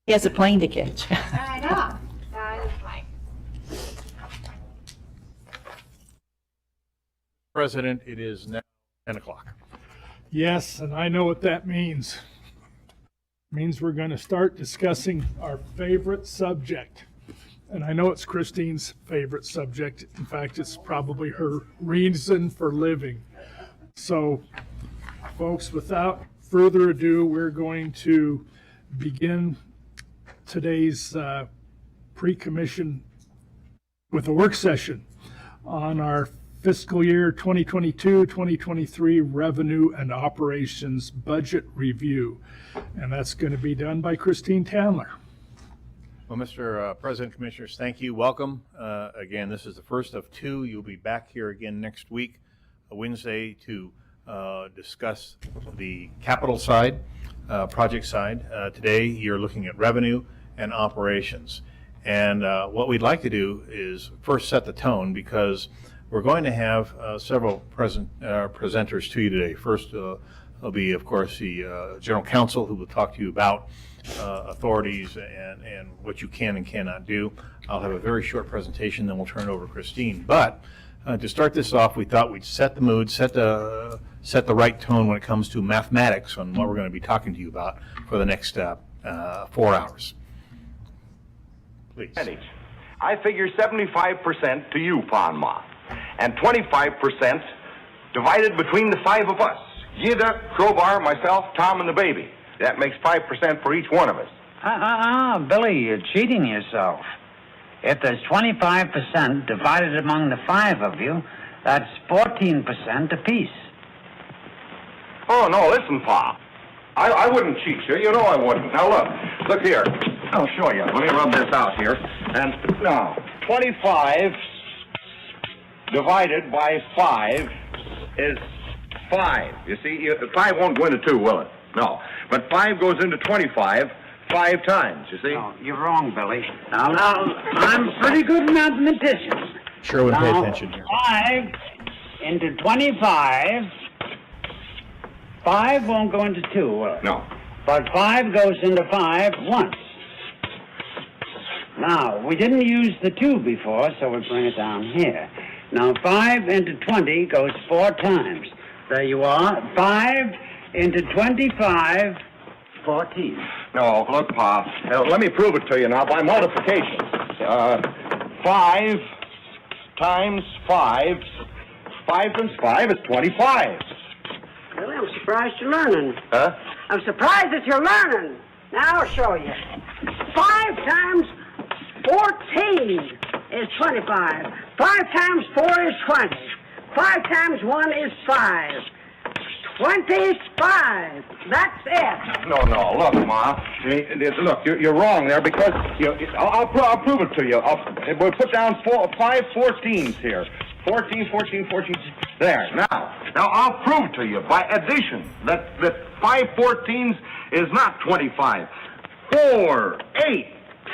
He has a plane to catch. I know. That is like, President, it is now 10 o'clock. Yes, and I know what that means. It means we're going to start discussing our favorite subject. And I know it's Christine's favorite subject. In fact, it's probably her reason for living. So, folks, without further ado, we're going to begin today's pre-commission with a work session on our fiscal year 2022-2023 revenue and operations budget review. And that's going to be done by Christine Tandler. Well, Mr. President, Commissioners, thank you. Welcome. Again, this is the first of two. You'll be back here again next week, Wednesday, to discuss the capital side, project side. Today, you're looking at revenue and operations. And what we'd like to do is first set the tone, because we're going to have several presenters to you today. First will be, of course, the General Counsel, who will talk to you about authorities and what you can and cannot do. I'll have a very short presentation, then we'll turn it over to Christine. But to start this off, we thought we'd set the mood, set the right tone when it comes to mathematics on what we're going to be talking to you about for the next 4 hours. Please. I figure 75% to you, Panma, and 25% divided between the 5 of us. Yida, Crowbar, myself, Tom, and the baby. That makes 5% for each one of us. Billy, you're cheating yourself. If there's 25% divided among the 5 of you, that's 14% apiece. Oh, no, listen, Pa. I wouldn't cheat you. You know I wouldn't. Now, look here. I'll show you. Let me rub this out here. And now, 25 divided by 5 is 5. You see, 5 won't go into 2, will it? No. But 5 goes into 25 5 times, you see? No, you're wrong, Billy. Now, I'm a pretty good mathematician. Sherwin, pay Now, attention here. 5 into 25, 5 won't go into 2, will it? No. But 5 goes into 5 once. Now, we didn't use the 2 before, so we'll bring it down here. Now, 5 into 20 goes 4 times. There you are. 5 into 25, 14. No, look, Pa. Let me prove it to you now by modification. 5 times 5. 5 times 5 is 25. Really, I'm surprised you're learning. Huh? I'm surprised that you're learning. Now I'll show you. 5 times 14 is 25. 5 times 4 is 20. 5 times 1 is 5. 25. That's it. No, look, Ma. Look, you're wrong there because I'll prove it to you. We'll put down 5 14s here. 14. There. Now I'll prove to you by addition that 5 14s is not 25. 4, 8,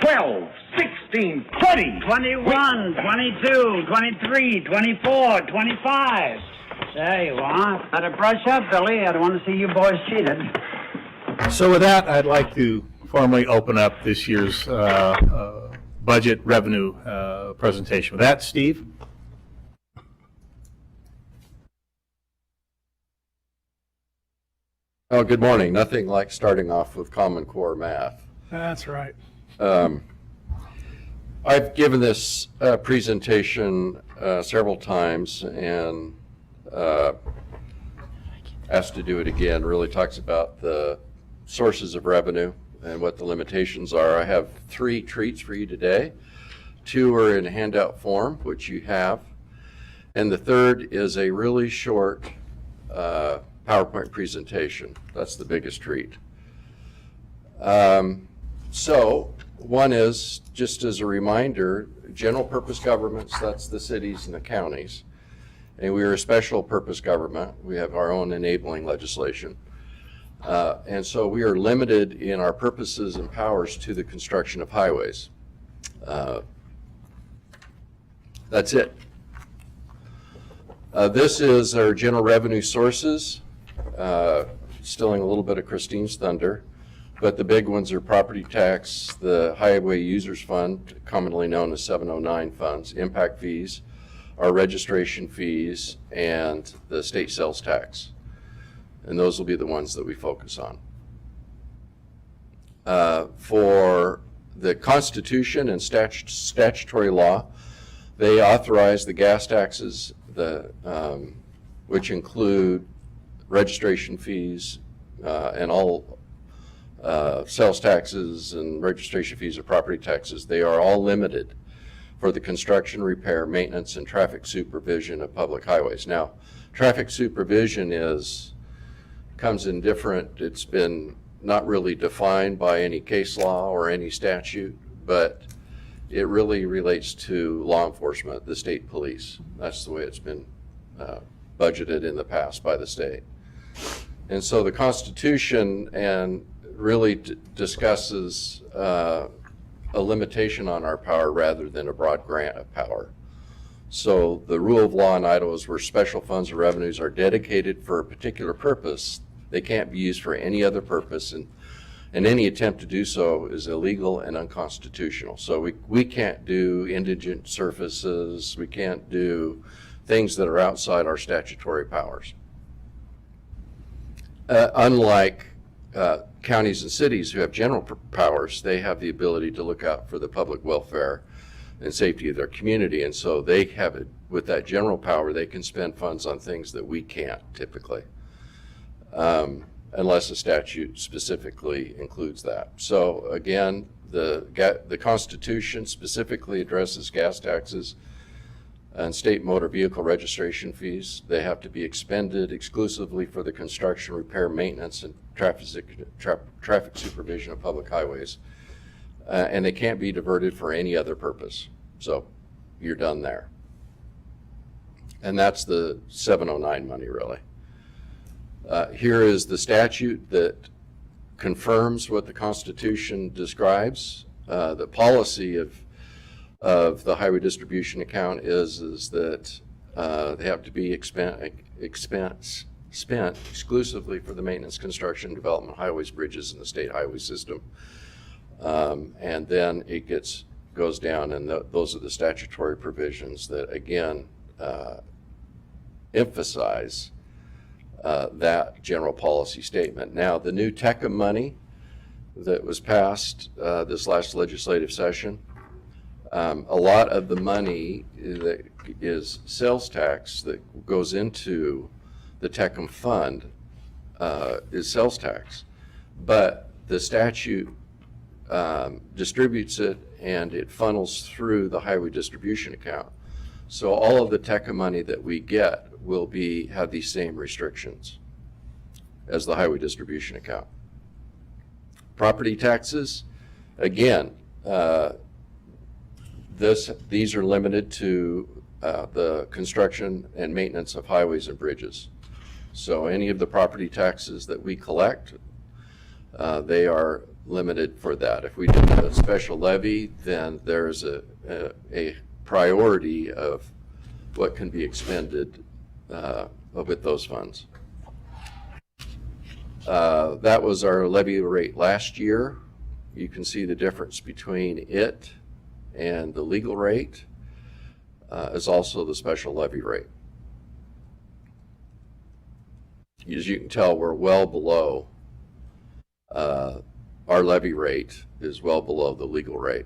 12, 16, 20. 21, 22, 23, 24, 25. There you are. Better brush up, Billy. I don't want to see you boys cheated. So with that, I'd like to formally open up this year's budget revenue presentation. With that, Steve? Oh, good morning. Nothing like starting off with Common Core math. That's right. I've given this presentation several times and asked to do it again. Really talks about the sources of revenue and what the limitations are. I have 3 treats for you today. 2 are in handout form, which you have. And the third is a really short PowerPoint presentation. That's the biggest treat. So one is, just as a reminder, general purpose governments, that's the cities and the counties. And we are a special purpose government. We have our own enabling legislation. And so we are limited in our purposes and powers to the construction of highways. That's it. This is our general revenue sources, stealing a little bit of Christine's thunder. But the big ones are property tax, the highway users fund, commonly known as 709 funds, impact fees, our registration fees, and the state sales tax. And those will be the ones that we focus on. For the Constitution and statutory law, they authorize the gas taxes, which include registration fees and all sales taxes and registration fees of property taxes. They are all limited for the construction, repair, maintenance, and traffic supervision of public highways. Now, traffic supervision comes in different, it's been not really defined by any case law or any statute, but it really relates to law enforcement, the state police. That's the way it's been budgeted in the past by the state. And so the Constitution really discusses a limitation on our power rather than a broad grant of power. So the rule of law in Idaho is where special funds or revenues are dedicated for a particular purpose. They can't be used for any other purpose, and any attempt to do so is illegal and unconstitutional. So we can't do indigent services, we can't do things that are outside our statutory powers. Unlike counties and cities who have general powers, they have the ability to look out for the public welfare and safety of their community, and so they have it with that general power. They can spend funds on things that we can't typically, unless a statute specifically includes that. So again, the Constitution specifically addresses gas taxes and state motor vehicle registration fees. They have to be expended exclusively for the construction, repair, maintenance, and traffic supervision of public highways. And they can't be diverted for any other purpose. So you're done there. And that's the 709 money, really. Here is the statute that confirms what the Constitution describes. The policy of the highway distribution account is that they have to be spent exclusively for the maintenance, construction, development, highways, bridges, and the state highway system. And then it goes down, and those are the statutory provisions that again emphasize that general policy statement. Now, the new TECA money that was passed this last legislative session, a lot of the money that is sales tax that goes into the TECM fund is sales tax, but the statute distributes it and it funnels through the highway distribution account. So all of the TECA money that we get will have these same restrictions as the highway distribution account. Property taxes, again, these are limited to the construction and maintenance of highways and bridges. So any of the property taxes that we collect, they are limited for that. If we do a special levy, then there's a priority of what can be expended with those funds. That was our levy rate last year. You can see the difference between it and the legal rate is also the special levy rate. As you can tell, we're well below, our levy rate is well below the legal rate.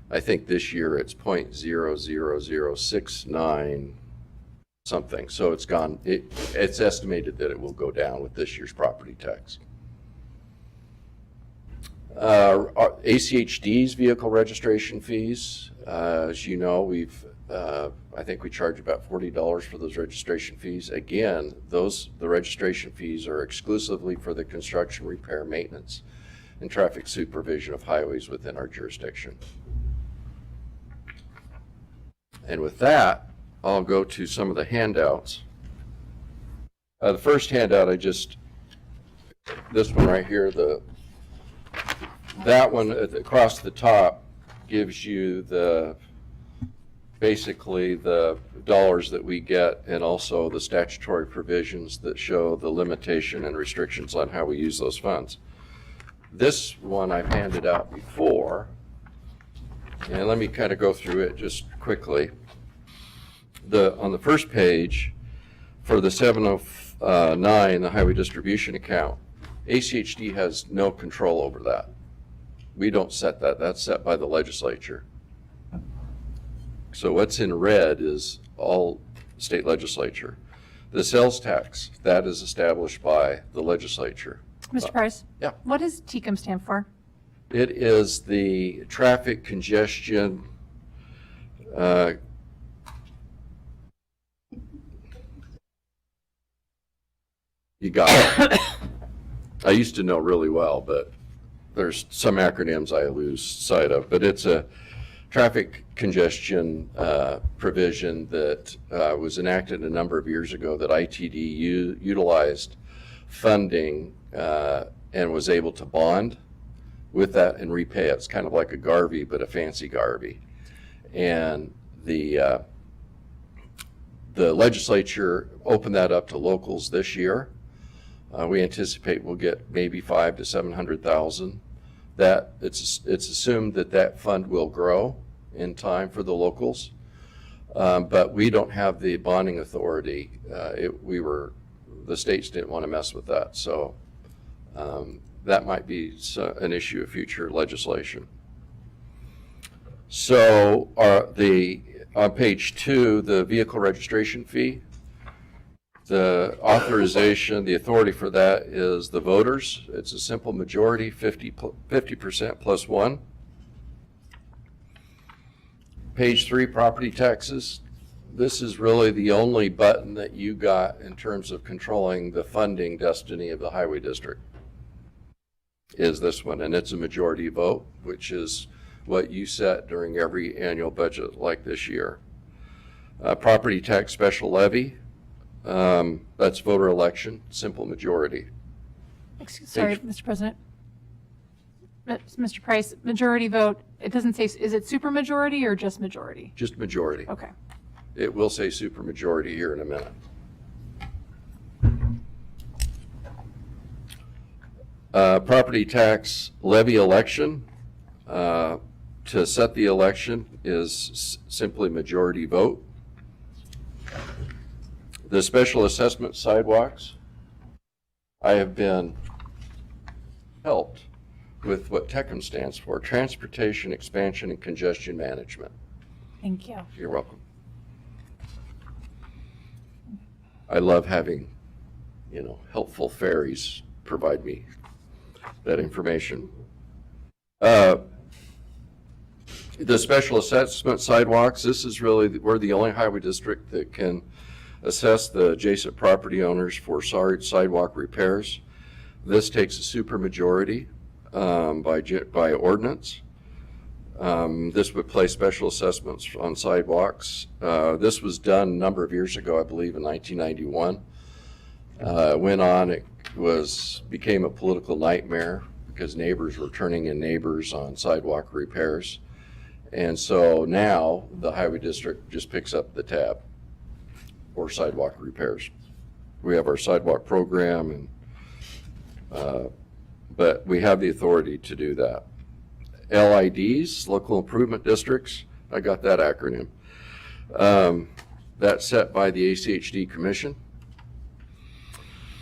I think this year it's 0.00069 something. So it's gone, it's estimated that it will go down with this year's property tax. ACHD's vehicle registration fees, as you know, I think we charge about $40 for those registration fees. Again, the registration fees are exclusively for the construction, repair, maintenance, and traffic supervision of highways within our jurisdiction. And with that, I'll go to some of the handouts. The first handout, this one right here, that one across the top gives you basically the dollars that we get, and also the statutory provisions that show the limitation and restrictions on how we use those funds. This one I've handed out before, and let me kind of go through it just quickly. On the first page, for the 709, the highway distribution account, ACHD has no control over that. We don't set that. That's set by the legislature. So what's in red is all state legislature. The sales tax, that is established by the legislature. Mr. Price? Yeah. What does TCOM stand for? It is the traffic congestion you got it. I used to know really well, but there's some acronyms I lose sight of. But it's a traffic congestion provision that was enacted a number of years ago that ITD utilized funding and was able to bond with that and repay it. It's kind of like a Garvey, but a fancy Garvey. And the legislature opened that up to locals this year. We anticipate we'll get maybe $500,000 to $700,000. That it's assumed that fund will grow in time for the locals, but we don't have the bonding authority. The states didn't want to mess with that, so that might be an issue of future legislation. So on page 2, the vehicle registration fee, the authorization, the authority for that is the voters. It's a simple majority, 50% plus 1. Page 3, property taxes. This is really the only button that you got in terms of controlling the funding destiny of the highway district, is this one, and it's a majority vote, which is what you set during every annual budget like this year. Property tax special levy, that's voter election, simple majority. Sorry, Mr. President. Mr. Price, majority vote, it doesn't say, is it supermajority or just majority? Just majority. Okay. It will say supermajority here in a minute. Property tax levy election. To set the election is simply majority vote. The special assessment sidewalks, I have been helped with what TECM stands for, Transportation Expansion and Congestion Management. Thank you. You're welcome. I love having, helpful fairies provide me that information. The special assessment sidewalks, this is really, we're the only highway district that can assess the adjacent property owners for sidewalk repairs. This takes a supermajority by ordinance. This would place special assessments on sidewalks. This was done a number of years ago, I believe in 1991. Went on, it became a political nightmare because neighbors were turning in neighbors on sidewalk repairs. And so now the highway district just picks up the tab for sidewalk repairs. We have our sidewalk program, but we have the authority to do that. LIDs, local improvement districts, I got that acronym. That's set by the ACHD Commission.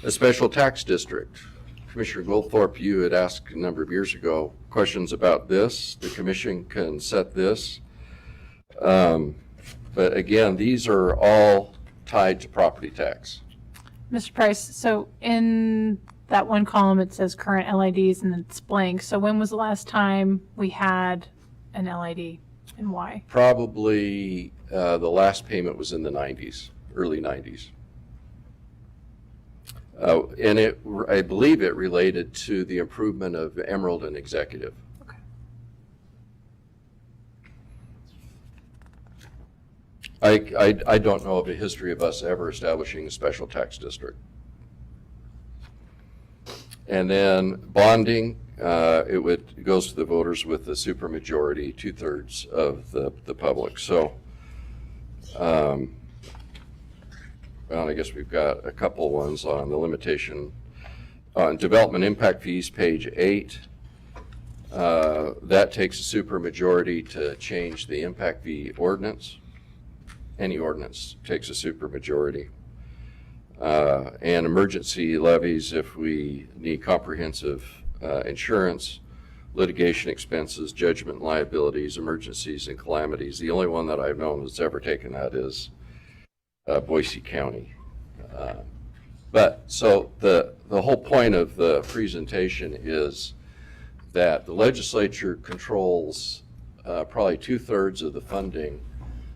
A special tax district. Commissioner Goldthorpe, you had asked a number of years ago questions about this. The commission can set this. But again, these are all tied to property tax. Mr. Price, so in that one column it says current LIDs and it's blank. So when was the last time we had an LID and why? Probably the last payment was in the 90s, early 90s. And I believe it related to the improvement of Emerald and Executive. Okay. I don't know of a history of us ever establishing a special tax district. And then bonding, it goes to the voters with the supermajority, 2/3 of the public. So, well, I guess we've got a couple ones on the limitation on development impact fees, page 8. That takes a supermajority to change the impact fee ordinance. Any ordinance takes a supermajority. And emergency levies if we need comprehensive insurance, litigation expenses, judgment liabilities, emergencies, and calamities. The only one that I've known that's ever taken that is Boise County. So the whole point of the presentation is that the legislature controls probably 2/3 of the funding.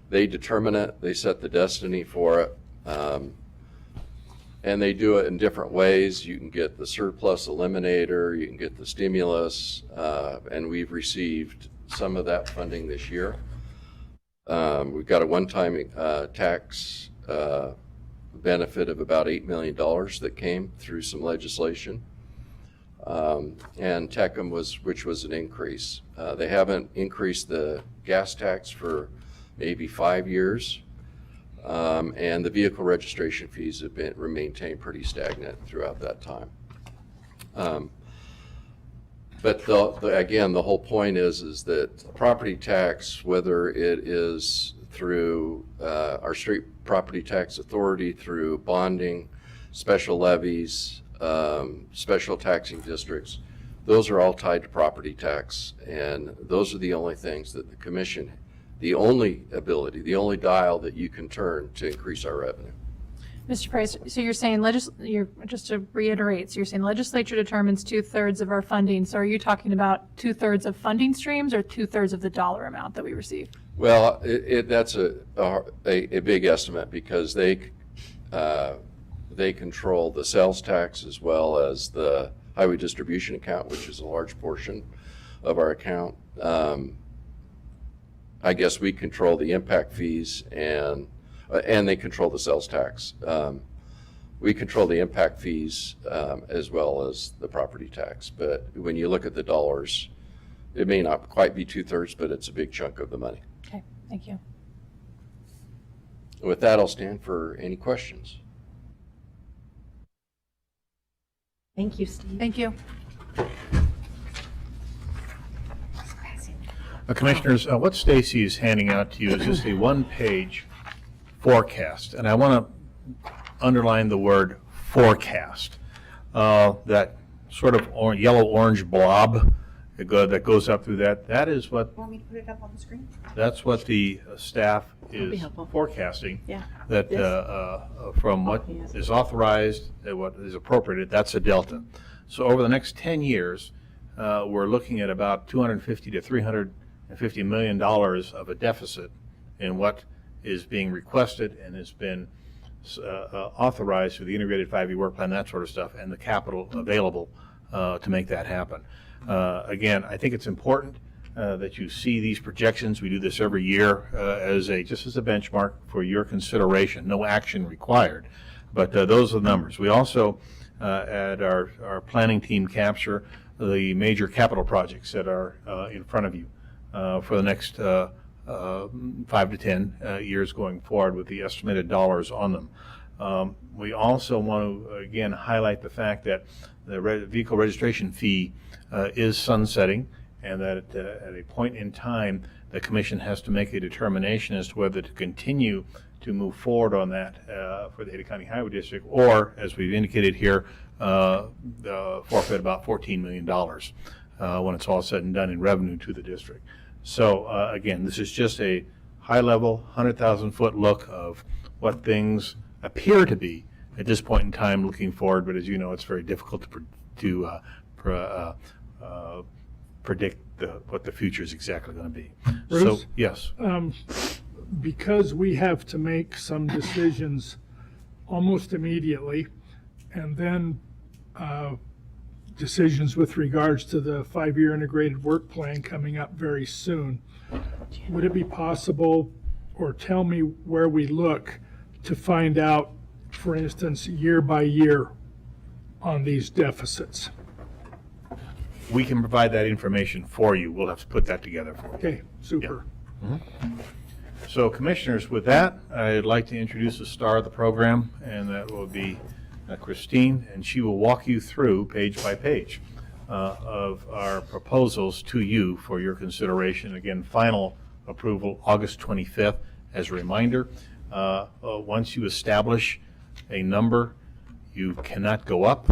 They determine it, they set the destiny for it, and they do it in different ways. You can get the surplus eliminator, you can get the stimulus, and we've received some of that funding this year. We've got a one-time tax benefit of about $8 million that came through some legislation. And Tecum which was an increase. They haven't increased the gas tax for maybe 5 years. And the vehicle registration fees have been maintained pretty stagnant throughout that time. But again, the whole point is that property tax, whether it is through our street property tax authority, through bonding, special levies, special taxing districts, those are all tied to property tax. And those are the only things that the commission, the only ability, the only dial that you can turn to increase our revenue. Mr. Price, so you're saying, just to reiterate, so you're saying legislature determines 2/3 of our funding. So are you talking about 2/3 of funding streams or 2/3 of the dollar amount that we receive? Well, that's a big estimate because they control the sales tax as well as the highway distribution account, which is a large portion of our account. I guess we control the impact fees and they control the sales tax. We control the impact fees as well as the property tax. But when you look at the dollars, it may not quite be 2/3, but it's a big chunk of the money. Okay, thank you. With that, I'll stand for any questions. Thank you, Steve. Thank you. Commissioners, what Stacy is handing out to you is just a one-page forecast, and I want to underline the word forecast. That sort of yellow-orange blob that goes up through that, that is what, Want me to put it up on the screen? that's what the staff be is helpful. forecasting. Yeah. That from what is authorized and what is appropriated, that's a delta. So over the next 10 years, we're looking at about $250 to $350 million of a deficit in what is being requested and has been authorized through the integrated 5-year work plan, that sort of stuff, and the capital available to make that happen. Again, I think it's important that you see these projections. We do this every year just as a benchmark for your consideration. No action required, but those are the numbers. We also, at our planning team, capture the major capital projects that are in front of you for the next 5 to 10 years going forward with the estimated dollars on them. We also want to, again, highlight the fact that the vehicle registration fee is sunsetting, and that at a point in time, the commission has to make a determination as to whether to continue to move forward on that for the Ada County Highway District, or, as we've indicated here, forfeit about $14 million when it's all said and done in revenue to the district. So again, this is just a high-level, 100,000-foot look of what things appear to be at this point in time looking forward, but as you know, it's very difficult to predict what the future is exactly going to be. Bruce? So, yes. Because we have to make some decisions almost immediately, and then decisions with regards to the 5-year integrated work plan coming up very soon, would it be possible, or tell me where we look to find out, for instance, year by year on these deficits? We can provide that information for you. We'll have to put that together for you. Okay, super. So, commissioners, with that, I'd like to introduce the star of the program, and that will be Christine, and she will walk you through page by page of our proposals to you for your consideration. Again, final approval August 25th. As a reminder, once you establish a number, you cannot go up,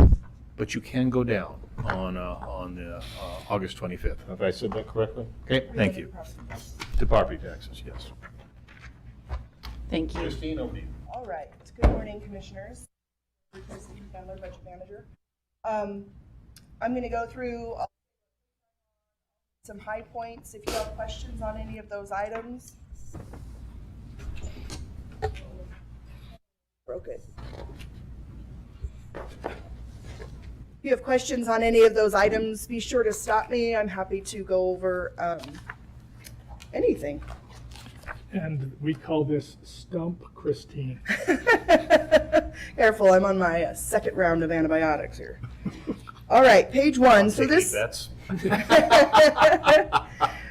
but you can go down on the August 25th. Have I said that correctly? Okay, thank you. To property taxes, yes. Thank you. Christine, over to you. All right. Good morning, Commissioners. Christine Fendler, Budget Manager. I'm going to go through some high points. If you have questions on any of those items. Broke it. If you have questions on any of those items, be sure to stop me. I'm happy to go over anything. And we call this Stump Christine. Careful, I'm on my second round of antibiotics here. All right, page 1. So this,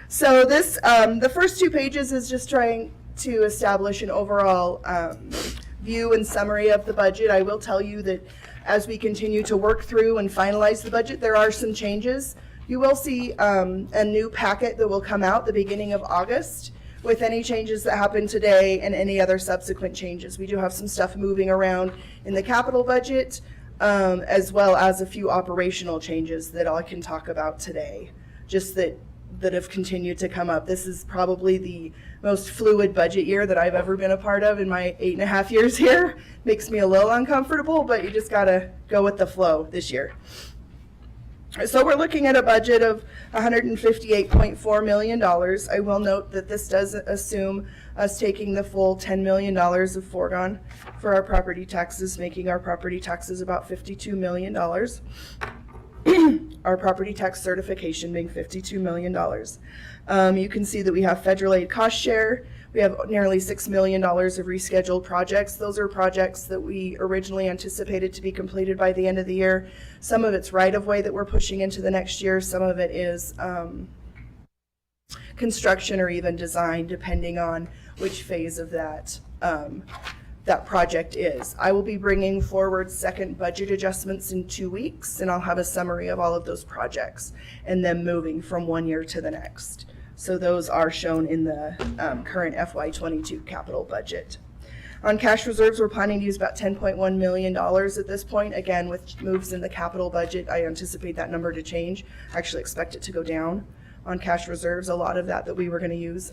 so this, the first 2 pages is just trying to establish an overall view and summary of the budget. I will tell you that as we continue to work through and finalize the budget, there are some changes. You will see a new packet that will come out the beginning of August with any changes that happen today and any other subsequent changes. We do have some stuff moving around in the capital budget, as well as a few operational changes that I can talk about today, just that have continued to come up. This is probably the most fluid budget year that I've ever been a part of in my 8.5 years here. Makes me a little uncomfortable, but you just gotta go with the flow this year. So we're looking at a budget of $158.4 million. I will note that this does assume us taking the full $10 million of foregone for our property taxes, making our property taxes about $52 million. Our property tax certification being $52 million. You can see that we have federal aid cost share. We have nearly $6 million of rescheduled projects. Those are projects that we originally anticipated to be completed by the end of the year. Some of it's right-of-way that we're pushing into the next year. Some of it is construction or even design, depending on which phase of that that project is. I will be bringing forward second budget adjustments in 2 weeks, and I'll have a summary of all of those projects and them moving from one year to the next. So those are shown in the current FY22 capital budget. On cash reserves, we're planning to use about $10.1 million at this point. Again, with moves in the capital budget, I anticipate that number to change. I actually expect it to go down on cash reserves. A lot of that we were going to use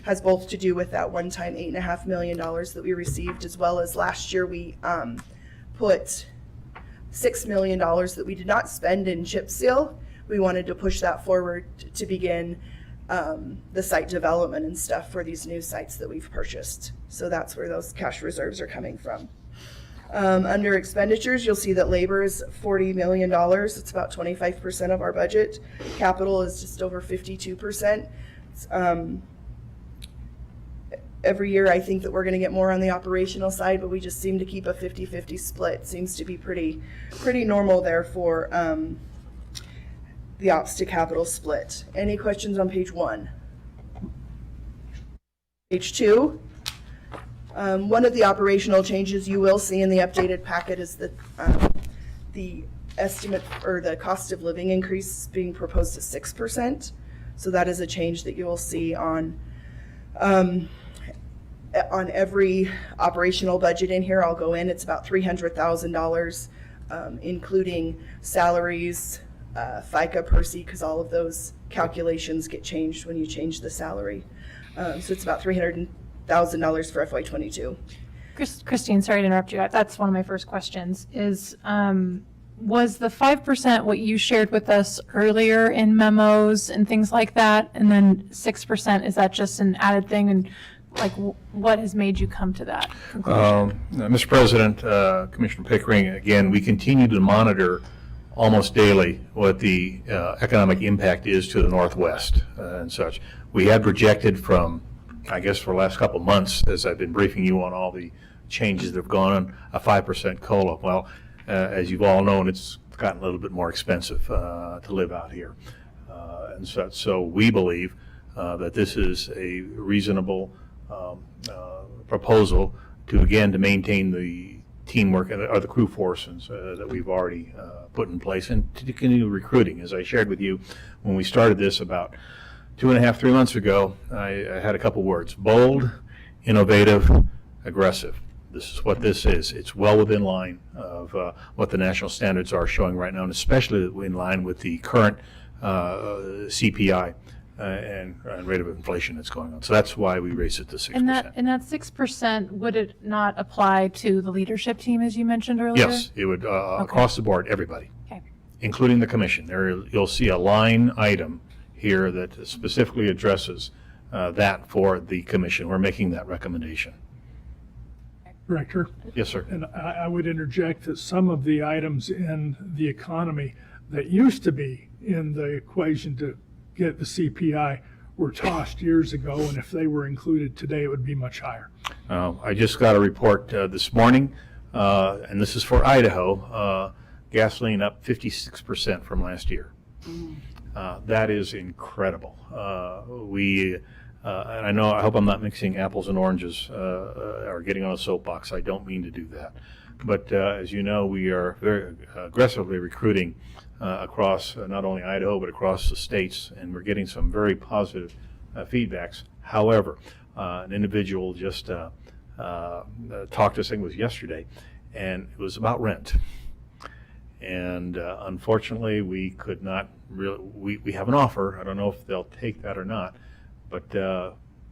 has both to do with that one-time $8.5 million that we received, as well as last year we put $6 million that we did not spend in chip seal. We wanted to push that forward to begin the site development and stuff for these new sites that we've purchased. So that's where those cash reserves are coming from. Under expenditures, you'll see that labor is $40 million. It's about 25% of our budget. Capital is just over 52%. Every year I think that we're going to get more on the operational side, but we just seem to keep a 50-50 split. Seems to be pretty normal there for the ops to capital split. Any questions on page 1? Page 2. One of the operational changes you will see in the updated packet is that the estimate or the cost of living increase being proposed to 6%. So that is a change that you will see on every operational budget in here. I'll go in. It's about $300,000, including salaries, FICA, PERSI, because all of those calculations get changed when you change the salary. So it's about $300,000 for FY22. Christine, sorry to interrupt you. That's one of my first questions is, was the 5% what you shared with us earlier in memos and things like that? And then 6%, is that just an added thing? And like, what has made you come to that conclusion? Mr. President, Commissioner Pickering, again, we continue to monitor almost daily what the economic impact is to the Northwest and such. We had projected from, I guess, for the last couple of months, as I've been briefing you on all the changes that have gone on, a 5% COLA. Well, as you've all known, it's gotten a little bit more expensive to live out here and such. So we believe that this is a reasonable proposal to, again, to maintain the teamwork or the crew forces that we've already put in place, and to continue recruiting. As I shared with you when we started this about 2.5, 3 months ago, I had a couple words: bold, innovative, aggressive. This is what this is. It's well within line of what the national standards are showing right now, and especially in line with the current CPI and rate of inflation that's going on. So that's why we raised it to 6%. And that 6%, would it not apply to the leadership team, as you mentioned earlier? Yes, it would, across the board, everybody, Okay. including the commission. There, you'll see a line item here that specifically addresses that for the commission. We're making that recommendation. Director? Yes, sir. And I would interject that some of the items in the economy that used to be in the equation to get the CPI were tossed years ago, and if they were included today, it would be much higher. I just got a report this morning, and this is for Idaho, gasoline up 56% from last year. That is incredible. And I hope I'm not mixing apples and oranges or getting on a soapbox. I don't mean to do that. But as you know, we are very aggressively recruiting across not only Idaho, but across the states, and we're getting some very positive feedbacks. However, an individual just talked to us, I think it was yesterday, and it was about rent. And unfortunately, we could not really, we have an offer. I don't know if they'll take that or not, but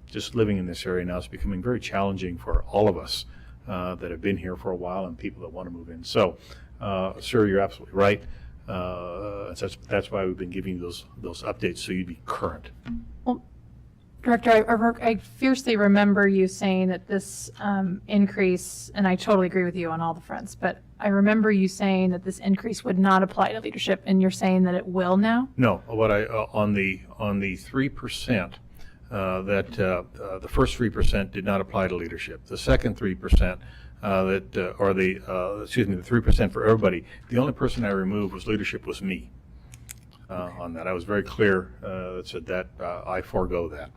just living in this area now is becoming very challenging for all of us that have been here for a while and people that want to move in. So, sir, you're absolutely right. That's why we've been giving you those updates, so you'd be current. Well, Director, I fiercely remember you saying that this increase, and I totally agree with you on all the fronts, but I remember you saying that this increase would not apply to leadership, and you're saying that it will now? No, what on the 3%, the first 3% did not apply to leadership. The second 3%, the 3% for everybody, the only person I removed was leadership, was me. On that, I was very clear that said that I forego that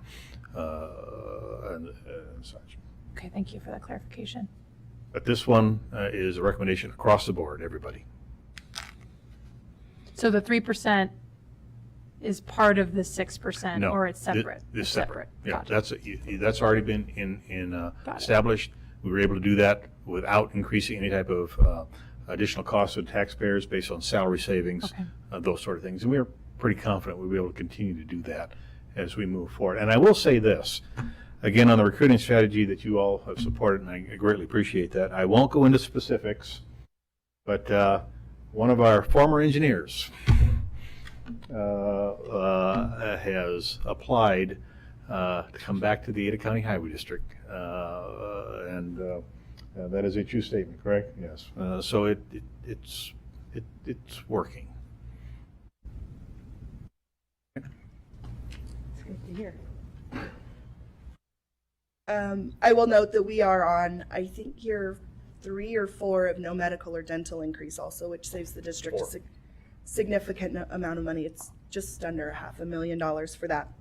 and such. Okay, thank you for that clarification. But this one is a recommendation across the board, everybody. So the 3% is part of the 6%, No, or it's separate? It's It's separate. Yeah, Gotcha. that's already been established. We were able to do that without increasing any type of additional costs to taxpayers based on salary savings, those sort of things. And we are pretty confident we'll be able to continue to do that as we move forward. And I will say this, again, on the recruiting strategy that you all have supported, and I greatly appreciate that. I won't go into specifics, but one of our former engineers has applied to come back to the Ada County Highway District, and that is a true statement, correct? Yes. So it's working. It's good to hear. I will note that we are on, I think, year 3 or 4 of no medical or dental increase also, which saves the district a significant amount of money. It's just under $500,000 for that.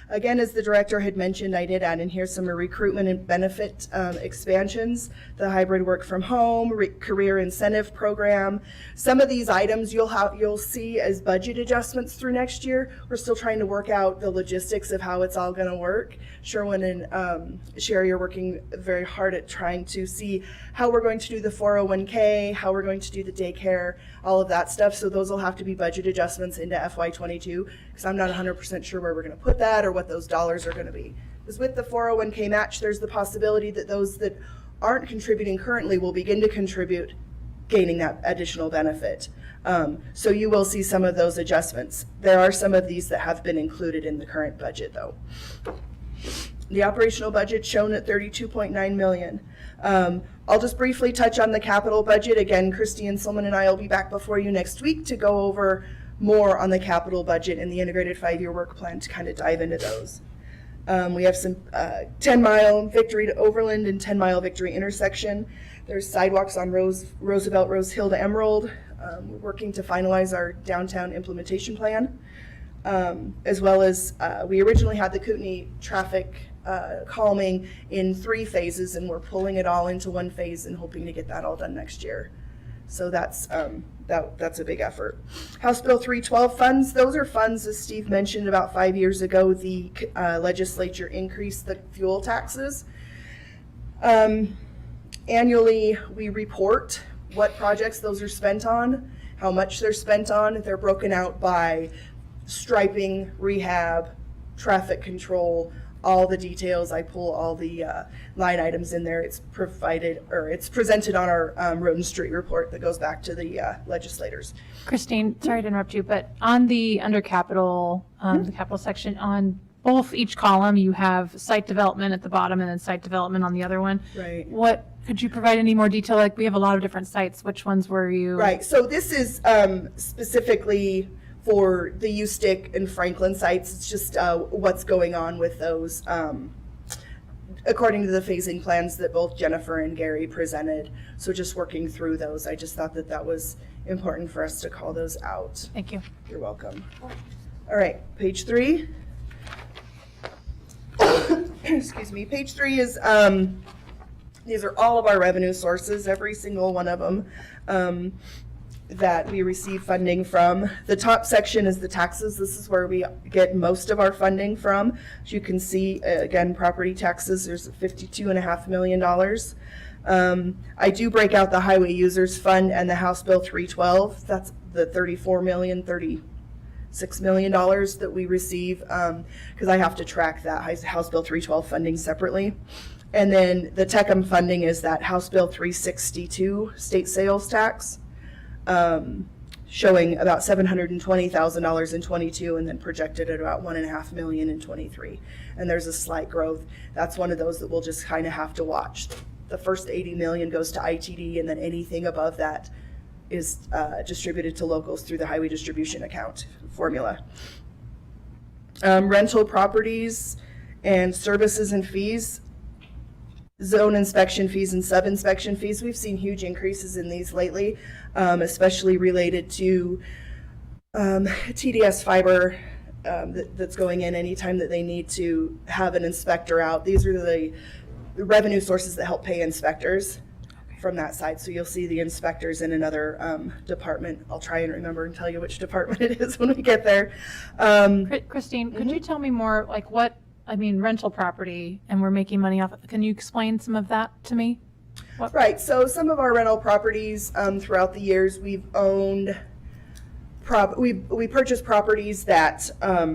Again, as the director had mentioned, I did add in here some recruitment and benefit expansions, the hybrid work from home, career incentive program. Some of these items you'll see as budget adjustments through next year. We're still trying to work out the logistics of how it's all going to work. Sherwin and Sherry are working very hard at trying to see how we're going to do the 401k, how we're going to do the daycare, all of that stuff. So those will have to be budget adjustments into FY22, because I'm not 100% sure where we're going to put that or what those dollars are going to be. Because with the 401k match, there's the possibility that those that aren't contributing currently will begin to contribute, gaining that additional benefit. So you will see some of those adjustments. There are some of these that have been included in the current budget, though. The operational budget shown at $32.9 million. I'll just briefly touch on the capital budget. Again, Christy Inselman and I will be back before you next week to go over more on the capital budget and the integrated 5-year work plan to kind of dive into those. We have some 10-mile Victory to Overland and 10-mile Victory intersection. There's sidewalks on Roosevelt, Rose Hill to Emerald. We're working to finalize our downtown implementation plan. as well as we originally had the Kootenai traffic calming in 3 phases, and we're pulling it all into 1 phase and hoping to get that all done next year. So that's a big effort. House Bill 312 funds, those are funds, as Steve mentioned, about 5 years ago, the legislature increased the fuel taxes. Annually, we report what projects those are spent on, how much they're spent on. They're broken out by striping, rehab, traffic control, all the details. I pull all the line items in there. It's provided, or it's presented on our Road and Street report that goes back to the legislators. Christine, sorry to interrupt you, but on the under capital, the capital section, on both each column, you have site development at the bottom and then site development on the other one. Right. What, could you provide any more detail? Like, we have a lot of different sites. Which ones were you? Right. So this is specifically for the U-Stick and Franklin sites. It's just what's going on with those according to the phasing plans that both Jennifer and Gary presented. So just working through those. I just thought that that was important for us to call those out. Thank you. You're welcome. All right, page 3. Excuse me. Page 3 is, these are all of our revenue sources, every single one of them that we receive funding from. The top section is the taxes. This is where we get most of our funding from. As you can see, again, property taxes, there's $52.5 million. I do break out the Highway Users Fund and the House Bill 312. That's the $36 million that we receive, because I have to track that House Bill 312 funding separately. And then the TECM funding is that House Bill 362 state sales tax, showing about $720,000 in 22, and then projected at about $1.5 million in 23. And there's a slight growth. That's one of those that we'll just kind of have to watch. The first 80 million goes to ITD, and then anything above that is distributed to locals through the highway distribution account formula. Rental properties and services and fees, zone inspection fees and sub-inspection fees. We've seen huge increases in these lately, especially related to TDS fiber that's going in anytime that they need to have an inspector out. These are the revenue sources that help pay inspectors from that side. So you'll see the inspectors in another department. I'll try and remember and tell you which department it is when we get there. Christine, could you tell me more, like what, I mean, rental property, and we're making money off it. Can you explain some of that to me? What? Right. So some of our rental properties throughout the years, we've owned, we purchased properties that are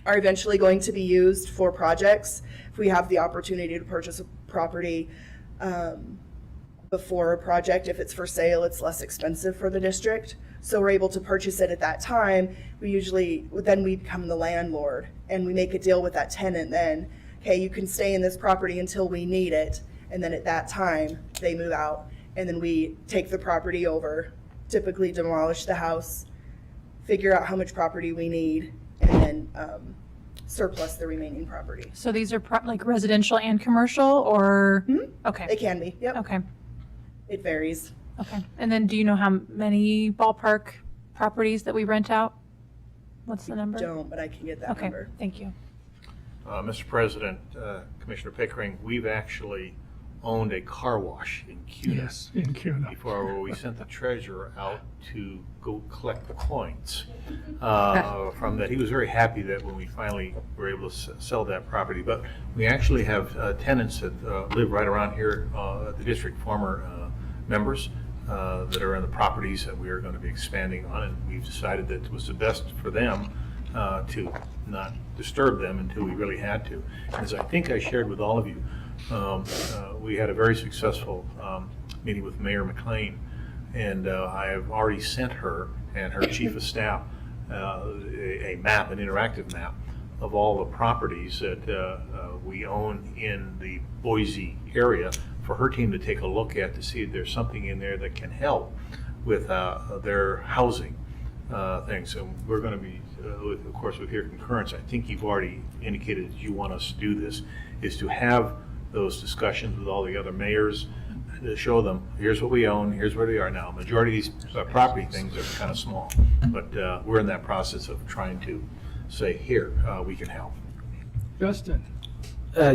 eventually going to be used for projects. If we have the opportunity to purchase a property before a project, if it's for sale, it's less expensive for the district. So we're able to purchase it at that time. Then we become the landlord, and we make a deal with that tenant then, okay, you can stay in this property until we need it. And then at that time, they move out, and then we take the property over, typically demolish the house, figure out how much property we need, and then surplus the remaining property. So these are like residential and commercial, or? Okay. They can be, yep. Okay. It varies. Okay. And then do you know how many ballpark properties that we rent out? What's the number? Don't, but I can get that Okay, number. thank you. Mr. President, Commissioner Pickering, we've actually owned a car wash in Kuna. Yes, in Kuna. Before we sent the treasurer out to go collect the coins from that. He was very happy that when we finally were able to sell that property. But we actually have tenants that live right around here at the district, former members that are on the properties that we are going to be expanding on, and we've decided that it was the best for them to not disturb them until we really had to. As I think I shared with all of you, we had a very successful meeting with Mayor McLean, and I have already sent her and her chief of staff a map, an interactive map of all the properties that we own in the Boise area for her team to take a look at to see if there's something in there that can help with their housing things. So we're going to be, of course, with your concurrence, I think you've already indicated that you want us to do this, is to have those discussions with all the other mayors to show them, here's what we own, here's where we are now. Majority of these property things are kind of small, but we're in that process of trying to say, here, we can help. Justin?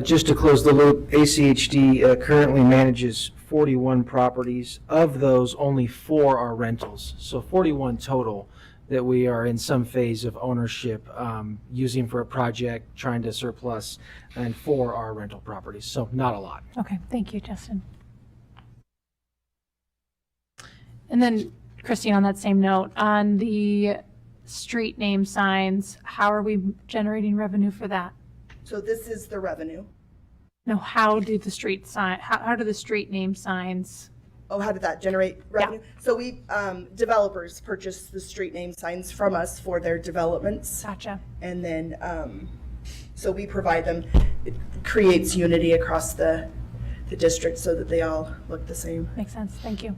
Just to close the loop, ACHD currently manages 41 properties. Of those, only 4 are rentals. So 41 total that we are in some phase of ownership, using for a project, trying to surplus, and 4 are rental properties. So not a lot. Okay, thank you, Justin. And then, Christine, on that same note, on the street name signs, how are we generating revenue for that? So this is the revenue. No, how do the street sign, how do the street name signs? Oh, how did that generate revenue? So we, developers purchase the street name signs from us for their developments. Gotcha. And then, so we provide them. It creates unity across the district so that they all look the same. Makes sense, thank you.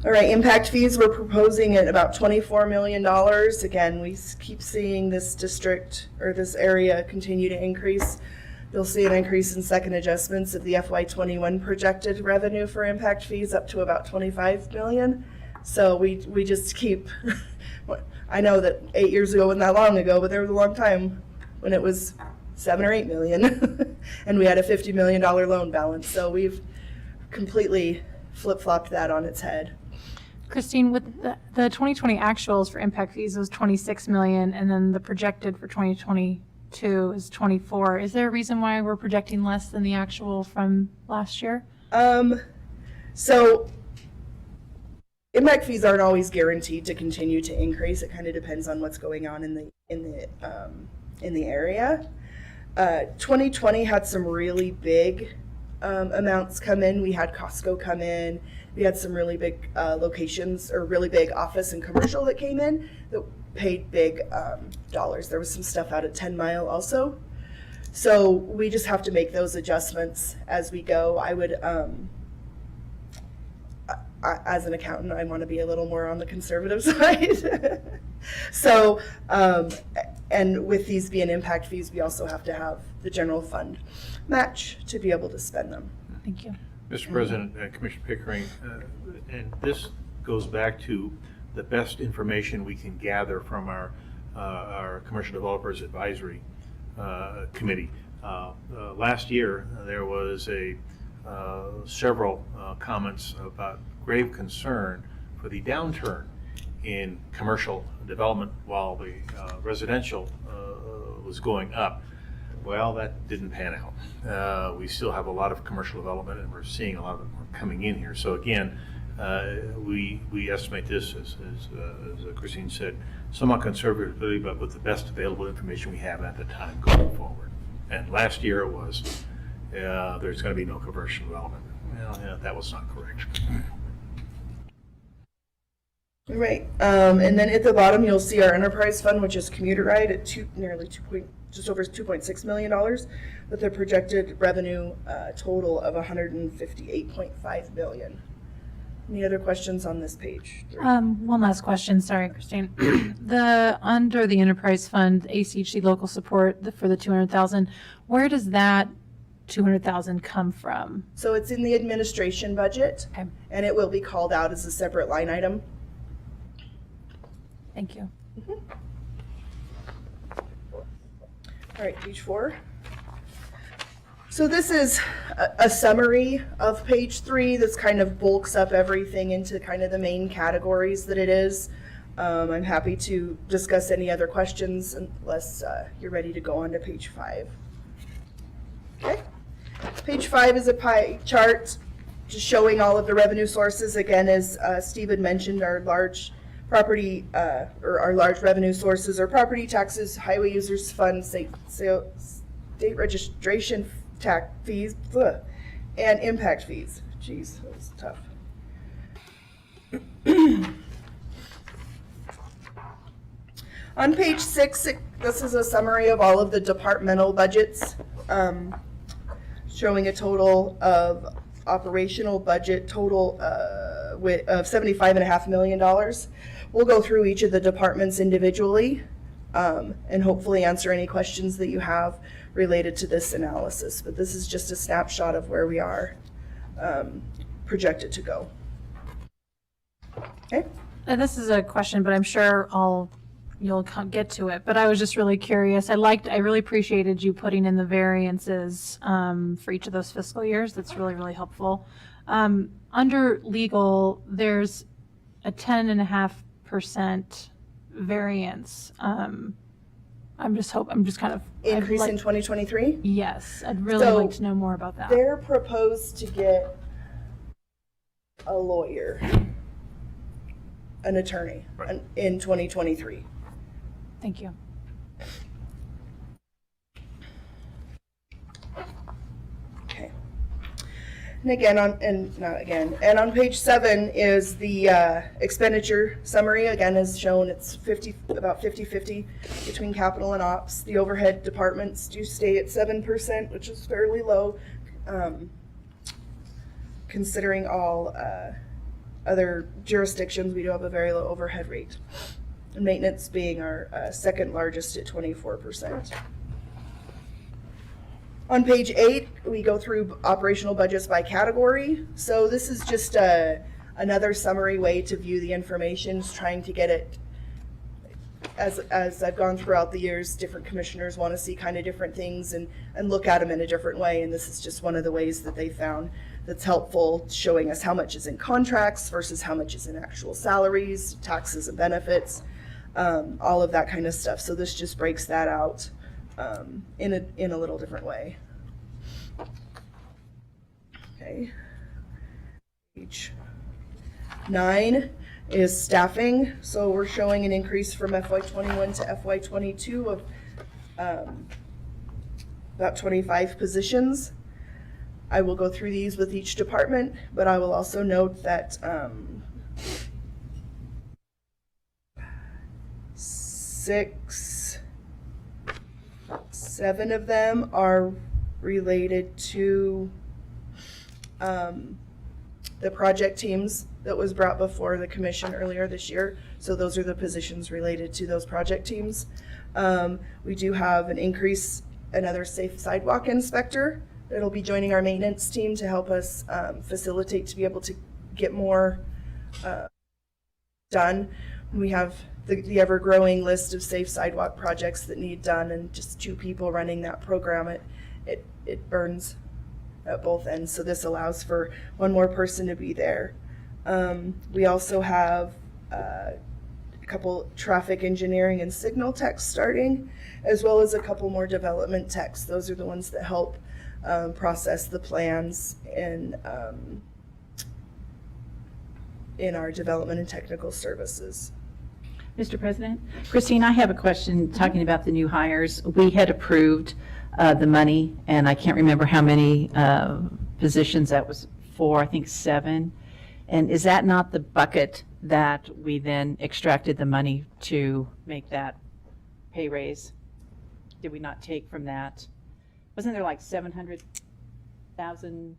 All right, impact fees, we're proposing at about $24 million. Again, we keep seeing this district or this area continue to increase. You'll see an increase in second adjustments of the FY21 projected revenue for impact fees up to about 25 million. So we just keep, I know that 8 years ago wasn't that long ago, but there was a long time when it was 7 or 8 million and we had a $50 million loan balance. So we've completely flip-flopped that on its head. Christine, with the 2020 actuals for impact fees was 26 million, and then the projected for 2022 is 24. Is there a reason why we're projecting less than the actual from last year? So impact fees aren't always guaranteed to continue to increase. It kind of depends on what's going on in the area. 2020 had some really big amounts come in. We had Costco come in. We had some really big locations or really big office and commercial that came in that paid big dollars. There was some stuff out at 10 Mile also. So we just have to make those adjustments as we go. I would, as an accountant, I want to be a little more on the conservative side. So, and with these being impact fees, we also have to have the general fund match to be able to spend them. Thank you. Mr. President, Commissioner Pickering, and this goes back to the best information we can gather from our Commercial Developers Advisory Committee. Last year, there was several comments about grave concern for the downturn in commercial development while the residential was going up. Well, that didn't pan out. We still have a lot of commercial development, and we're seeing a lot of it coming in here. So again, we estimate this, as Christine said, somewhat conservatively, but with the best available information we have at the time going forward. And last year it was, there's going to be no commercial development. Well, yeah, that was not correct. Right, and then at the bottom, you'll see our enterprise fund, which is commuter ride at just over $2.6 million, with a projected revenue total of $158.5 billion. Any other questions on this page? One last question, sorry, Christine. Under the enterprise fund, ACHD local support for the 200,000, where does that 200,000 come from? So it's in the administration budget, Okay. and it will be called out as a separate line item. Thank you. All right, page 4. So this is a summary of page 3. This kind of bulks up everything into kind of the main categories that it is. I'm happy to discuss any other questions unless you're ready to go on to page 5. Okay. Page 5 is a pie chart just showing all of the revenue sources. Again, as Steve had mentioned, our large property or our large revenue sources are property taxes, highway users fund, state registration tax fees, and impact fees. Jeez, that was tough. On page 6, this is a summary of all of the departmental budgets, showing a total of operational budget total of $75.5 million. We'll go through each of the departments individually and hopefully answer any questions that you have related to this analysis. But this is just a snapshot of where we are projected to go. Okay. And this is a question, but I'm sure you'll get to it. But I was just really curious. I really appreciated you putting in the variances for each of those fiscal years. That's really, really helpful. Under legal, there's a 10.5% variance. I'm just kind of Increase in 2023? Yes, I'd really So, like to know more about that. They're proposed to get a lawyer, an attorney, in 2023. Thank you. Okay. And on page 7 is the expenditure summary. Again, as shown, it's about 50-50 between capital and ops. The overhead departments do stay at 7%, which is fairly low, considering all other jurisdictions. We do have a very low overhead rate. And maintenance being our second largest at 24%. On page 8, we go through operational budgets by category. So this is just another summary way to view the information, just trying to get it, as I've gone throughout the years, different commissioners want to see kind of different things and look at them in a different way. And this is just one of the ways that they found that's helpful, showing us how much is in contracts versus how much is in actual salaries, taxes and benefits, all of that kind of stuff. So this just breaks that out in a little different way. Okay. Page 9 is staffing. So we're showing an increase from FY21 to FY22 of about 25 positions. I will go through these with each department, but I will also note that 7 of them are related to the project teams that was brought before the commission earlier this year. So those are the positions related to those project teams. We do have an increase, another safe sidewalk inspector that'll be joining our maintenance team to help us facilitate to be able to get more done. We have the ever-growing list of safe sidewalk projects that need done, and just 2 people running that program, it burns at both ends. So this allows for 1 more person to be there. We also have a couple traffic engineering and signal techs starting, as well as a couple more development techs. Those are the ones that help process the plans in our development and technical services. Mr. President, Christine, I have a question talking about the new hires. We had approved the money, and I can't remember how many positions that was for, I think 7. And is that not the bucket that we then extracted the money to make that pay raise? Did we not take from that? Wasn't there like 700,000?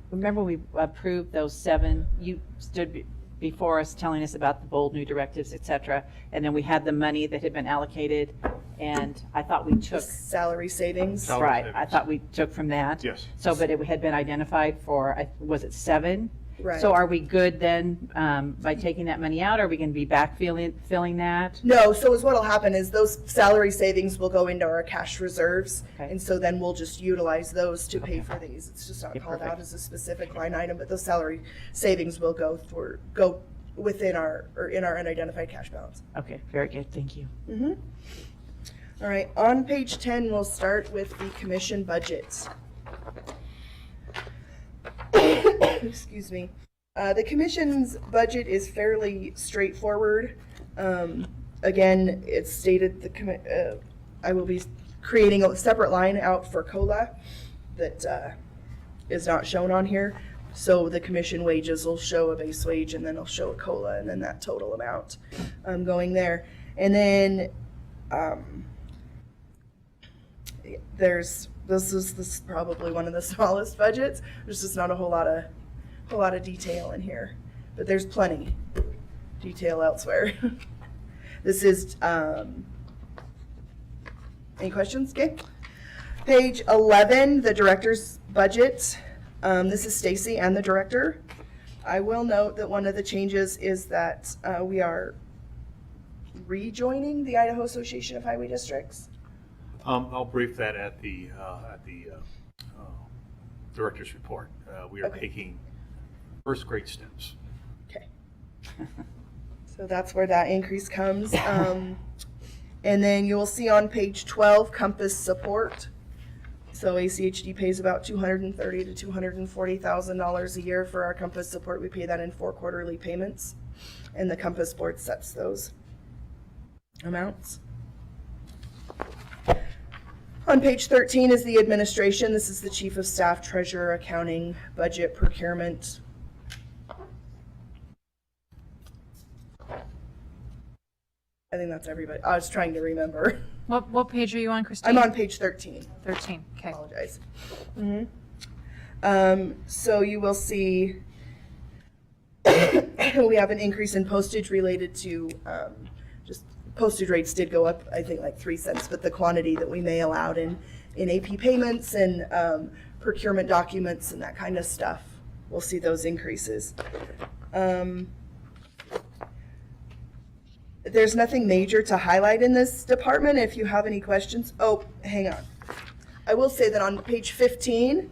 Remember we approved those 7? You stood before us telling us about the bold new directives, et cetera, and then we had the money that had been allocated, and I thought we took Salary savings. Salary right. I thought we took from that. Yes. So, but it had been identified for, was it 7? Right. So are we good then by taking that money out? Are we going to be back filling that? No, so what'll happen is those salary savings will go into our cash reserves, Okay. and so then we'll just utilize those to pay for these. It's just not Okay, called out perfect. as a specific line item, but those salary savings will go within in our unidentified cash balance. Okay, very good. Thank you. All right, on page 10, we'll start with the commission budgets. Excuse me. The commission's budget is fairly straightforward. Again, it's stated I will be creating a separate line out for COLA that is not shown on here. So the commission wages will show a base wage, and then it'll show a COLA, and then that total amount going there. And then this is probably one of the smallest budgets. There's just not a whole lot of detail in here, but there's plenty detail elsewhere. This is, any questions? Okay. Page 11, the director's budget. This is Stacy and the director. I will note that one of the changes is that we are rejoining the Idaho Association of Highway Districts. I'll brief that at the director's report. We are Okay. taking first great steps. Okay. So that's where that increase comes. And then you'll see on page 12, Compass support. So ACHD pays about $230,000 to $240,000 a year for our Compass support. We pay that in 4 quarterly payments, and the Compass board sets those amounts. On page 13 is the administration. This is the chief of staff, treasurer, accounting, budget, procurement. I think that's everybody. I was trying to remember. What page are you on, Christine? I'm on page 13. 13, okay. Apologize. So you will see we have an increase in postage related to just postage rates did go up, I think like 3 cents, but the quantity that we mail out in AP payments and procurement documents and that kind of stuff, we'll see those increases. There's nothing major to highlight in this department. If you have any questions, oh, hang on. I will say that on page 15,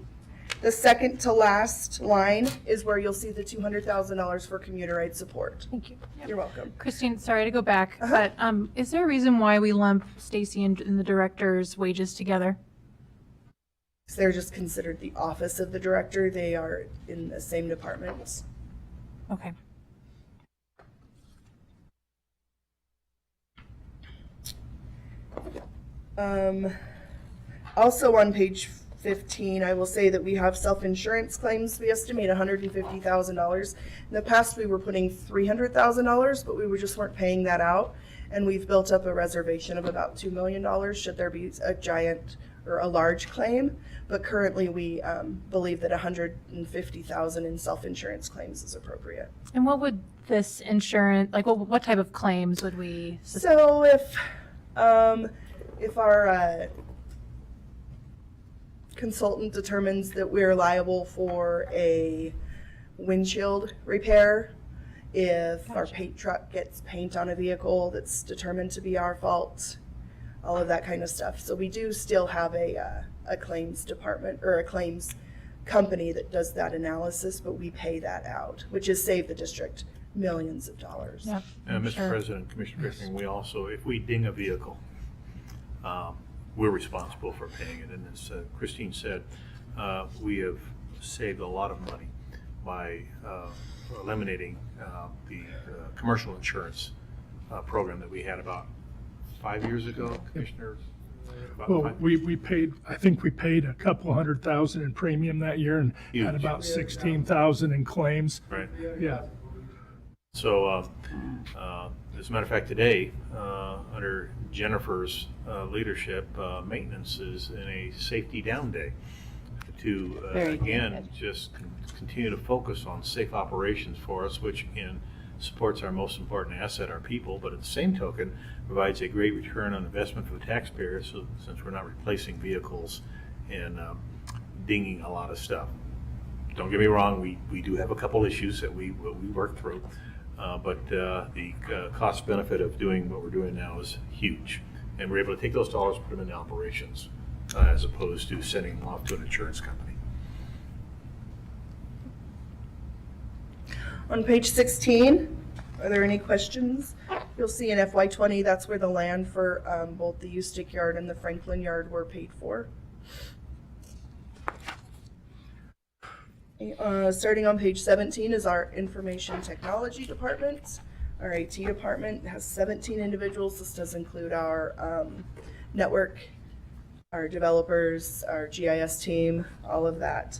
the second to last line is where you'll see the $200,000 for commuter ride support. Thank you. You're welcome. Christine, sorry to go back, but is there a reason why we lump Stacy and the director's wages together? They're just considered the office of the director. They are in the same department. Okay. Also on page 15, I will say that we have self-insurance claims. We estimate $150,000. In the past, we were putting $300,000, but we just weren't paying that out. And we've built up a reservation of about $2 million should there be a giant or a large claim. But currently, we believe that $150,000 in self-insurance claims is appropriate. And what would this insurance, like what type of claims would we? So if our consultant determines that we're liable for a windshield repair, if our paint truck gets paint on a vehicle that's determined to be our fault, all of that kind of stuff. So we do still have a claims department or a claims company that does that analysis, but we pay that out, which has saved the district millions of dollars. Yep, Mr. President, Commissioner Griffin, we also, if we ding a vehicle, we're responsible for paying it. And as Christine said, we have saved a lot of money by eliminating the commercial insurance program that we had about 5 years ago, Commissioner. Well, we paid, I think we paid a couple $100,000 in premium that year and Huge. had about 16,000 in claims. Right. Yeah. So, as a matter of fact, today, under Jennifer's leadership, maintenance is in a safety down day to, Very again, good. just continue to focus on safe operations for us, which again supports our most important asset, our people, but at the same token, provides a great return on investment for the taxpayers, so, since we're not replacing vehicles and dinging a lot of stuff. Don't get me wrong, we do have a couple issues that we work through. But the cost benefit of doing what we're doing now is huge. And we're able to take those dollars, put them into operations, as opposed to sending them off to an insurance company. On page 16, are there any questions? You'll see in FY20, that's where the land for both the Ustick Yard and the Franklin Yard were paid for. Starting on page 17 is our information technology department. Our IT department has 17 individuals. This does include our network, our developers, our GIS team, all of that.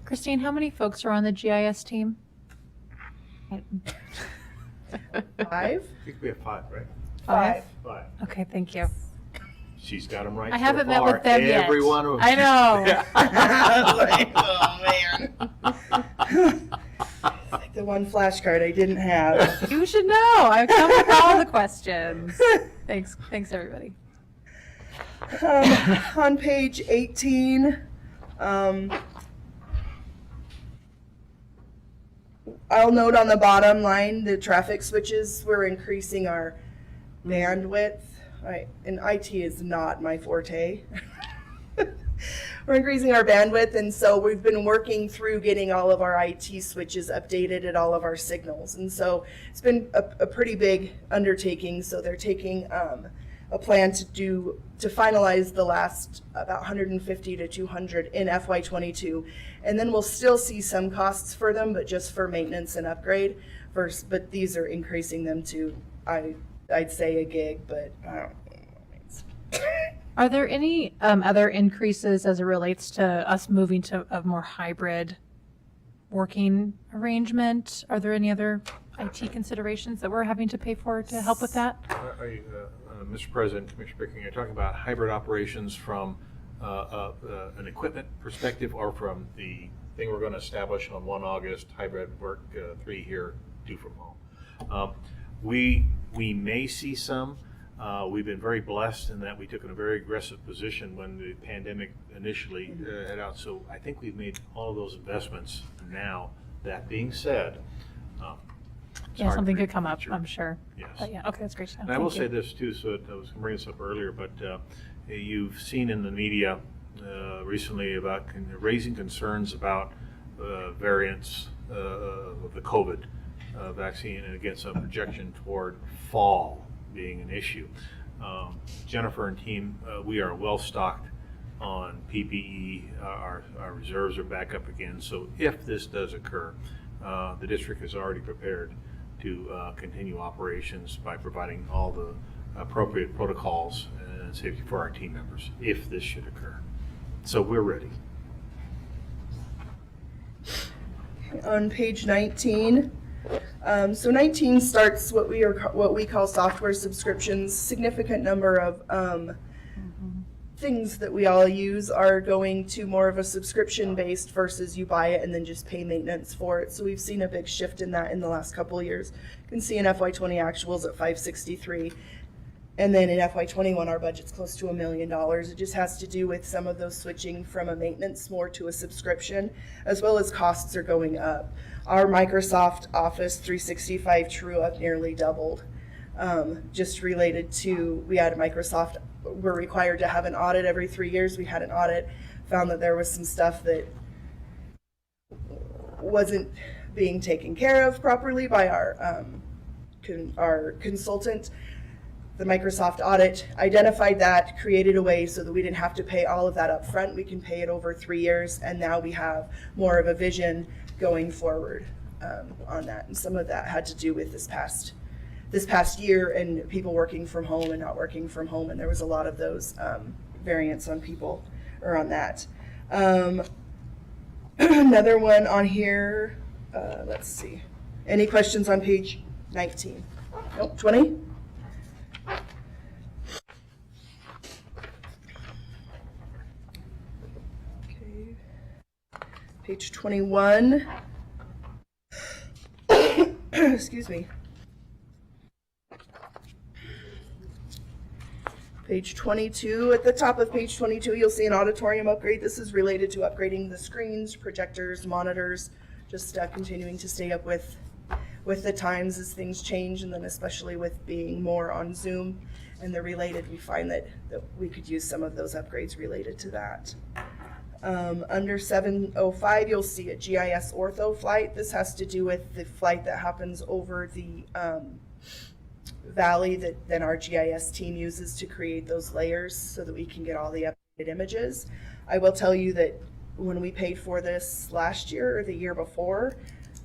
Christine, how many folks are on the GIS team? 5? I think we have 5, right? 5? 5. Okay, thank you. She's got them right. I so haven't met far. with them yet. Every one of them. I know. Like, oh man. The one flashcard I didn't have. You should know. I've come with all the questions. Thanks, everybody. On page 18, I'll note on the bottom line, the traffic switches, we're increasing our bandwidth. And IT is not my forte. We're increasing our bandwidth, and so we've been working through getting all of our IT switches updated at all of our signals. And so it's been a pretty big undertaking. So they're taking a plan to finalize the last about 150 to 200 in FY22, and then we'll still see some costs for them, but just for maintenance and upgrade. But these are increasing them to I'd say a gig, but I don't know what it means. Are there any other increases as it relates to us moving to a more hybrid working arrangement? Are there any other IT considerations that we're having to pay for to help with that? Mr. President, Commissioner Pickering, you're talking about hybrid operations from an equipment perspective, or from the thing we're going to establish on 1 August, hybrid work 3 here, 2 from home. We may see some. We've been very blessed in that we took a very aggressive position when the pandemic initially had out. So I think we've made all of those investments now. That being said, yeah, something could come up, I'm sure. Yes. But yeah, okay, that's great. And I will say this too, so I was going to bring this up earlier, but you've seen in the media recently about raising concerns about variants of the COVID vaccine, and against a projection toward fall being an issue. Jennifer and team, we are well stocked on PPE. Our reserves are back up again. So if this does occur, the district is already prepared to continue operations by providing all the appropriate protocols and safety for our team members if this should occur. So we're ready. On page 19, so 19 starts what we call software subscriptions. Significant number of things that we all use are going to more of a subscription based versus you buy it and then just pay maintenance for it. So we've seen a big shift in that in the last couple of years. You can see in FY20 actuals at 563. And then in FY21, our budget's close to $1 million. It just has to do with some of those switching from a maintenance more to a subscription, as well as costs are going up. Our Microsoft Office 365 true up nearly doubled, just related to, we had Microsoft, we're required to have an audit every 3 years. We had an audit, found that there was some stuff that wasn't being taken care of properly by our consultant. The Microsoft audit identified that, created a way so that we didn't have to pay all of that up front. We can pay it over 3 years, and now we have more of a vision going forward on that. And some of that had to do with this past year and people working from home and not working from home, and there was a lot of those variants on people, or on that. Another one on here, let's see. Any questions on page 19? Nope, 20? Okay. Page 21. Excuse me. Page 22, at the top of page 22, you'll see an auditorium upgrade. This is related to upgrading the screens, projectors, monitors, just continuing to stay up with the times as things change, and then especially with being more on Zoom and the related, we find that we could use some of those upgrades related to that. Under 705, you'll see a GIS ortho flight. This has to do with the flight that happens over the valley that then our GIS team uses to create those layers so that we can get all the updated images. I will tell you that when we paid for this last year or the year before,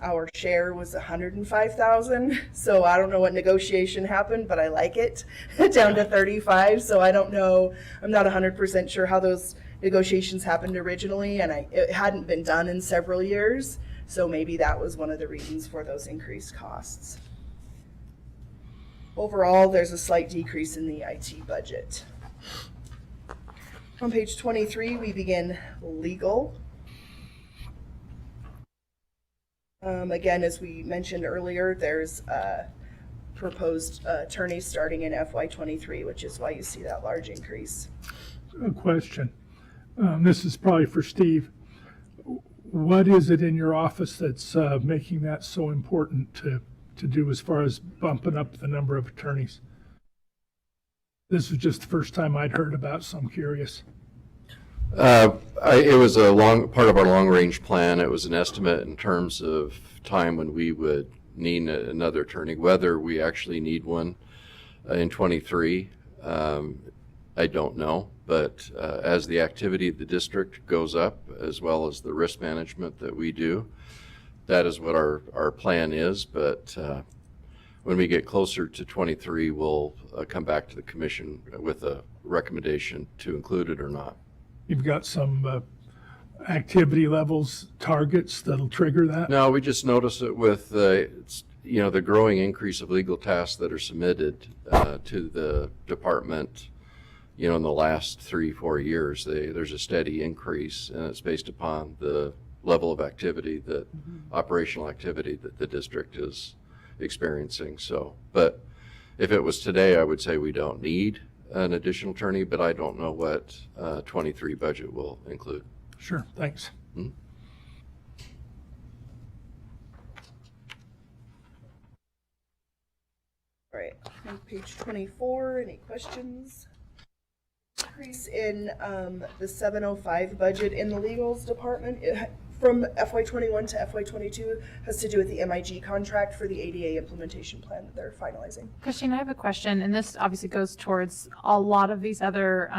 our share was $105,000. So I don't know what negotiation happened, but I like it down to 35. So I don't know, I'm not 100% sure how those negotiations happened originally, and it hadn't been done in several years. So maybe that was one of the reasons for those increased costs. Overall, there's a slight decrease in the IT budget. On page 23, we begin legal. Again, as we mentioned earlier, there's proposed attorneys starting in FY23, which is why you see that large increase. A question. This is probably for Steve. What is it in your office that's making that so important to do as far as bumping up the number of attorneys? This was just the first time I'd heard about, so I'm curious. It was a part of our long-range plan. It was an estimate in terms of time when we would need another attorney. Whether we actually need one in 23, I don't know. But as the activity of the district goes up, as well as the risk management that we do, that is what our plan is. But when we get closer to 23, we'll come back to the commission with a recommendation to include it or not. You've got some activity levels, targets that'll trigger that? No, we just notice it with the growing increase of legal tasks that are submitted to the department. In the last 3-4 years, there's a steady increase, and it's based upon the level of activity, operational activity that the district is experiencing. So, but if it was today, I would say we don't need an additional attorney, but I don't know what 23 budget will include. Sure, thanks. Hmm? All right, on page 24, any questions? Increase in the 705 budget in the legals department from FY21 to FY22 has to do with the MIG contract for the ADA implementation plan that they're finalizing. Christine, I have a question, and this obviously goes towards a lot of these other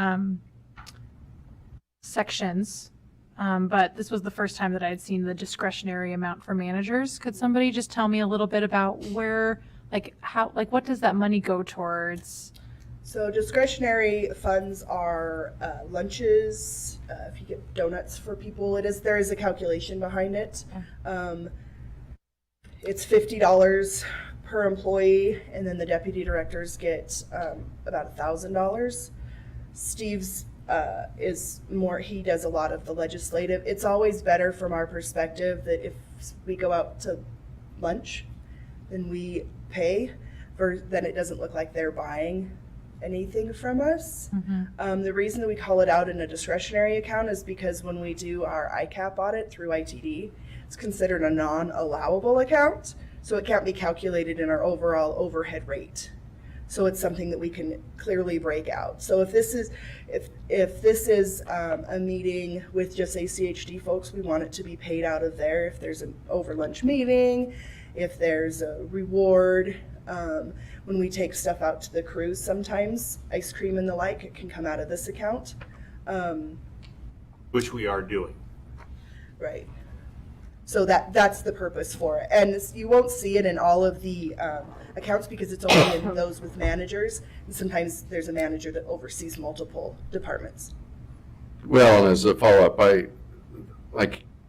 sections, but this was the first time that I had seen the discretionary amount for managers. Could somebody just tell me a little bit about where, what does that money go towards? So discretionary funds are lunches, if you get donuts for people, there is a calculation behind it. It's $50 per employee, and then the deputy directors get about $1,000. Steve's is more, he does a lot of the legislative. It's always better from our perspective that if we go out to lunch, then we pay, then it doesn't look like they're buying anything from us. The reason that we call it out in a discretionary account is because when we do our ICAP audit through ITD, it's considered a non-allowable account, so it can't be calculated in our overall overhead rate. So it's something that we can clearly break out. So if this is a meeting with just ACHD folks, we want it to be paid out of there. If there's an over lunch meeting, if there's a reward, when we take stuff out to the cruise, sometimes ice cream and the like, it can come out of this account. Which we are doing. Right. So that's the purpose for it. And you won't see it in all of the accounts because it's only in those with managers. And sometimes there's a manager that oversees multiple departments. Well, and as a follow-up, I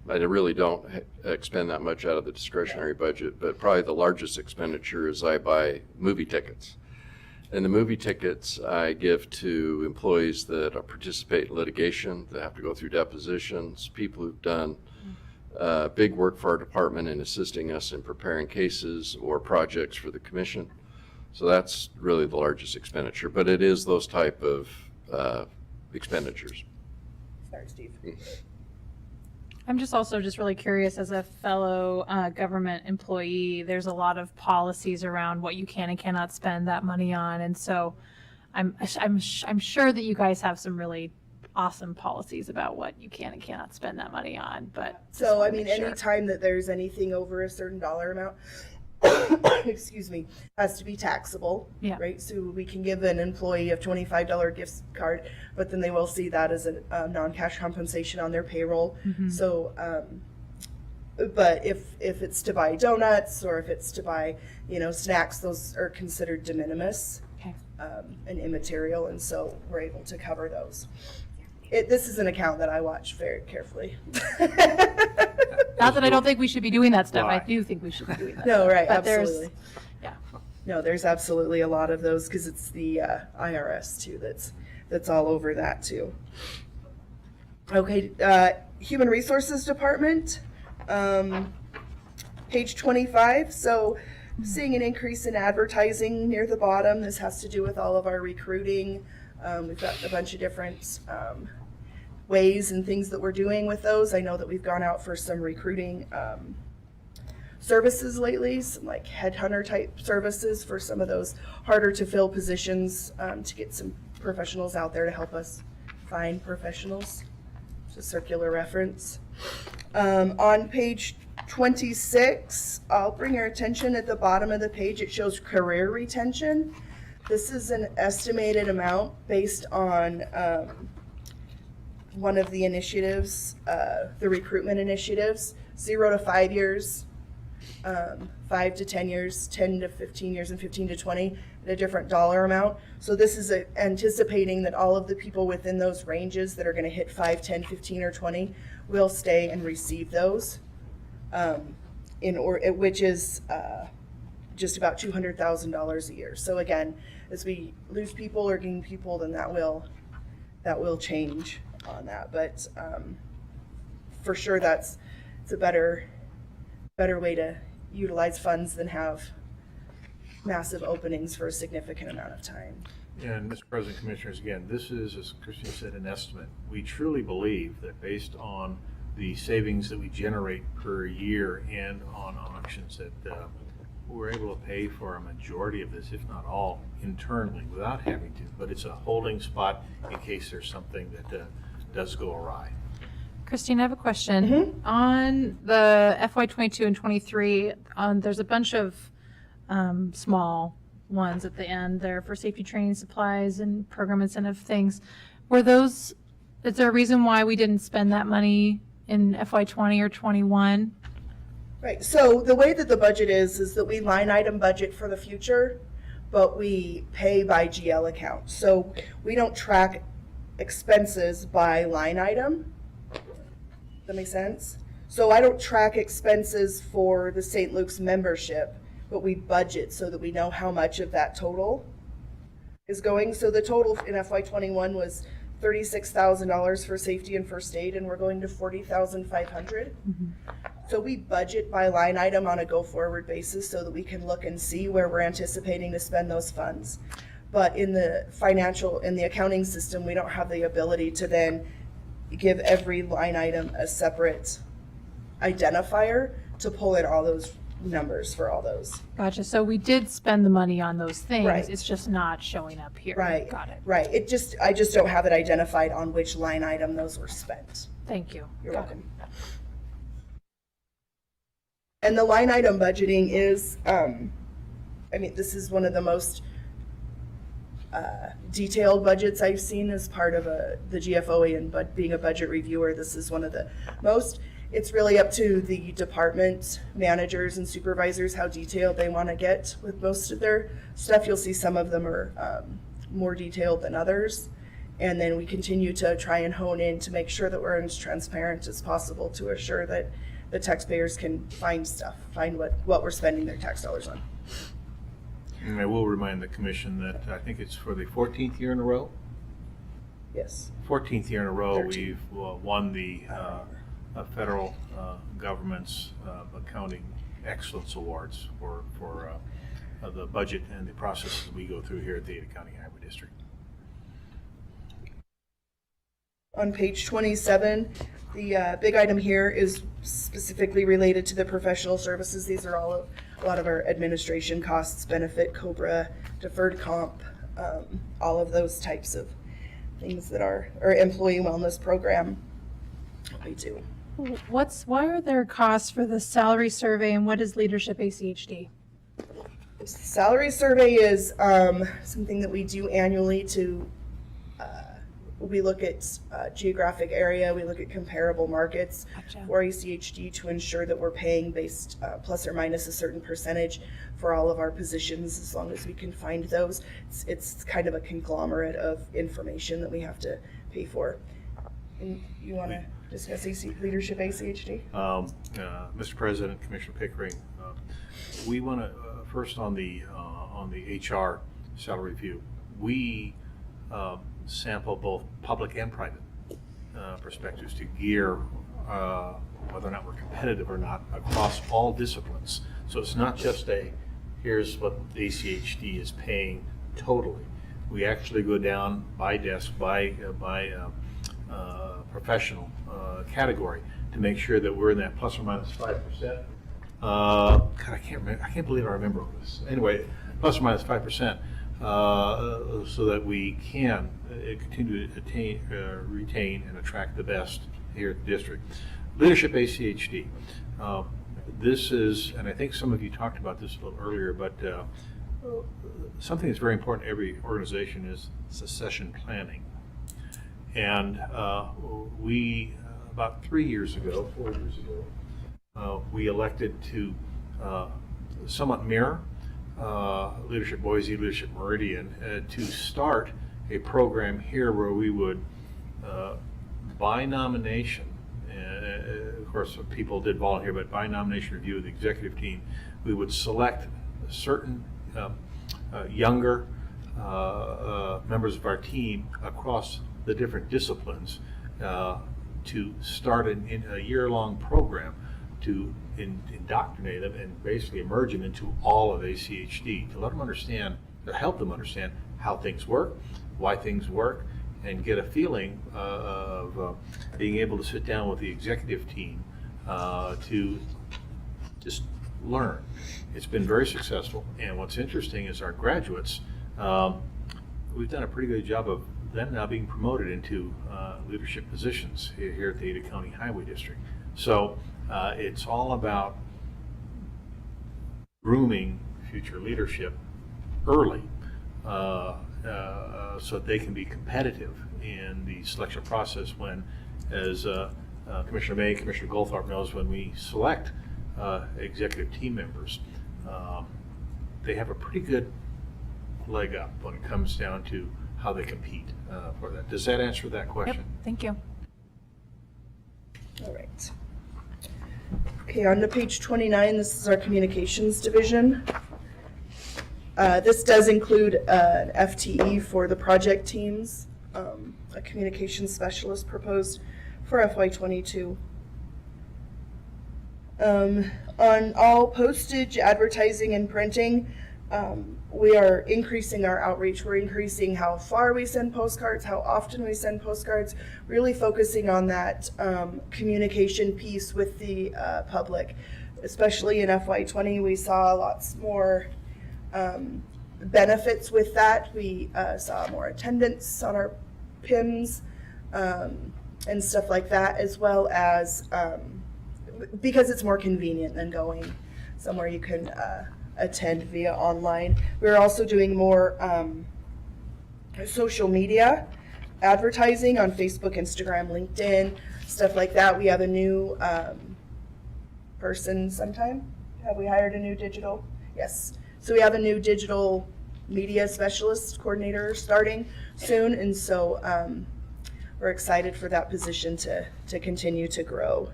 really don't expend that much out of the discretionary budget, but probably the largest expenditure is I buy movie tickets. And the movie tickets I give to employees that participate in litigation, that have to go through depositions, people who've done big work for our department in assisting us in preparing cases or projects for the commission. So that's really the largest expenditure, but it is those type of expenditures. Sorry, Steve. I'm just also really curious, as a fellow government employee, there's a lot of policies around what you can and cannot spend that money on. And so I'm sure that you guys have some really awesome policies about what you can and cannot spend that money on. But so, I mean, anytime that there's anything over a certain dollar amount, excuse me, has to be taxable, right? So we can give an employee a $25 gift card, but then they will see that as a non-cash compensation on their payroll. So, but if it's to buy donuts or if it's to buy, snacks, those are considered de minimis and immaterial, and so we're able to cover those. This is an account that I watch very carefully. Not that I don't think we should be doing that stuff. I do think we should be doing that. No, stuff. right, But absolutely. No, there's absolutely a lot of those because it's the IRS too that's all over that too. Okay, Human Resources Department. Page 25, so seeing an increase in advertising near the bottom. This has to do with all of our recruiting. We've got a bunch of different ways and things that we're doing with those. I know that we've gone out for some recruiting services lately, some like headhunter type services for some of those harder to fill positions, to get some professionals out there to help us find professionals. It's a circular reference. On page 26, I'll bring your attention at the bottom of the page. It shows career retention. This is an estimated amount based on one of the initiatives, the recruitment initiatives, 0 to 5 years, 5 to 10 years, 10 to 15 years, and 15 to 20 at a different dollar amount. So this is anticipating that all of the people within those ranges that are going to hit 5, 10, 15, or 20 will stay and receive those, which is just about $200,000 a year. So again, as we lose people or gain people, then that will change on that. But for sure, it's a better way to utilize funds than have massive openings for a significant amount of time. And Mr. President, Commissioners, again, this is, as Christine said, an estimate. We truly believe that based on the savings that we generate per year and on auctions that we're able to pay for a majority of this, if not all, internally without having to. But it's a holding spot in case there's something that does go awry. Christine, I have a question. On the FY22 and 23, there's a bunch of small ones at the end there for safety training supplies and program incentive things. Is there a reason why we didn't spend that money in FY20 or 21? Right, so the way that the budget is that we line item budget for the future, but we pay by GL account. So we don't track expenses by line item. Does that make sense? So I don't track expenses for the St. Luke's membership, but we budget so that we know how much of that total is going. So the total in FY21 was $36,000 for safety and first aid, and we're going to $40,500. So we budget by line item on a go-forward basis so that we can look and see where we're anticipating to spend those funds. But in the accounting system, we don't have the ability to then give every line item a separate identifier to pull in all those numbers for all those. Gotcha. So we did spend the money on those things. Right. It's just not showing up here. Right. Got it. Right. I just don't have it identified on which line item those were spent. Thank you. You're Got welcome. And the line item budgeting is, this is one of the most detailed budgets I've seen as part of the GFOA, and being a budget reviewer, this is one of the most. It's really up to the department managers and supervisors how detailed they want to get with most of their stuff. You'll see some of them are more detailed than others. And then we continue to try and hone in to make sure that we're as transparent as possible to assure that the taxpayers can find what we're spending their tax dollars on. And I will remind the commission that I think it's for the 14th year in a row. Yes. 14th year in a row, 13. we've won the federal government's accounting excellence awards for the budget and the processes we go through here at the Ada County Highway District. On page 27, the big item here is specifically related to the professional services. These are a lot of our administration costs, benefit, COBRA, deferred comp, all of those types of things that our employee wellness program we do. Why are there costs for the salary survey, and what is leadership ACHD? Salary survey is something that we do annually to we look at geographic area, we look at comparable markets for ACHD to ensure that we're paying based plus or minus a certain percentage for all of our positions, as long as we can find those. It's kind of a conglomerate of information that we have to pay for. And you want to discuss leadership ACHD? Mr. President, Commissioner Pickering, we want to first on the HR salary review. We sample both public and private perspectives to gear whether or not we're competitive or not across all disciplines. So it's not just here's what the ACHD is paying totally. We actually go down by desk, by professional category to make sure that we're in that plus or minus 5%. God, I can't believe I remember all this. Anyway, plus or minus 5%, so that we can continue to retain and attract the best here at the district. Leadership ACHD. This is, and I think some of you talked about this a little earlier, but something that's very important to every organization is succession planning. And we, about 4 years ago, we elected to somewhat mirror Leadership Boise, Leadership Meridian, to start a program here where we would, by nomination, of course people did volunteer, but by nomination review of the executive team, we would select certain younger members of our team across the different disciplines to start a year-long program to indoctrinate them and basically immerse them into all of ACHD, to let them understand, to help them understand how things work, why things work, and get a feeling of being able to sit down with the executive team to just learn. It's been very successful, and what's interesting is our graduates, we've done a pretty good job of them now being promoted into leadership positions here at the Ada County Highway District. So it's all about grooming future leadership early so that they can be competitive in the selection process when, as Commissioner May, Commissioner Goldthorpe knows, when we select executive team members, they have a pretty good leg up when it comes down to how they compete for that. Does that answer that question? Yep, thank you. All right. Okay, on to page 29, this is our communications division. This does include an FTE for the project teams, a communications specialist proposed for FY22. On all postage, advertising, and printing, we are increasing our outreach. We're increasing how far we send postcards, how often we send postcards, really focusing on that communication piece with the public. Especially in FY20, we saw lots more benefits with that. We saw more attendance on our PIMs and stuff like that, as well as because it's more convenient than going somewhere you can attend via online. We're also doing more social media advertising on Facebook, Instagram, LinkedIn, stuff like that. We have a new person sometime. Have we hired a new digital? Yes. So we have a new digital media specialist coordinator starting soon, and so we're excited for that position to continue to grow.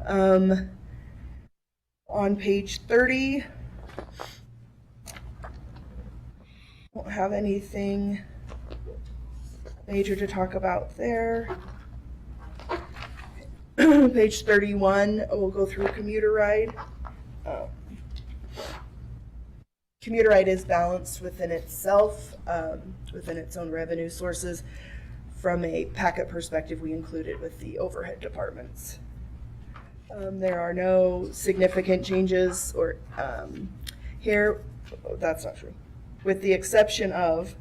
On page 30, won't have anything major to talk about there. Page 31, we'll go through commuter ride. Commuter ride is balanced within itself, within its own revenue sources. From a packet perspective, we include it with the overhead departments. There are no significant changes or here, that's not true. With the exception of,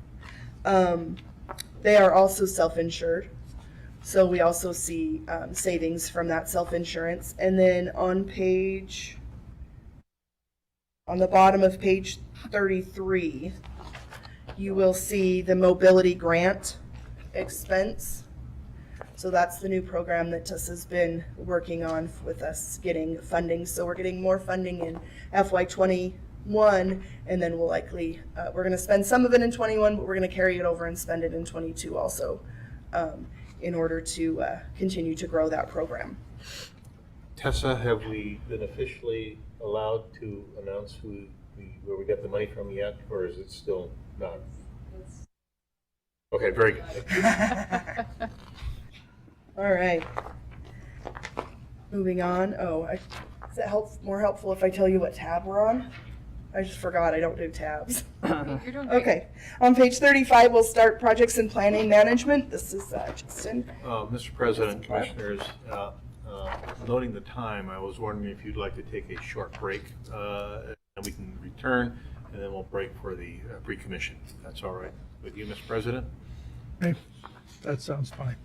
they are also self-insured. So we also see savings from that self-insurance. And then on the bottom of page 33, you will see the mobility grant expense. So that's the new program that Tessa's been working on with us getting funding. So we're getting more funding in FY21, and then we'll likely, we're going to spend some of it in 21, but we're going to carry it over and spend it in 22 also in order to continue to grow that program. Tessa, have we been officially allowed to announce where we got the money from yet, or is it still not? Okay, very good. All right. Moving on. Is it more helpful if I tell you what tab we're on? I just forgot I don't do tabs. You're doing great. Okay. On page 35, we'll start projects and planning management. This is Chinden. Mr. President, Commissioners, noting the time, I was wondering if you'd like to take a short break, and we can return, and then we'll break for the pre-commission. That's all right with you, Mr. President? Okay, that sounds fine.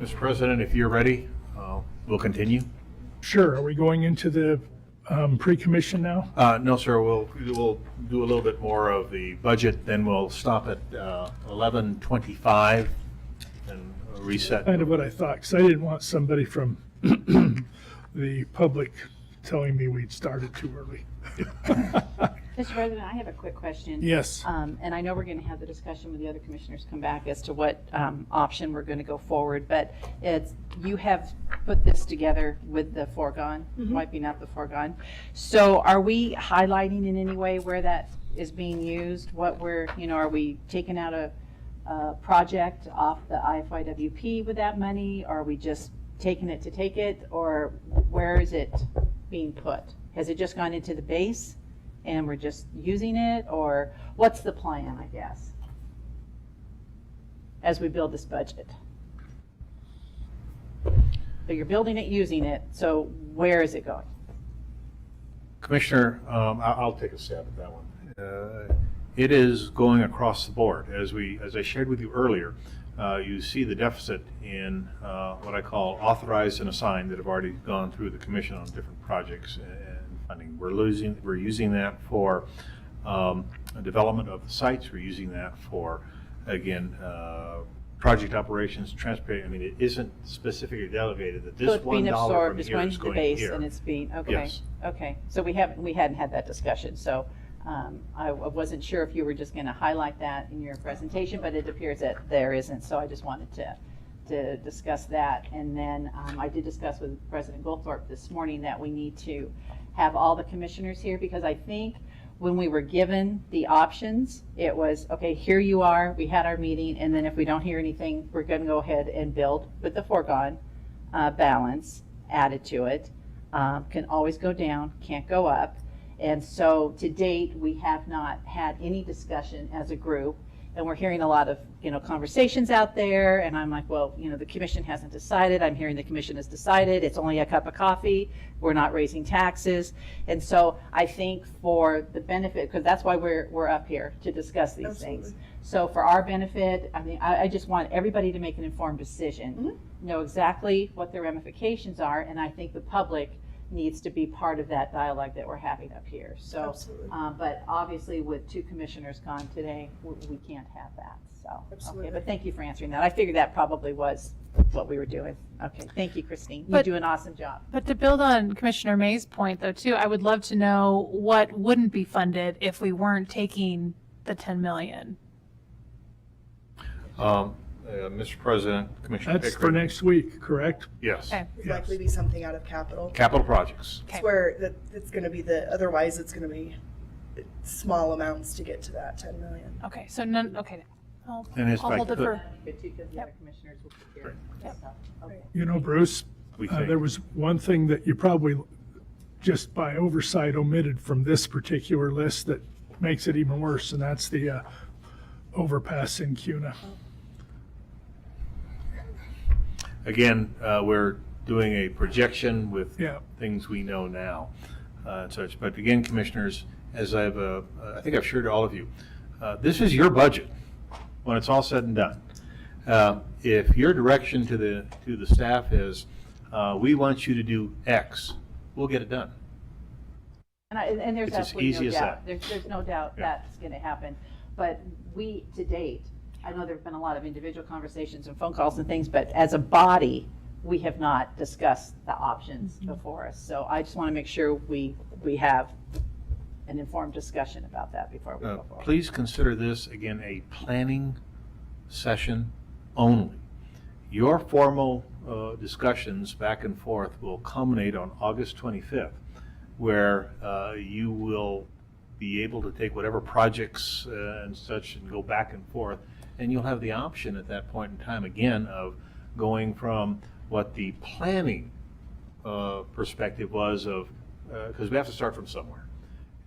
Mr. President, if you're ready, we'll continue. Sure, are we going into the pre-commission now? No, sir, we'll do a little bit more of the budget, then we'll stop at 11:25 and reset. Kind of what I thought, because I didn't want somebody from the public telling me we'd started too early. Mr. President, I have a quick question. Yes. And I know we're going to have the discussion with the other commissioners come back as to what option we're going to go forward, but you have put this together with the foregone, wiping out the foregone. So are we highlighting in any way where that is being used? What we're, are we taking out a project off the IFYWP with that money? Or are we just taking it to take it? Or where is it being put? Has it just gone into the base and we're just using it, or what's the plan, I guess, as we build this budget? So you're building it, using it, so where is it going? Commissioner, I'll take a stab at that one. It is going across the board. As I shared with you earlier, you see the deficit in what I call authorized and assigned that have already gone through the commission on different projects and funding. We're using that for development of the sites. We're using that for, again, project operations, transportation. I mean, it isn't specifically delegated that this $1 from here is going to the base here. And it's being, okay. Yes. Okay, so we hadn't had that discussion, so I wasn't sure if you were just going to highlight that in your presentation, but it appears that there isn't, so I just wanted to discuss that. And then I did discuss with President Goldthorpe this morning that we need to have all the commissioners here, because I think when we were given the options, it was, okay, here you are, we had our meeting, and then if we don't hear anything, we're going to go ahead and build with the foregone balance added to it. Can always go down, can't go up. And so to date, we have not had any discussion as a group, and we're hearing a lot of, conversations out there, and I'm like, well, the commission hasn't decided. I'm hearing the commission has decided. It's only a cup of coffee. We're not raising taxes. And so I think for the benefit, because that's why we're up here to discuss these things. So for our benefit, I mean, I just want everybody to make an informed decision, know exactly what the ramifications are, and I think the public needs to be part of that dialogue that we're having up here. So, but obviously with 2 commissioners gone today, we can't have that. So, okay, but thank you for answering that. I figured that probably was what we were doing. Okay, thank you, Christine. You do an awesome job. But to build on Commissioner May's point, though, too, I would love to know what wouldn't be funded if we weren't taking the 10 million. Mr. President, Commissioner That's for Pickering. next week, correct? Yes. Okay. It'd likely be something out of capital. Capital projects. It's where it's going to be otherwise it's going to be small amounts to get to that 10 million. Okay, so none, okay. I'll And it's like hold it for, Good too, because the other commissioners will take care of that stuff. Okay. Bruce, We think. there was one thing that you probably, just by oversight, omitted from this particular list that makes it even worse, and that's the overpass in Kuna. Again, we're doing a projection with Yeah. things we know now and such. But again, commissioners, as I think I've shared to all of you, this is your budget when it's all said and done. If your direction to the staff is, we want you to do X, we'll get it done. And there's It's as absolutely easy no as doubt. that. There's no doubt Yeah. that's going to happen. But we, to date, I know there've been a lot of individual conversations and phone calls and things, but as a body, we have not discussed the options before us. So I just want to make sure we have an informed discussion about that before we go forward. Please consider this, again, a planning session only. Your formal discussions back and forth will culminate on August 25th, where you will be able to take whatever projects and such and go back and forth, and you'll have the option at that point in time, again, of going from what the planning perspective was of, because we have to start from somewhere,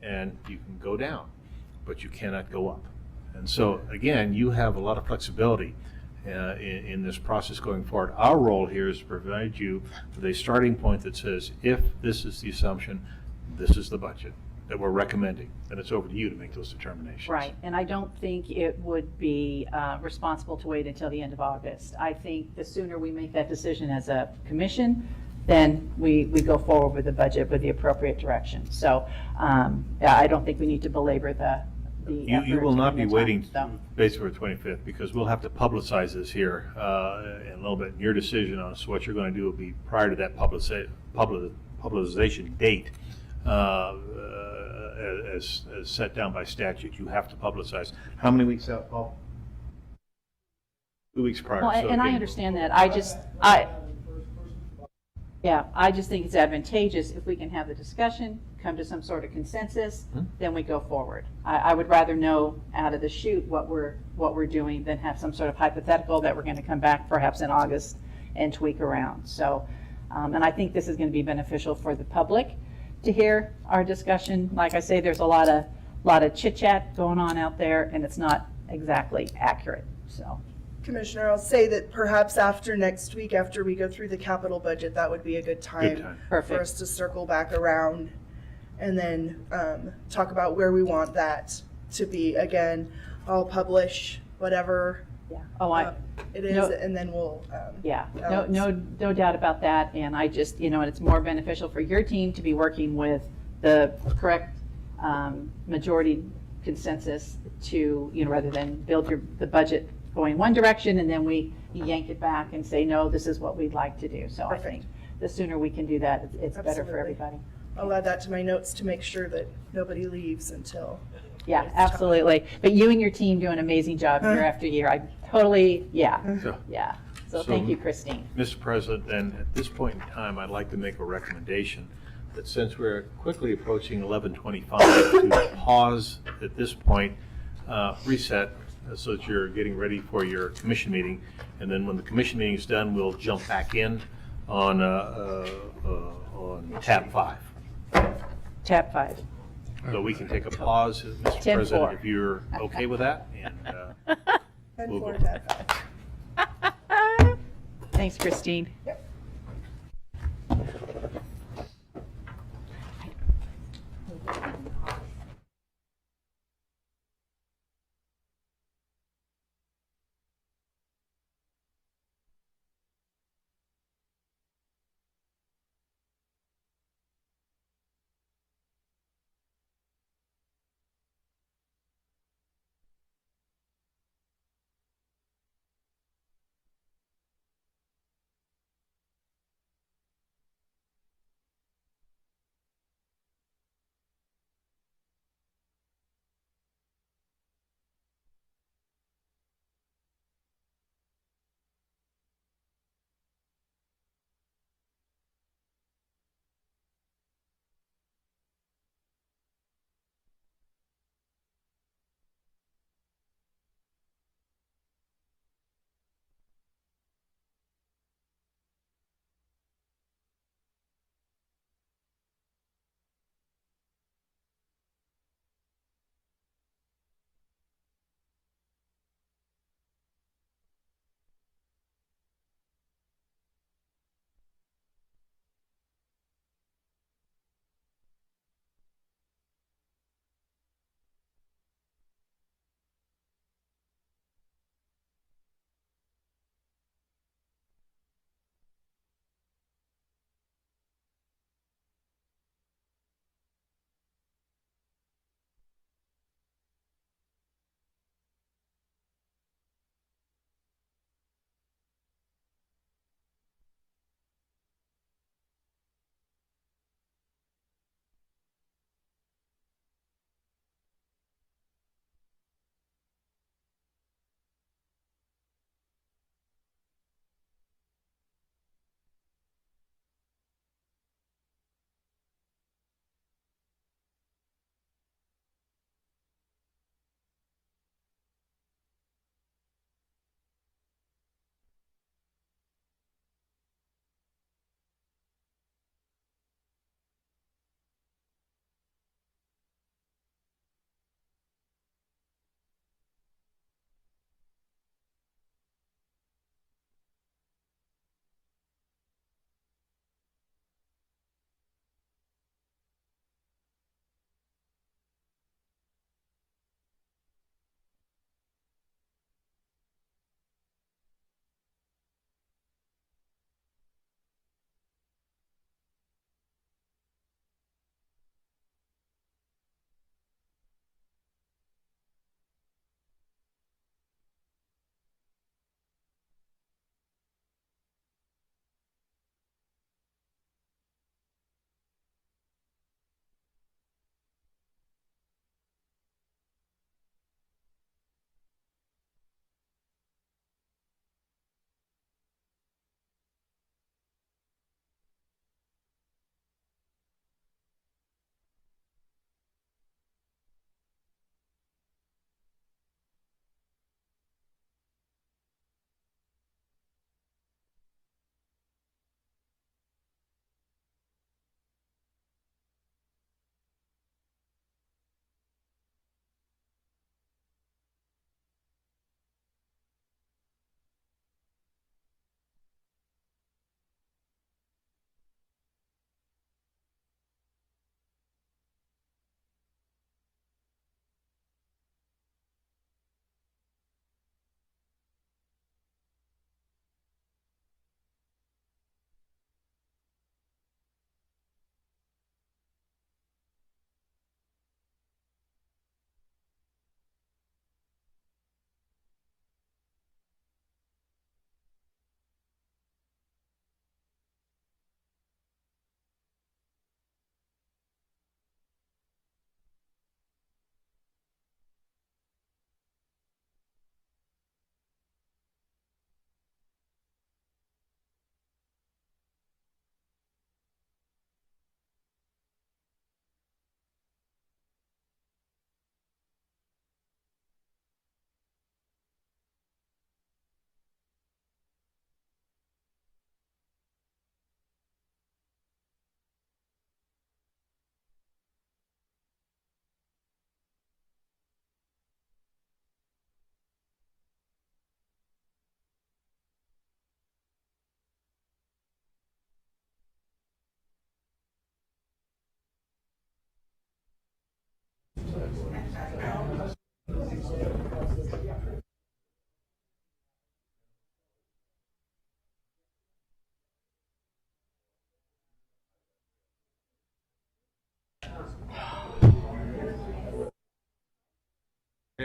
and you can go down, but you cannot go up. And so, again, you have a lot of flexibility in this process going forward. Our role here is to provide you with a starting point that says, if this is the assumption, this is the budget. that we're recommending, then it's over to you to make those determinations. Right, and I don't think it would be responsible to wait until the end of August. I think the sooner we make that decision as a commission, then we go forward with the budget with the appropriate direction. So yeah, I don't think we need to belabor the You effort will not and be the time, waiting so. basically for the 25th, because we'll have to publicize this here in a little bit. Your decision on what you're going to do will be prior to that publicization date as set down by statute. You have to publicize. How many weeks out, Paul? 2 weeks prior. Well, So and I again, understand that. I just think it's advantageous if we can have the discussion, come to some sort of consensus, then we go forward. I would rather know out of the chute what we're doing than have some sort of hypothetical that we're going to come back perhaps in August and tweak around. So, and I think this is going to be beneficial for the public to hear our discussion. Like I say, there's a lot of chit chat going on out there, and it's not exactly accurate. So. Commissioner, I'll say that perhaps after next week, after we go through the capital budget, that would be a good time for Perfect. us to circle back around and then talk about where we want that to be. Again, I'll publish whatever Yeah. Oh, it is, no- and then we'll. Yeah, balance. no doubt about that, and I just, and it's more beneficial for your team to be working with the correct majority consensus to, rather than build the budget going one direction and then we yank it back and say, no, this is what we'd like to do. So Perfect. I think the sooner we can do that, it's better for Absolutely. everybody. I'll add that to my notes to make sure that nobody leaves until. Yeah, it's time. absolutely. But you and your team do an amazing job year after year. I totally, yeah. So thank you, Christine. Mr. President, and at this point in time, I'd like to make a recommendation that since we're quickly approaching 11:25, to pause at this point, reset, so that you're getting ready for your commission meeting. And then when the commission meeting is done, we'll jump back in on tab 5. Tab 5. So we can take a pause, Mr. 10-4. President, if you're okay with that. And And We'll for go. that. Thanks, Christine.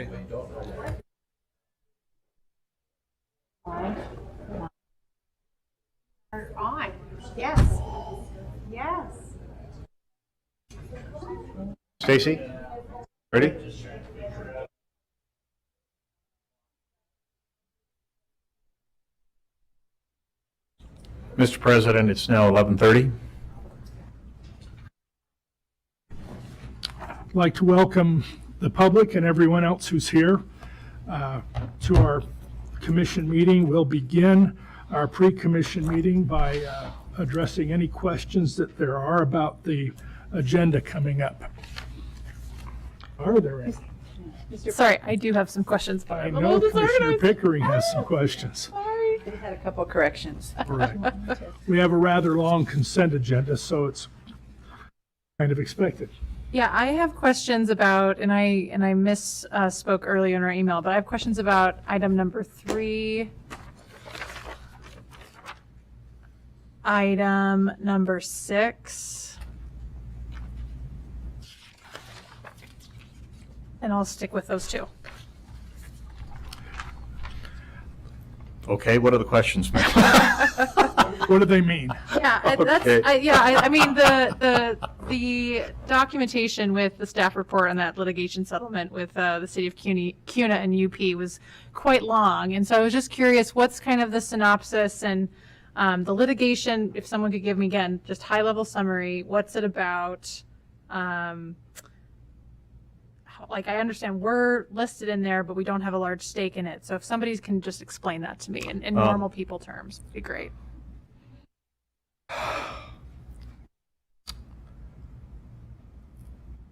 Okay. On. Yes. Yes. Stacy, ready? Mr. President, it's now 11:30. I'd like to welcome the public and everyone else who's here to our commission meeting. We'll begin our pre-commission meeting by addressing any questions that there are about the agenda coming up. Are there any? Sorry, I do have some questions, but I I'm a know little Commissioner disorganized. Pickering has some questions. Sorry. They had a couple corrections. Correct. We have a rather long consent agenda, so it's kind of expected. Yeah, I have questions about, and I misspoke earlier in our email, but I have questions about item number 3, item number 6, and I'll stick with those two. Okay, what are the questions, ma'am? What do they mean? Yeah, Okay. I mean, the documentation with the staff report on that litigation settlement with the city of Kuna and UP was quite long. And so I was just curious, what's kind of the synopsis and the litigation, if someone could give me, again, just high-level summary, what's it about? Like, I understand we're listed in there, but we don't have a large stake in it. So if somebody can just explain that to me in normal people terms, it'd be great.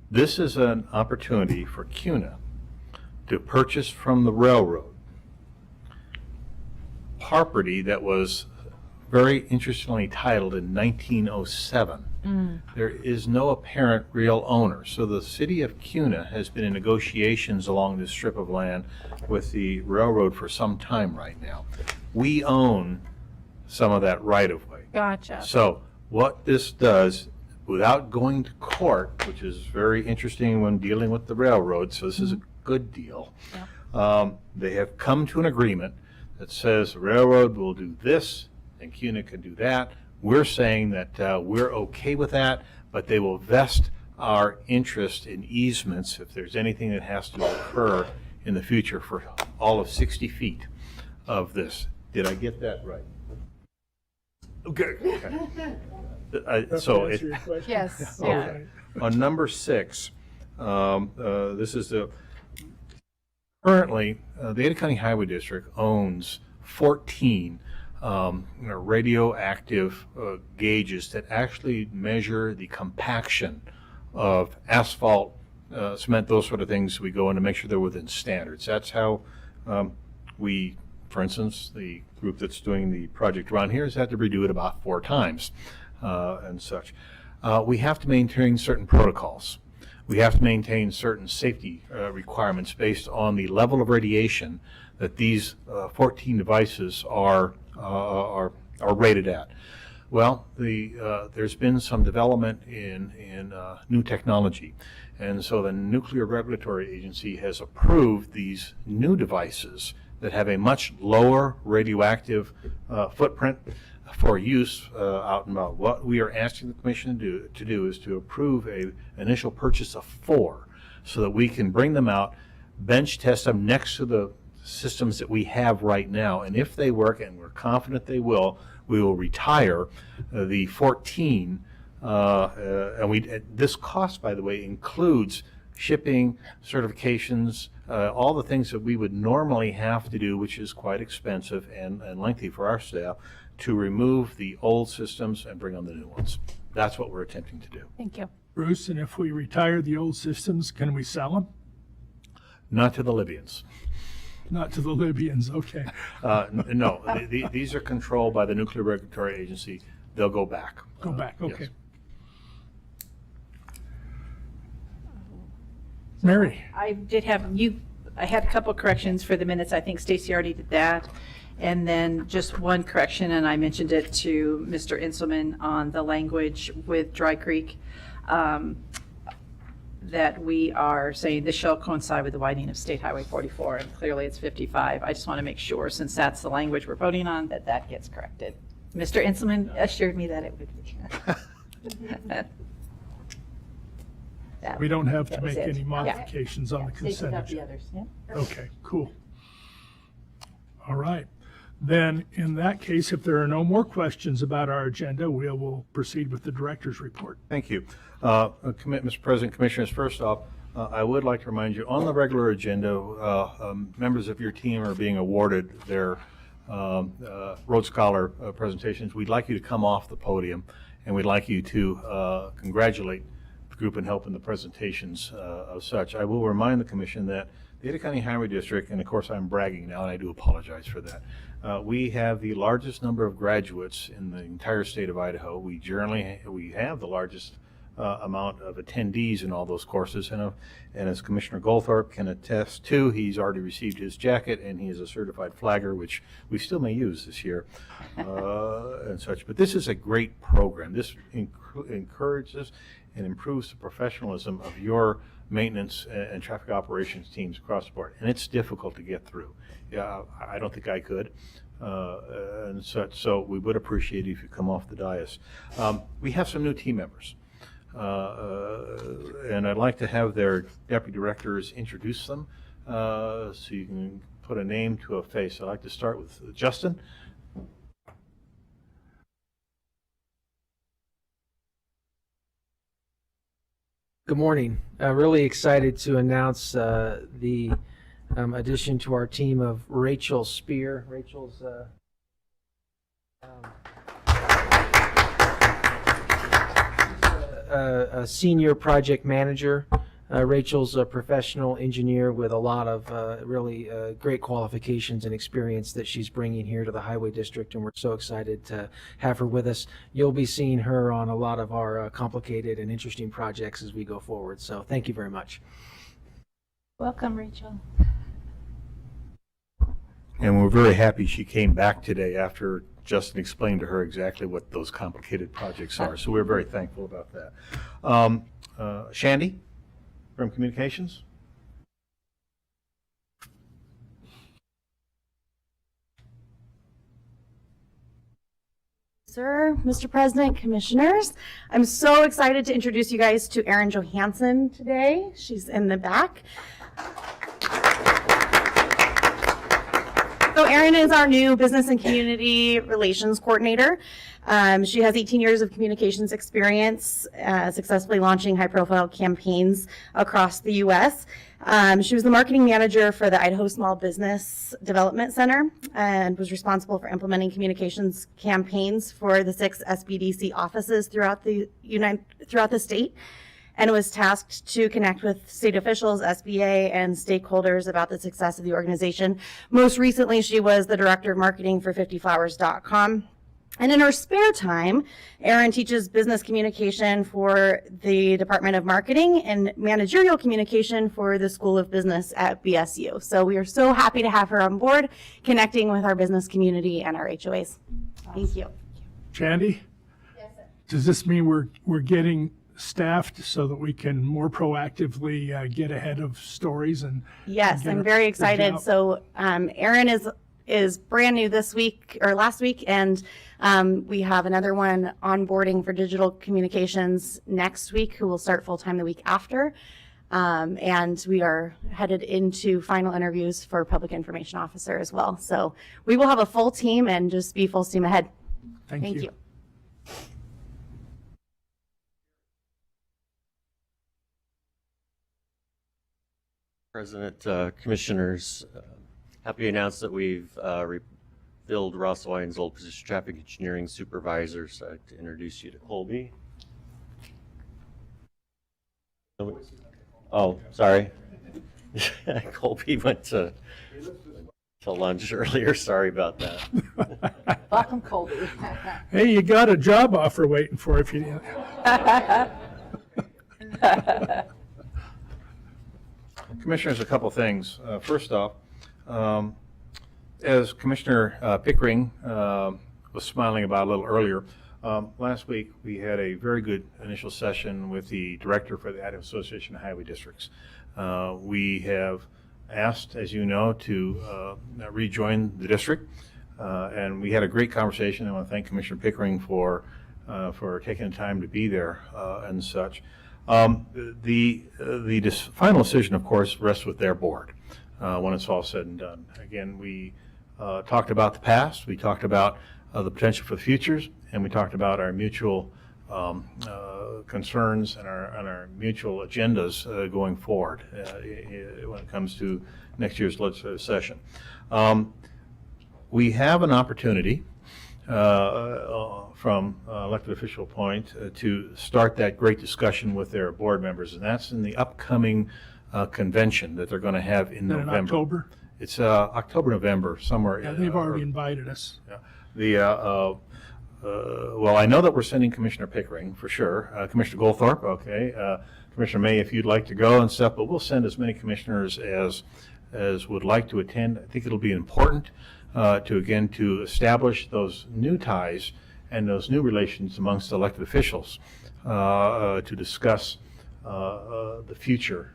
This is an opportunity for Kuna to purchase from the railroad property that was very interestingly titled in 1907. There is no apparent real owner. So the city of Kuna has been in negotiations along this strip of land with the railroad for some time right now. We own some of that right-of-way. Gotcha. So what this does, without going to court, which is very interesting when dealing with the railroad, so this is a good deal, they have come to an agreement that says the railroad will do this and Kuna can do that. We're saying that we're okay with that, but they will vest our interest in easements if there's anything that has to occur in the future for all of 60 feet of this. Did I get that right? Okay. So Answer your question? Yes, yeah. Okay. on number 6, this is currently the Ada County Highway District owns 14 radioactive gauges that actually measure the compaction of asphalt, cement, those sort of things. We go in to make sure they're within standards. That's how we, for instance, the group that's doing the project around here has had to redo it about 4 times and such. We have to maintain certain protocols. We have to maintain certain safety requirements based on the level of radiation that these 14 devices are rated at. Well, there's been some development in new technology, and so the Nuclear Regulatory Agency has approved these new devices that have a much lower radioactive footprint for use out and about. What we are asking the Commission to do is to approve an initial purchase of 4 so that we can bring them out, bench test them next to the systems that we have right now, and if they work, and we're confident they will, we will retire the 14. And this cost, by the way, includes shipping, certifications, all the things that we would normally have to do, which is quite expensive and lengthy for our staff, to remove the old systems and bring on the new ones. That's what we're attempting to do. Thank you. Bruce, and if we retire the old systems, can we sell them? Not to the Libyans. Not to the Libyans, okay. No, these are controlled by the Nuclear Regulatory Agency. They'll go back. Go back, okay. Yes. Mary? I did have, I had a couple corrections for the minutes. I think Stacy already did that. And then just one correction, and I mentioned it to Mr. Inselman on the language with Dry Creek. that we are saying this shall coincide with the widening of State Highway 44, and clearly it's 55. I just want to make sure, since that's the language we're voting on, that that gets corrected. Mr. Inselman assured me that it would be. We don't have to That was make it. any Yeah. modifications on the They took consent out the agenda. others, yeah. Okay, cool. All right. Then, in that case, if there are no more questions about our agenda, we will proceed with the director's report. Thank you. Mr. President, Commissioners, first off, I would like to remind you, on the regular agenda, members of your team are being awarded their Road Scholar presentations. We'd like you to come off the podium, and we'd like you to congratulate the group and help in the presentations of such. I will remind the Commission that the Ada County Highway District, and of course I'm bragging now, and I do apologize for that, we have the largest number of graduates in the entire state of Idaho. We have the largest amount of attendees in all those courses, and as Commissioner Goldthorpe can attest to, he's already received his jacket, and he is a certified flagger, which we still may use this year, and such. But this is a great program. This encourages and improves the professionalism of your maintenance and traffic operations teams across the board, and it's difficult to get through. Yeah, I don't think I could, and such. So we would appreciate it if you come off the dais. We have some new team members. And I'd like to have their deputy directors introduce them so you can put a name to a face. I'd like to start with Justin. Good morning. Really excited to announce the addition to our team of Rachel Spear. Rachel's a senior project manager. Rachel's a professional engineer with a lot of really great qualifications and experience that she's bringing here to the Highway District, and we're so excited to have her with us. You'll be seeing her on a lot of our complicated and interesting projects as we go forward, so thank you very much. Welcome, Rachel. And we're very happy she came back today after Justin explained to her exactly what those complicated projects are. So we're very thankful about that. Shandy from Communications. Sir, Mr. President, Commissioners, I'm so excited to introduce you guys to Erin Johansson today. She's in the back. So Erin is our new Business and Community Relations Coordinator. She has 18 years of communications experience, successfully launching high-profile campaigns across the U.S. She was the marketing manager for the Idaho Small Business Development Center and was responsible for implementing communications campaigns for the 6 SBDC offices throughout the state, and was tasked to connect with state officials, SBA, and stakeholders about the success of the organization. Most recently, she was the director of marketing for 50flowers.com. And in her spare time, Erin teaches business communication for the Department of Marketing and managerial communication for the School of Business at BSU. So we are so happy to have her on board, connecting with our business community and our HOAs. Thank you. Shandy? Yes, sir. Does this mean we're getting staffed so that we can more proactively get ahead of stories? And yes, and I'm very excited. job? So Erin is brand new this week or last week, and we have another one onboarding for digital communications next week who will start full-time the week after. And we are headed into final interviews for public information officer as well. So we will have a full team and just be full steam ahead. Thank you. President, Commissioners, happy to announce that we've refilled Ross Wyne's old position, Traffic Engineering Supervisor. So I'd like to introduce you to Colby. Oh, sorry. Colby went to lunch earlier. Sorry about that. Welcome, Colby. Hey, you got a job offer waiting for if you didn't. Commissioners, a couple things. First off, as Commissioner Pickering was smiling about a little earlier, Last week, we had a very good initial session with the director for the Idaho Association of Highway Districts. We have asked, as you know, to rejoin the district, and we had a great conversation. I want to thank Commissioner Pickering for taking the time to be there and such. The final decision, of course, rests with their board when it's all said and done. Again, we talked about the past, we talked about the potential for the futures, and we talked about our mutual concerns and our mutual agendas going forward when it comes to next year's legislative session. We have an opportunity from elected official point to start that great discussion with their board members, and that's in the upcoming convention that they're going to have in November. In October? It's October, November, somewhere. Yeah, they've already invited us. Yeah. Well, I know that we're sending Commissioner Pickering for sure. Commissioner Goldthorpe, okay. Commissioner May, if you'd like to go and stuff, but we'll send as many commissioners as would like to attend. I think it'll be important to establish those new ties and those new relations amongst elected officials to discuss the future,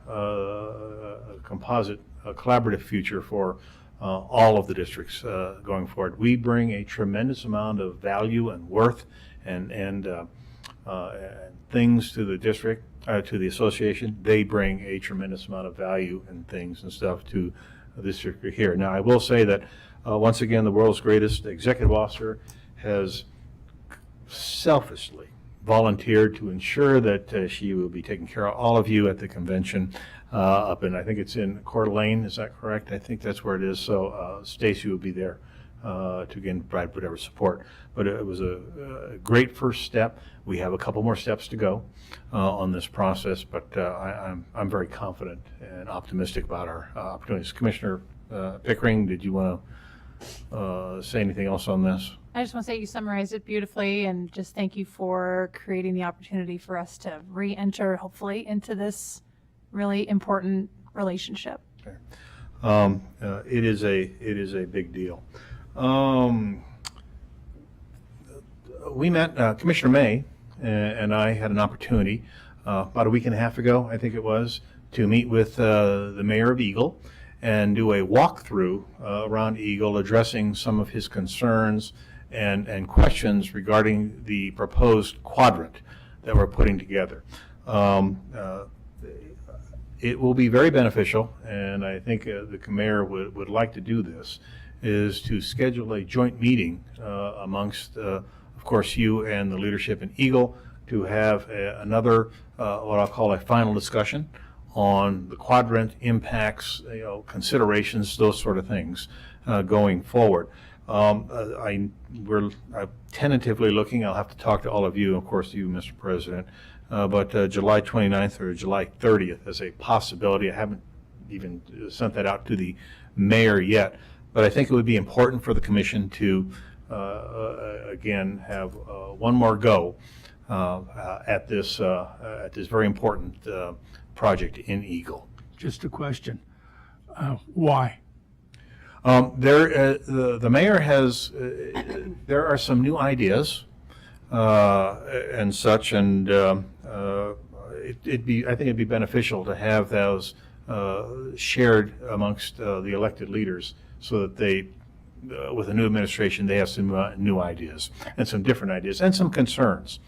collaborative future for all of the districts going forward. We bring a tremendous amount of value and worth and things to the district, to the association. They bring a tremendous amount of value and things and stuff to the district here. Now, I will say that once again, the world's greatest executive officer has selfishly volunteered to ensure that she will be taking care of all of you at the convention up in, I think it's in Coeur d'Alene, is that correct? I think that's where it is. So Stacy will be there to again provide whatever support. But it was a great first step. We have a couple more steps to go on this process, but I'm very confident and optimistic about our opportunities. Commissioner Pickering, did you want to say anything else on this? I just want to say you summarized it beautifully, and just thank you for creating the opportunity for us to re-enter, hopefully, into this really important relationship. Okay. It is a big deal. We met, Commissioner May and I had an opportunity about a week and a half ago, I think it was, to meet with the mayor of Eagle and do a walkthrough around Eagle, addressing some of his concerns and questions regarding the proposed quadrant that we're putting together. It will be very beneficial, and I think the mayor would like to do this, is to schedule a joint meeting amongst, of course, you and the leadership in Eagle to have another, what I'll call a final discussion on the quadrant impacts, considerations, those sort of things going forward. We're tentatively looking, I'll have to talk to all of you, of course, you, Mr. President, but July 29th or July 30th as a possibility. I haven't even sent that out to the mayor yet, but I think it would be important for the commission to, again, have one more go at this very important project in Eagle. Just a question. Why? The mayor has, there are some new ideas and such, and I think it'd be beneficial to have those shared amongst the elected leaders so that they, with the new administration, they have some new ideas and some different ideas and some concerns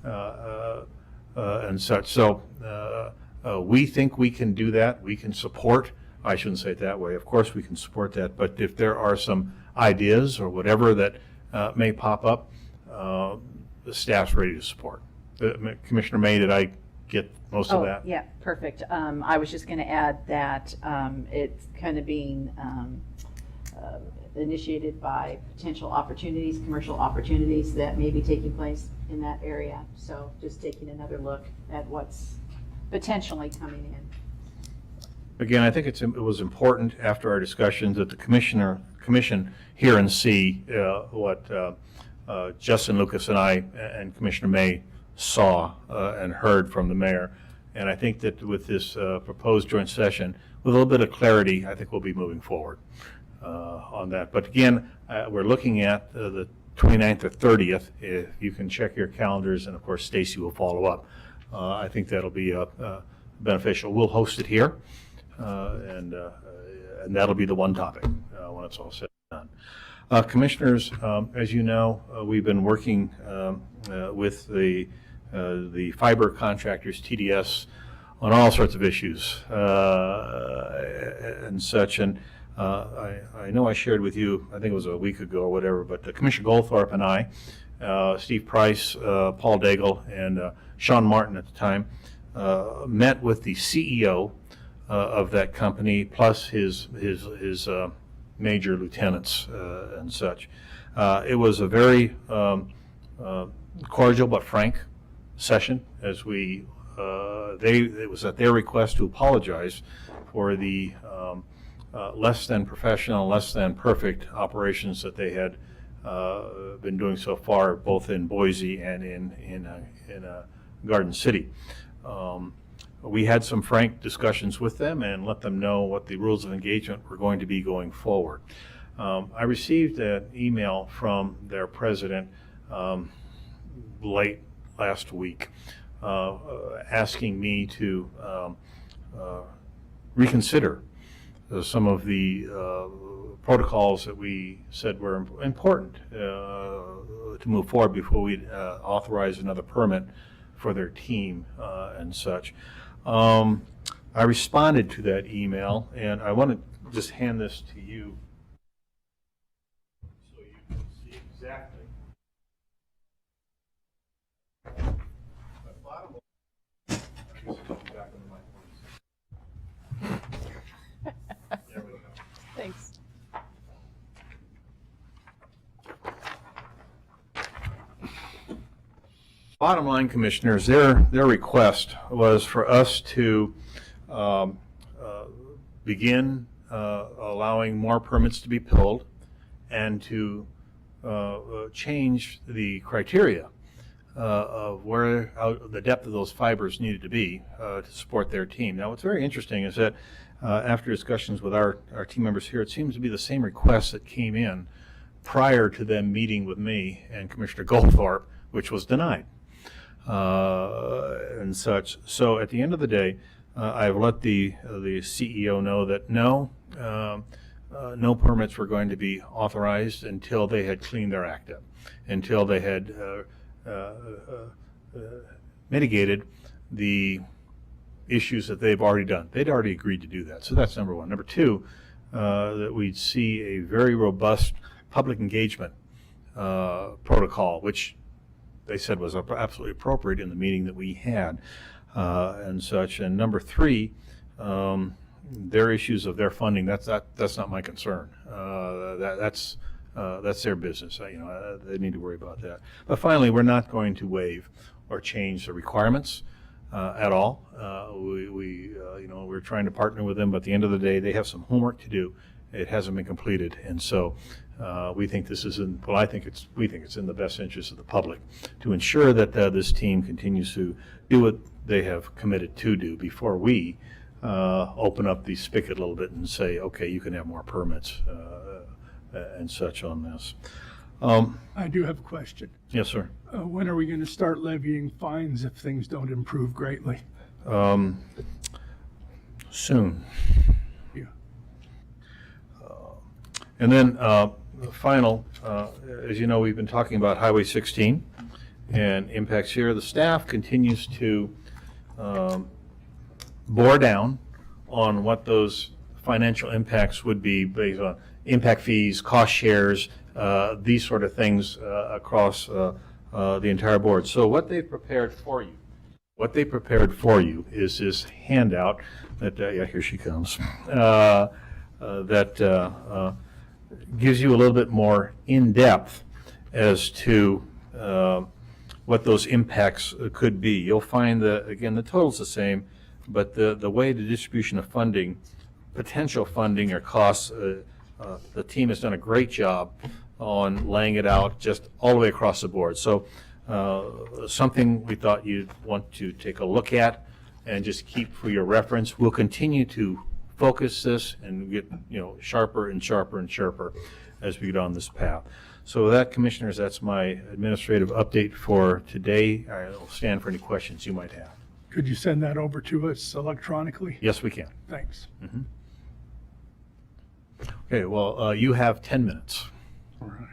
and such. So we think we can do that. We can support. I shouldn't say it that way. Of course we can support that, but if there are some ideas or whatever that may pop up, the staff's ready to support. Commissioner May, did I get most of that? Yeah, perfect. I was just going to add that it's kind of being initiated by potential opportunities, commercial opportunities that may be taking place in that area. So just taking another look at what's potentially coming in. Again, I think it was important after our discussions that the commission hear and see what Justin Lucas and I and Commissioner May saw and heard from the mayor. And I think that with this proposed joint session, with a little bit of clarity, I think we'll be moving forward on that. But again, we're looking at the 29th or 30th. If you can check your calendars, and of course Stacy will follow up. I think that'll be beneficial. We'll host it here, and that'll be the one topic when it's all said and done. Commissioners, as you know, we've been working with the fiber contractors, TDS, on all sorts of issues and such. And I know I shared with you, I think it was a week ago or whatever, but Commissioner Goldthorpe and I, Steve Price, Paul Daigle, and Sean Martin at the time, met with the CEO of that company, plus his major lieutenants and such. It was a very cordial but frank session, as it was at their request to apologize for the less than professional, less than perfect operations that they had been doing so far, both in Boise and in Garden City. We had some frank discussions with them and let them know what the rules of engagement were going to be going forward. I received an email from their president late last week asking me to reconsider some of the protocols that we said were important to move forward before we authorize another permit for their team and such. I responded to that email, and I want to just hand this to you so you can see exactly. There we go. Thanks. Bottom line, Commissioners, their request was for us to begin allowing more permits to be pulled and to change the criteria of where the depth of those fibers needed to be to support their team. Now, what's very interesting is that after discussions with our team members here, it seems to be the same request that came in prior to them meeting with me and Commissioner Goldthorpe, which was denied and such. So at the end of the day, I've let the CEO know that no permits were going to be authorized until they had cleaned their act up, until they had mitigated the issues that they've already done. They'd already agreed to do that. So that's number one. Number two, that we'd see a very robust public engagement protocol, which they said was absolutely appropriate in the meeting that we had and such. And number three, their issues of their funding, that's not my concern. That's their business. They need to worry about that. But finally, we're not going to waive or change the requirements at all. We're trying to partner with them, but at the end of the day, they have some homework to do. It hasn't been completed, and so we think this is we think it's in the best interest of the public to ensure that this team continues to do what they have committed to do before we open up the spigot a little bit and say, okay, you can have more permits and such on this. I do have a question. Yes, sir. When are we going to start levying fines if things don't improve greatly? Soon. Yeah. And then final, as you know, we've been talking about Highway 16 and impacts here. The staff continues to bore down on what those financial impacts would be based on impact fees, cost shares, these sort of things across the entire board. So what they've prepared for you, is this handout that, yeah, here she comes, that gives you a little bit more in-depth as to what those impacts could be. You'll find that, again, the total's the same, but the way the distribution of funding, potential funding or costs, the team has done a great job on laying it out just all the way across the board. So something we thought you'd want to take a look at and just keep for your reference. We'll continue to focus this and get sharper and sharper and sharper as we get on this path. So with that, Commissioners, that's my administrative update for today. I'll stand for any questions you might have. Could you send that over to us electronically? Yes, we can. Thanks. Okay, well, you have 10 minutes. All right.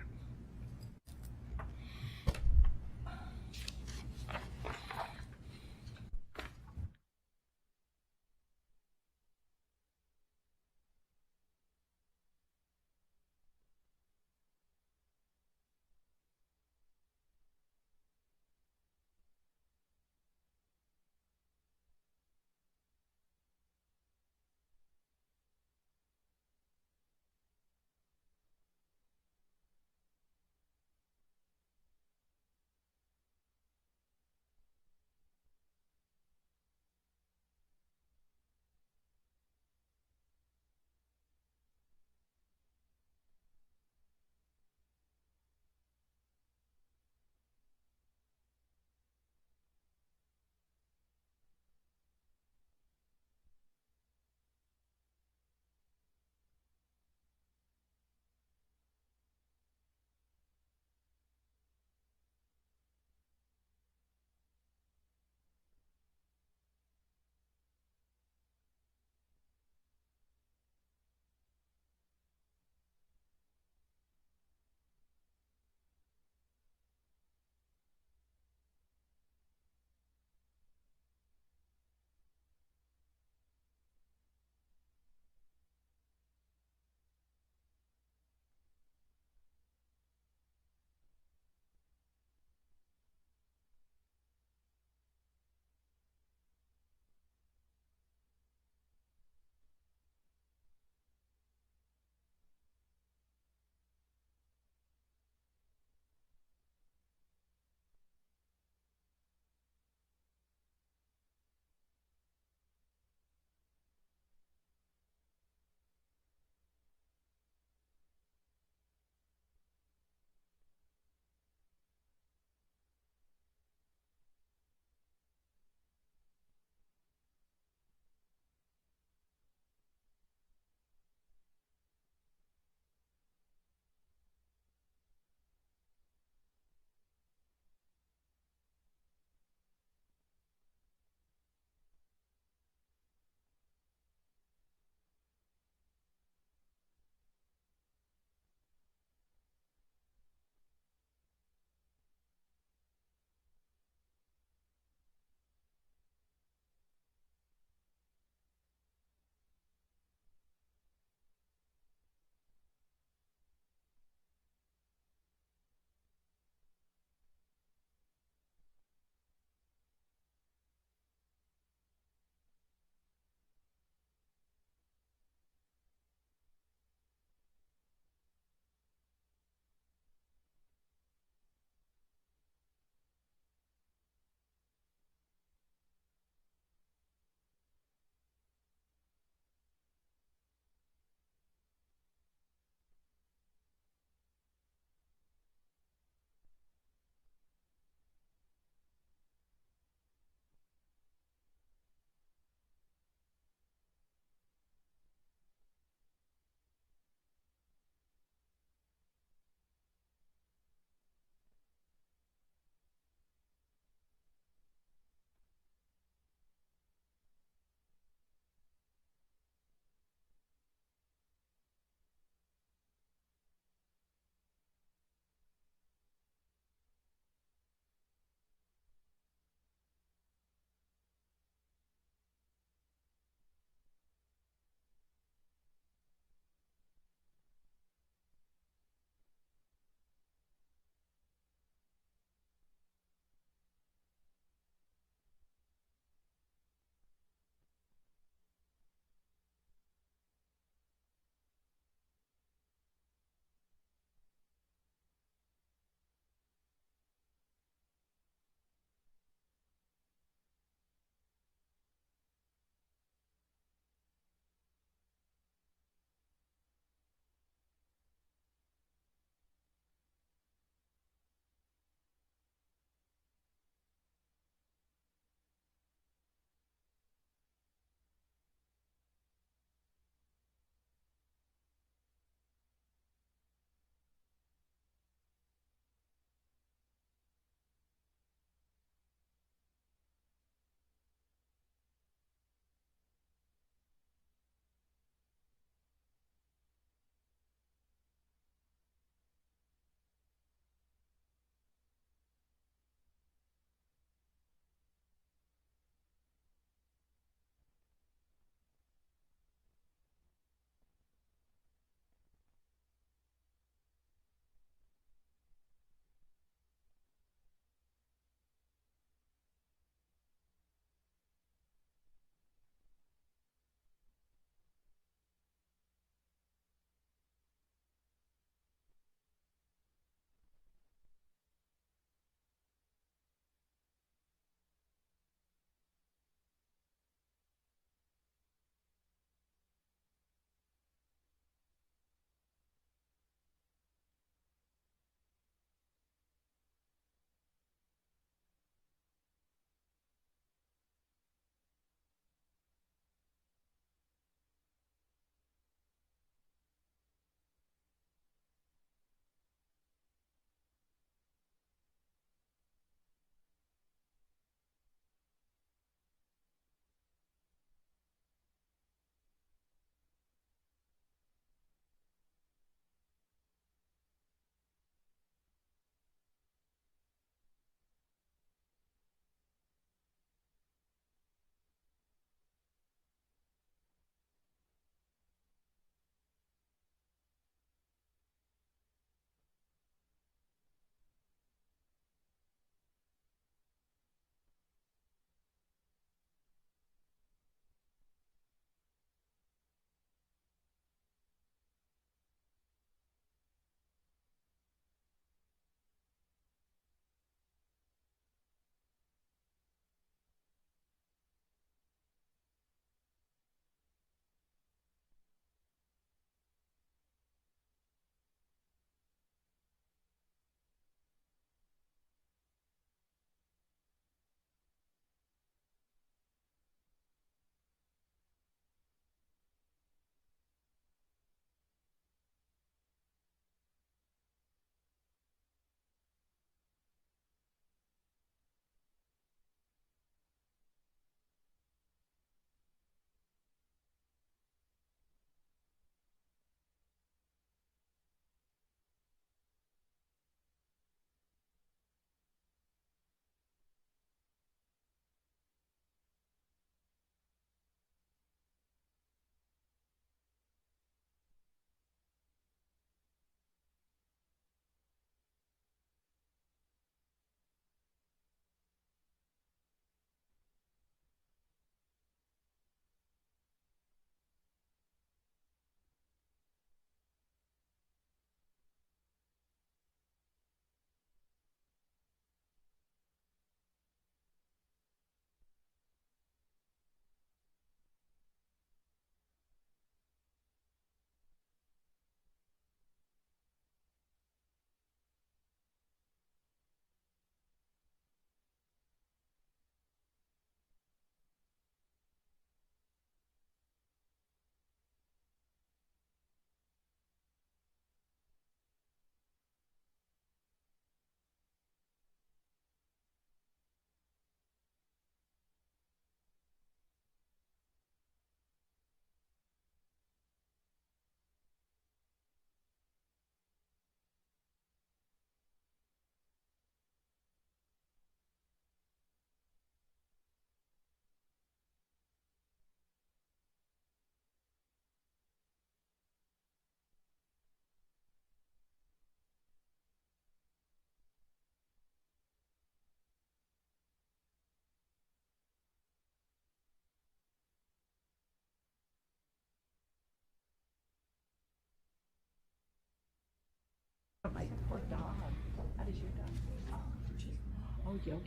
What?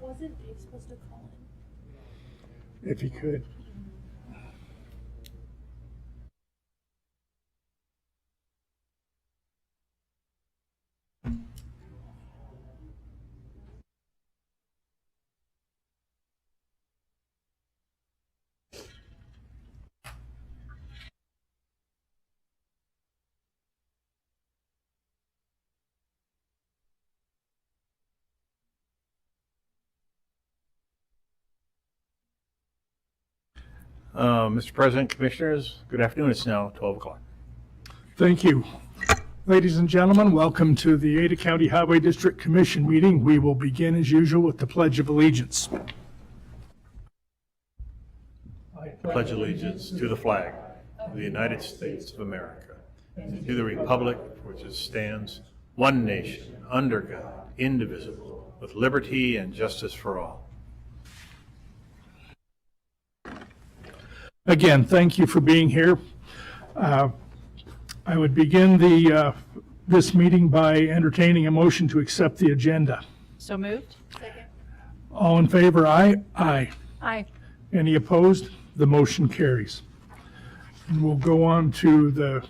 Wasn't Dave supposed to call in? If he could. Mr. President, Commissioners, good afternoon. It's now 12 o'clock. Thank you. Ladies and gentlemen, welcome to the Ada County Highway District Commission meeting. We will begin as usual with the Pledge of Allegiance. I pledge allegiance to the flag of the United States of America and to the republic for which it stands, one nation, under God, indivisible, with liberty and justice for all. Again, thank you for being here. I would begin this meeting by entertaining a motion to accept the agenda. So moved? All in favor, aye? Aye. Aye. Any opposed? The motion carries. And we'll go on to the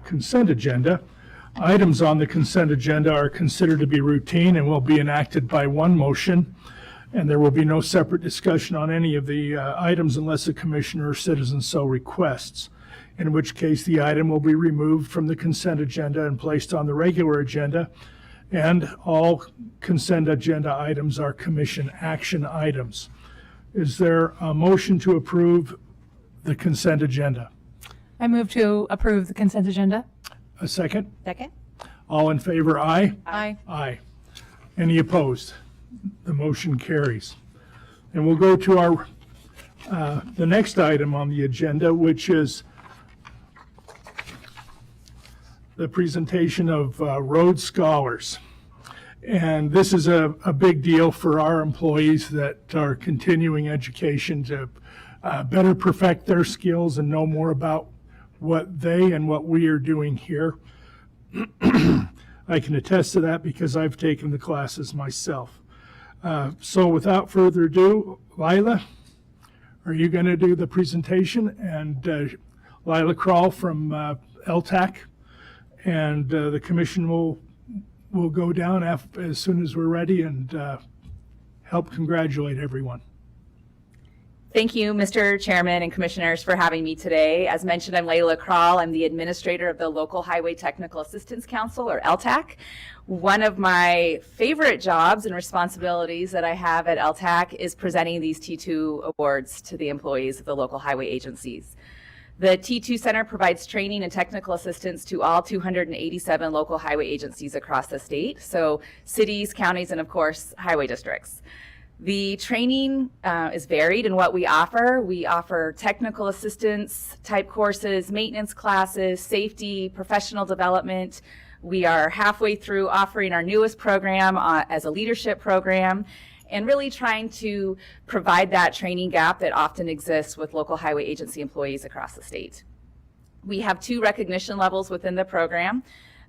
consent agenda. Items on the consent agenda are considered to be routine and will be enacted by one motion, and there will be no separate discussion on any of the items unless a commissioner or citizen so requests, in which case the item will be removed from the consent agenda and placed on the regular agenda, and all consent agenda items are commission action items. Is there a motion to approve the consent agenda? I move to approve the consent agenda. A second? Second? All in favor, aye? Aye. Aye. Any opposed? The motion carries. And we'll go to our, the next item on the agenda, which is the presentation of road scholars. And this is a big deal for our employees that are continuing education to better perfect their skills and know more about what they and what we are doing here. I can attest to that because I've taken the classes myself. So without further ado, Lila, are you going to do the presentation? And Lila Kroll from LTAC, and the commission will go down as soon as we're ready and help congratulate everyone. Thank you, Mr. Chairman and Commissioners, for having me today. As mentioned, I'm Layla Kroll. I'm the administrator of the Local Highway Technical Assistance Council, or LTAC. One of my favorite jobs and responsibilities that I have at LTAC is presenting these T2 awards to the employees of the local highway agencies. The T2 Center provides training and technical assistance to all 287 local highway agencies across the state, so cities, counties, and of course, highway districts. The training is varied in what we offer. We offer technical assistance type courses, maintenance classes, safety, professional development. We are halfway through offering our newest program as a leadership program, and really trying to provide that training gap that often exists with local highway agency employees across the state. We have 2 recognition levels within the program.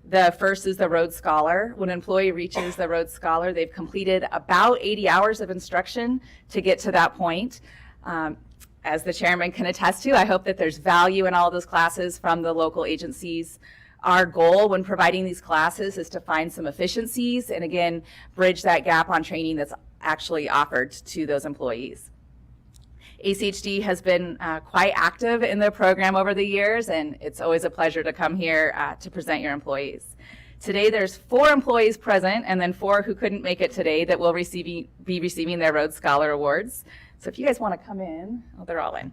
The first is the Road Scholar. When an employee reaches the Road Scholar, they've completed about 80 hours of instruction to get to that point. As the chairman can attest to, I hope that there's value in all of those classes from the local agencies. Our goal when providing these classes is to find some efficiencies and again, bridge that gap on training that's actually offered to those employees. ACHD has been quite active in the program over the years, and it's always a pleasure to come here to present your employees. Today there's 4 employees present and then 4 who couldn't make it today that will be receiving their Road Scholar Awards. So if you guys want to come in, oh, they're all in.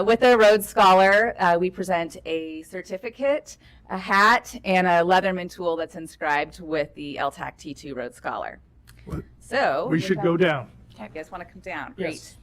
With a Road Scholar, we present a certificate, a hat, and a Leatherman tool that's inscribed with the LTAC T2 Road Scholar. So We should go down. You guys want to come down? Yes. Great.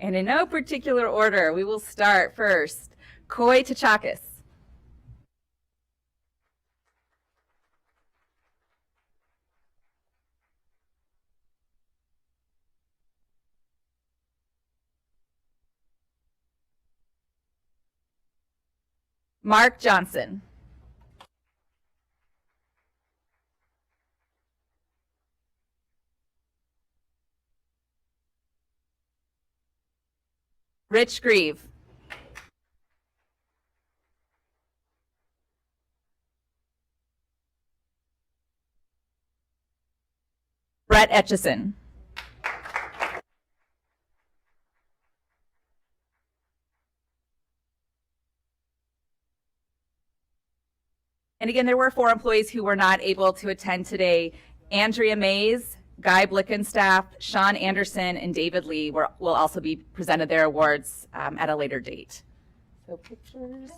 And in no particular order, we will start first. Koi Tachakis. Mark Johnson. Rich Grieve. Brett Etchison. And again, there were 4 employees who were not able to attend today. Andrea Mays, Guy Blickenstaff, Sean Anderson, and David Lee will also be presented their awards at a later date. So pictures.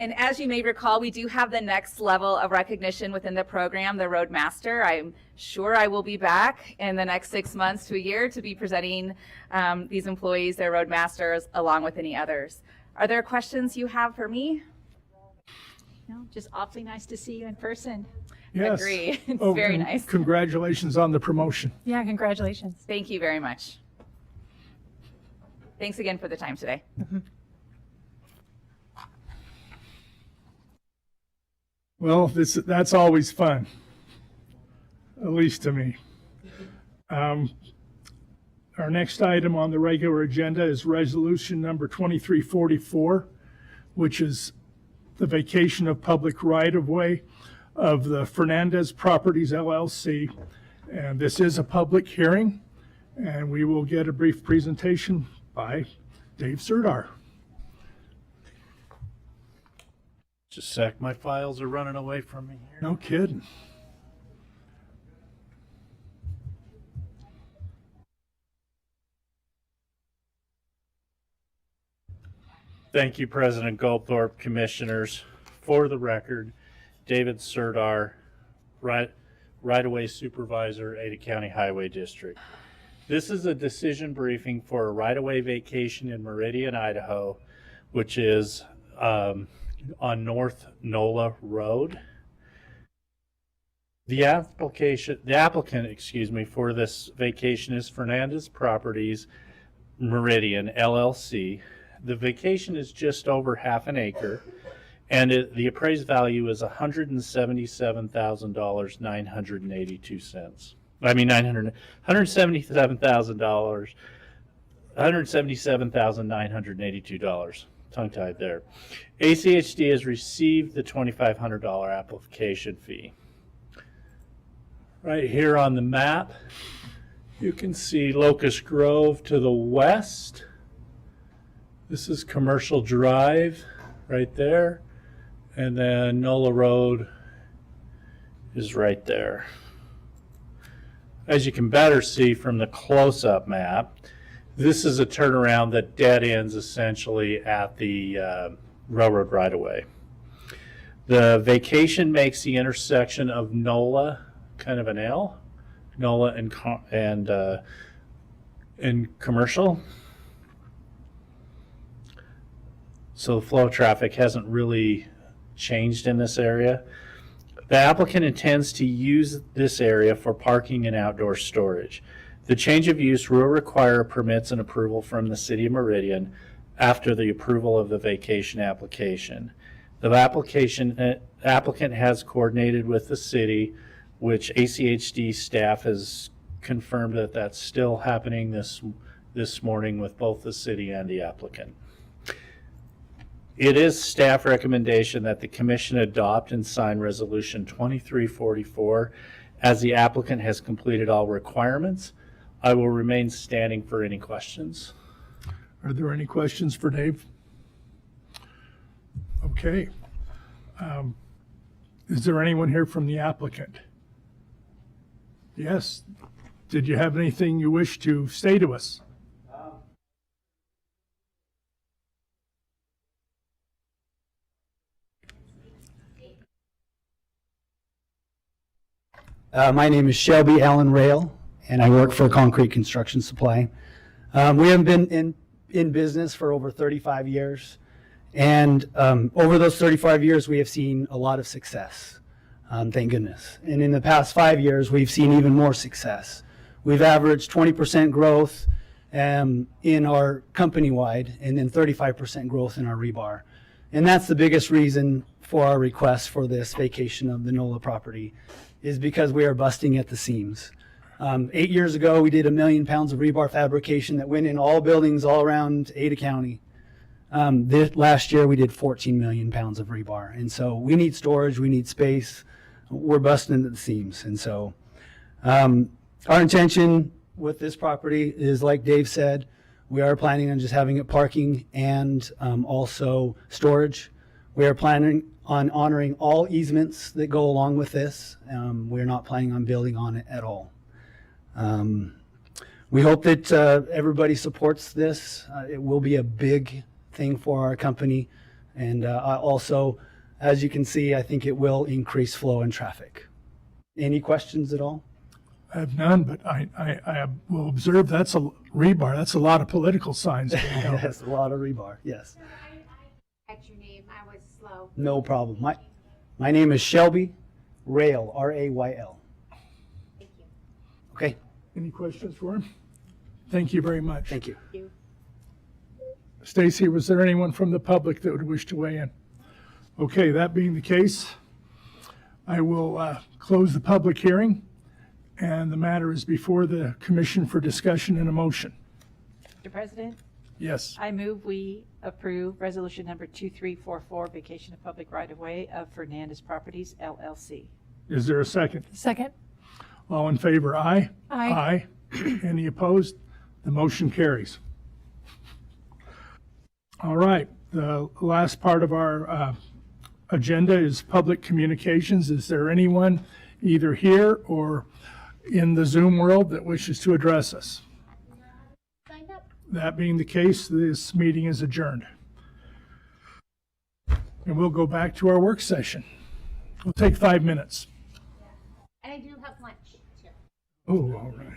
And as you may recall, we do have the next level of recognition within the program, the Roadmaster. I'm sure I will be back in the next 6 months to a year to be presenting these employees, their Roadmasters, along with any others. Are there questions you have for me? No, just awfully nice to see you in person. Yes. Agree. It's Oh, very and nice. Congratulations on the promotion. Yeah, congratulations. Thank you very much. Thanks again for the time today. Well, that's always fun, at least to me. Our next item on the regular agenda is resolution number 2344, which is the vacation of public right-of-way of the Fernandez Properties LLC. And this is a public hearing, and we will get a brief presentation by Dave Serdar. Just a sec, my files are running away from me here. No kidding. Thank you, President Goldthorpe, Commissioners. For the record, David Serdar, right-of-way supervisor, Ada County Highway District. This is a decision briefing for a right-of-way vacation in Meridian, Idaho, which is on North NOLA Road. The applicant, for this vacation is Fernandez Properties Meridian LLC. The vacation is just over half an acre, and the appraised value is $177,000, 982 cents. I mean, $177,000, $177,982. Tongue-tied there. ACHD has received the $2,500 application fee. Right here on the map, you can see Locust Grove to the west. This is Commercial Drive right there. And then NOLA Road is right there. As you can better see from the close-up map, this is a turnaround that dead ends essentially at the railroad right-of-way. The vacation makes the intersection of NOLA kind of an L, NOLA and Commercial. So the flow of traffic hasn't really changed in this area. The applicant intends to use this area for parking and outdoor storage. The change of use will require permits and approval from the City of Meridian after the approval of the vacation application. The applicant has coordinated with the city, which ACHD staff has confirmed that that's still happening this morning with both the city and the applicant. It is staff recommendation that the commission adopt and sign Resolution 2344 as the applicant has completed all requirements. I will remain standing for any questions. Are there any questions for Dave? Okay. Is there anyone here from the applicant? Yes. Did you have anything you wish to say to us? My name is Shelby Allen Rail, and I work for Concrete Construction Supply. We have been in business for over 35 years, and over those 35 years, we have seen a lot of success, thank goodness. And in the past 5 years, we've seen even more success. We've averaged 20% growth in our company-wide, and then 35% growth in our rebar. And that's the biggest reason for our request for this vacation of the NOLA property, is because we are busting at the seams. 8 years ago, we did 1 million pounds of rebar fabrication that went in all buildings all around Ada County. Last year, we did 14 million pounds of rebar. And so we need storage, we need space. We're busting at the seams. And so our intention with this property is, like Dave said, we are planning on just having it parking and also storage. We are planning on honoring all easements that go along with this. We're not planning on building on it at all. We hope that everybody supports this. It will be a big thing for our company. And also, as you can see, I think it will increase flow and traffic. Any questions at all? I have none, but I will observe that's a rebar. That's a lot of political signs. That's a lot of rebar, yes. That's your name. I was slow. No problem. My name is Shelby Rail, R-A-Y-L. Thank you. Okay. Any questions for him? Thank you very much. Thank you. Stacy, was there anyone from the public that would wish to weigh in? Okay, that being the case, I will close the public hearing, and the matter is before the commission for discussion and a motion. Mr. President, Yes. I move we approve resolution number 2344, vacation of public right-of-way of Fernandez Properties, LLC. Is there a second? Second. All in favor, aye? Aye. Aye. Any opposed? The motion carries. All right, the last part of our agenda is public communications. Is there anyone either here or in the Zoom world that wishes to address us? That being the case, this meeting is adjourned. And we'll go back to our work session. We'll take 5 minutes. And I do have lunch too. Oh, all right.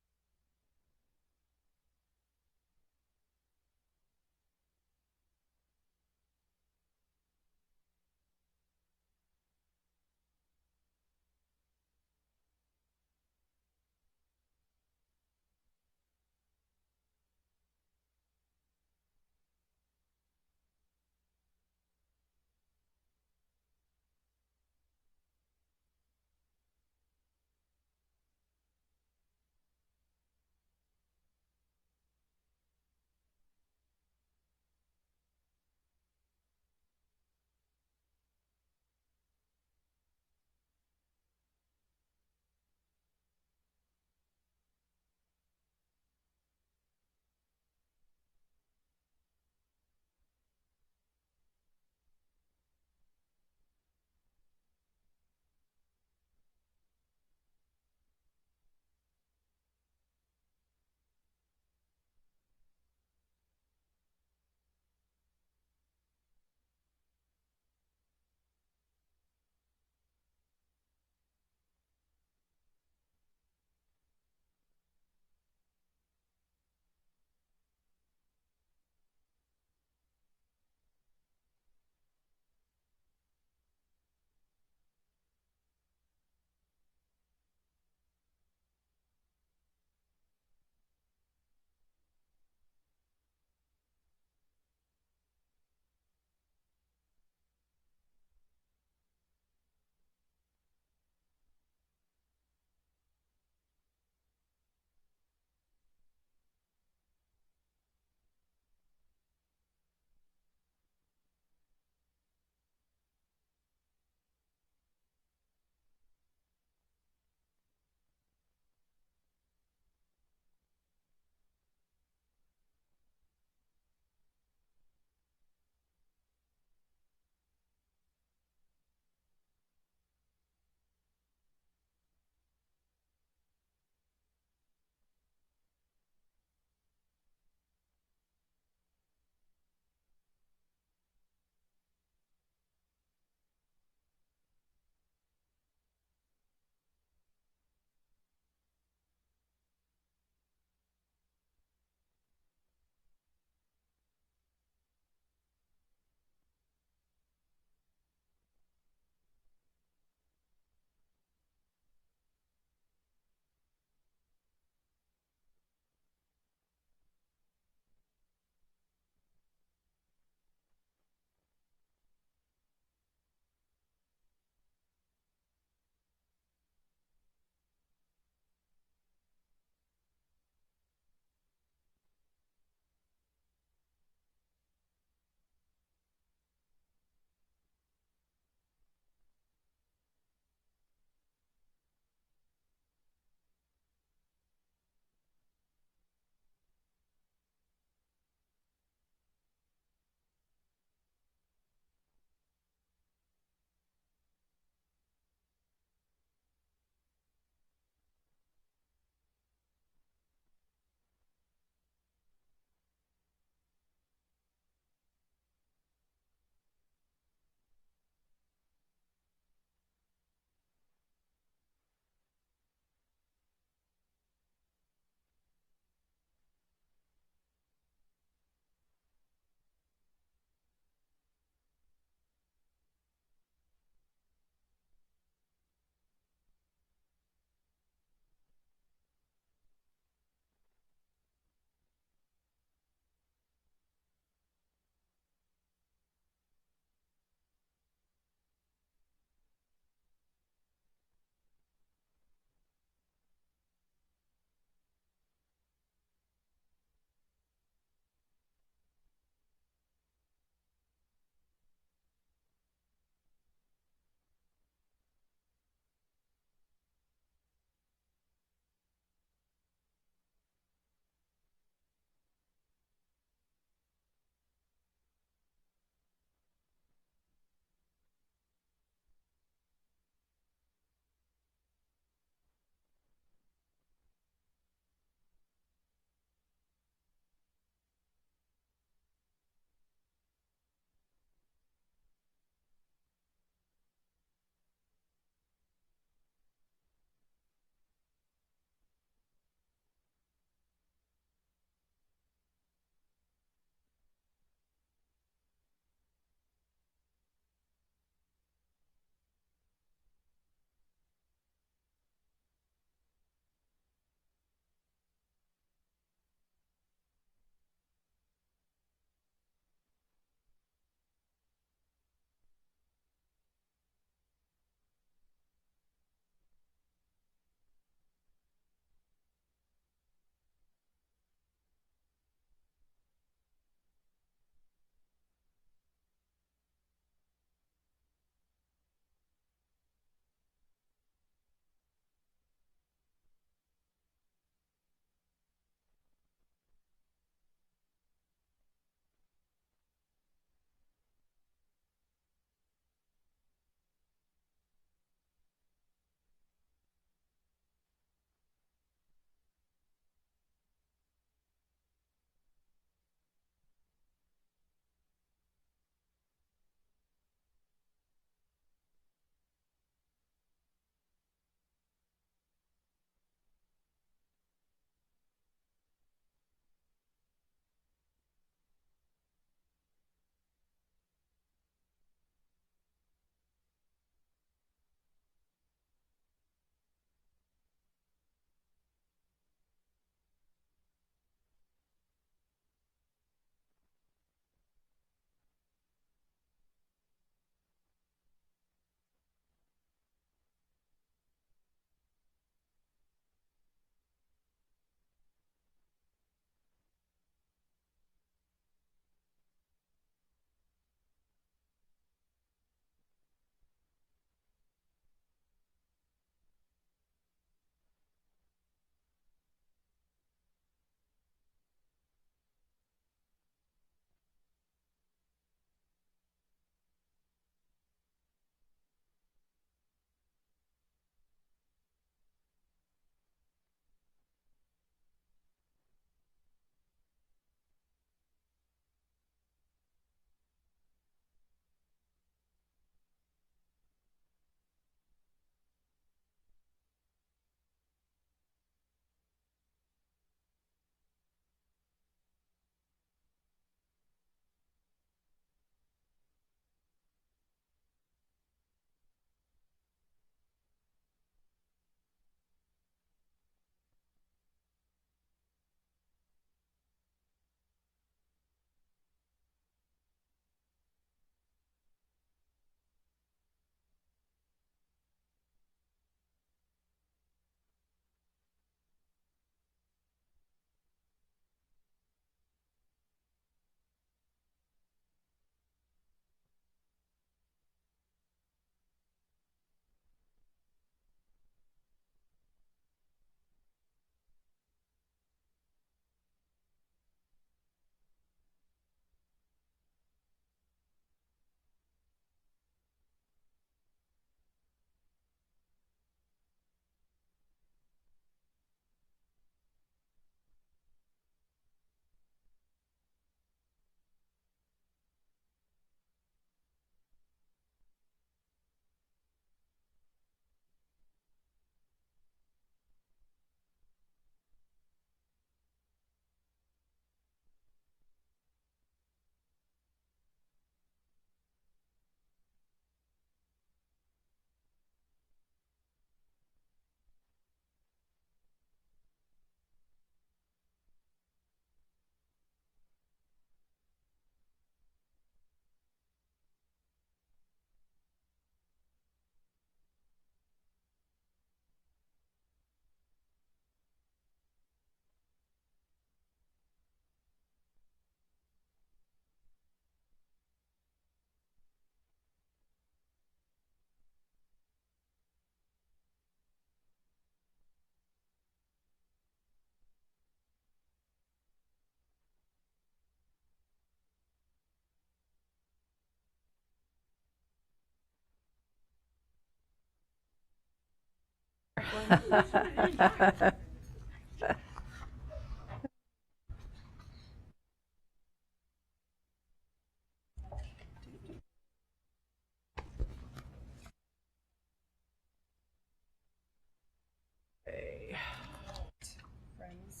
Friends.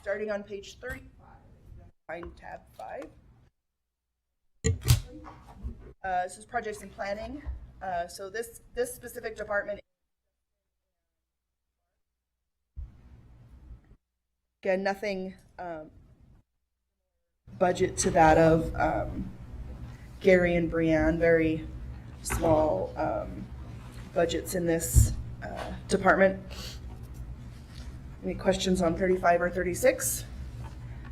Starting on page 35, find tab 5. This is projects and planning. So this specific department, again, nothing budget to that of Gary and Brianne, very small budgets in this department. Any questions on 35 or 36?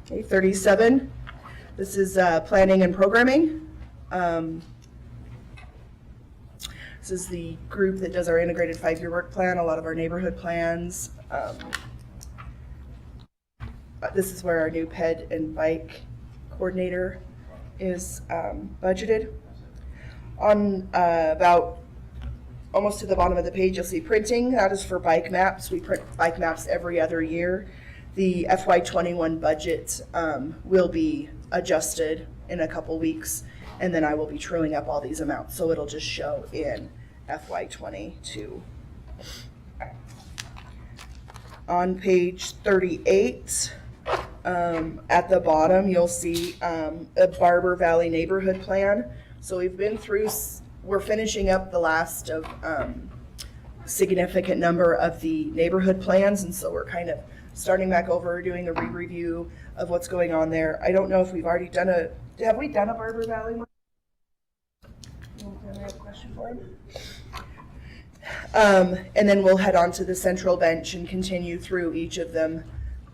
Okay, 37. This is planning and programming. This is the group that does our integrated 5-year work plan, a lot of our neighborhood plans. This is where our new ped and bike coordinator is budgeted. On about almost to the bottom of the page, you'll see printing. That is for bike maps. We print bike maps every other year. The FY21 budget will be adjusted in a couple weeks, and then I will be truing up all these amounts, so it'll just show in FY22. On page 38, at the bottom, you'll see a Barber Valley neighborhood plan. So we've been through, we're finishing up the last of significant number of the neighborhood plans, and so we're kind of starting back over, doing a re-review of what's going on there. I don't know if we've already done have we done a Barber Valley one? I have a question for him. And then we'll head on to the central bench and continue through each of them.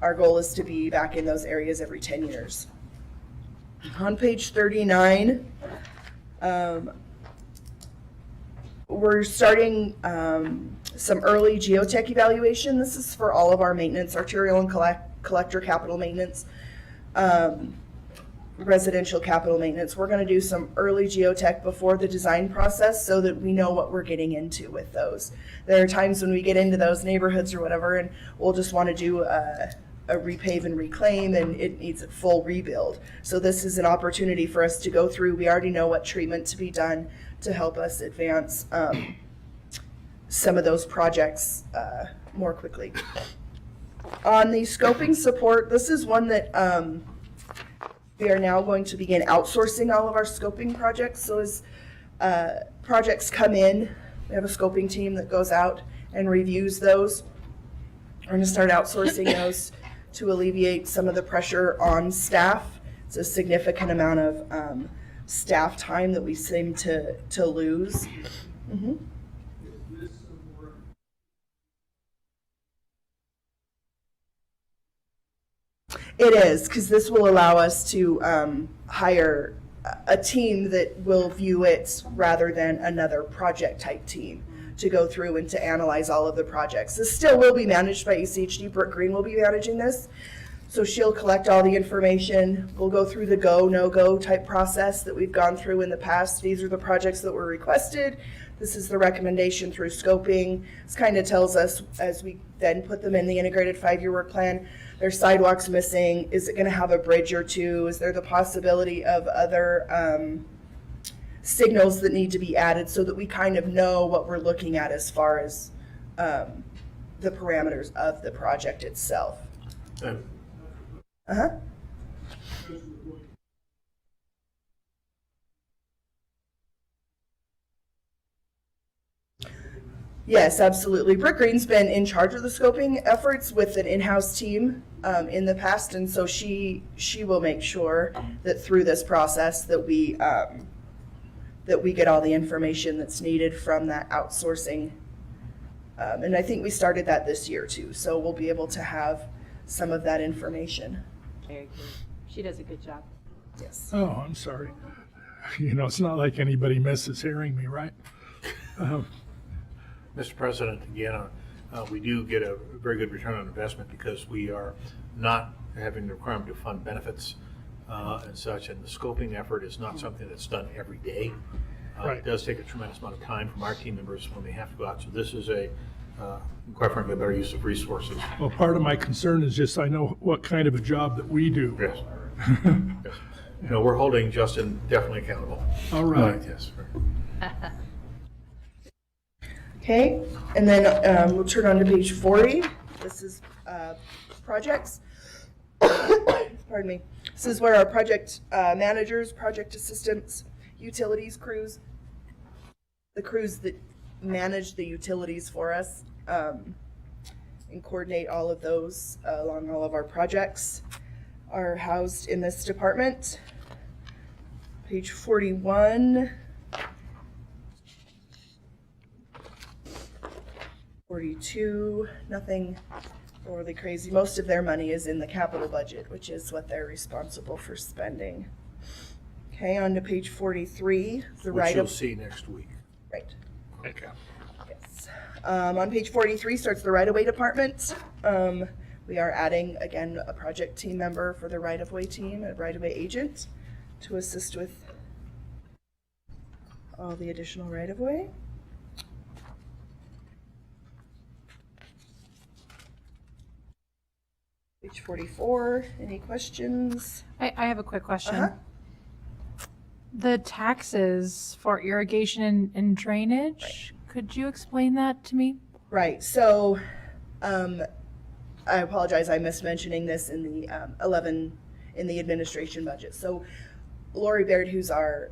Our goal is to be back in those areas every 10 years. On page 39, we're starting some early geotech evaluation. This is for all of our maintenance, arterial and collector capital maintenance, residential capital maintenance. We're going to do some early geotech before the design process so that we know what we're getting into with those. There are times when we get into those neighborhoods or whatever, and we'll just want to do a repave and reclaim, and it needs a full rebuild. So this is an opportunity for us to go through. We already know what treatment to be done to help us advance some of those projects more quickly. On the scoping support, this is one that we are now going to begin outsourcing all of our scoping projects. So as projects come in, we have a scoping team that goes out and reviews those. We're going to start outsourcing those to alleviate some of the pressure on staff. It's a significant amount of staff time that we seem to lose. Mm-hmm. It is, because this will allow us to hire a team that will view it rather than another project type team to go through and to analyze all of the projects. This still will be managed by ECHD. Brooke Green will be managing this. So she'll collect all the information. We'll go through the go, no-go type process that we've gone through in the past. These are the projects that were requested. This is the recommendation through scoping. This kind of tells us, as we then put them in the integrated 5-year work plan, there's sidewalks missing. Is it going to have a bridge or two? Is there the possibility of other signals that need to be added so that we kind of know what we're looking at as far as the parameters of the project itself? Uh-huh. Yes, absolutely. Brooke Green's been in charge of the scoping efforts with an in-house team in the past, and so she will make sure that through this process that we get all the information that's needed from that outsourcing. And I think we started that this year too, so we'll be able to have some of that information. Very good. She does a good job. Yes. Oh, I'm sorry. You know, it's not like anybody misses hearing me, right? Mr. President, again, we do get a very good return on investment because we are not having the requirement to fund benefits and such, and the scoping effort is not something that's done every day. Right. It does take a tremendous amount of time from our team members when they have to go out. So this is a, quite frankly, a better use of resources. Well, part of my concern is just I know what kind of a job that we do. Yes. Yes. No, we're holding Justin definitely accountable. All right. Yes. Okay, and then we'll turn on to page 40. This is projects. Pardon me. This is where our project managers, project assistants, utilities crews, the crews that manage the utilities for us, and coordinate all of those along all of our projects, are housed in this department. Page 41. 42, nothing overly crazy. Most of their money is in the capital budget, which is what they're responsible for spending. Okay, on to page 43, the Which right you'll of... see next week. Right. Okay. Yes. On page 43 starts the right-of-way department. We are adding, again, a project team member for the right-of-way team, a right-of-way agent, to assist with all the additional right-of-way. Page 44, any questions? I have a quick question. Uh-huh. The taxes for irrigation and drainage, could you explain that to me? Right, so I apologize, I missed mentioning this in the 11, in the administration budget. So Lori Baird, who's our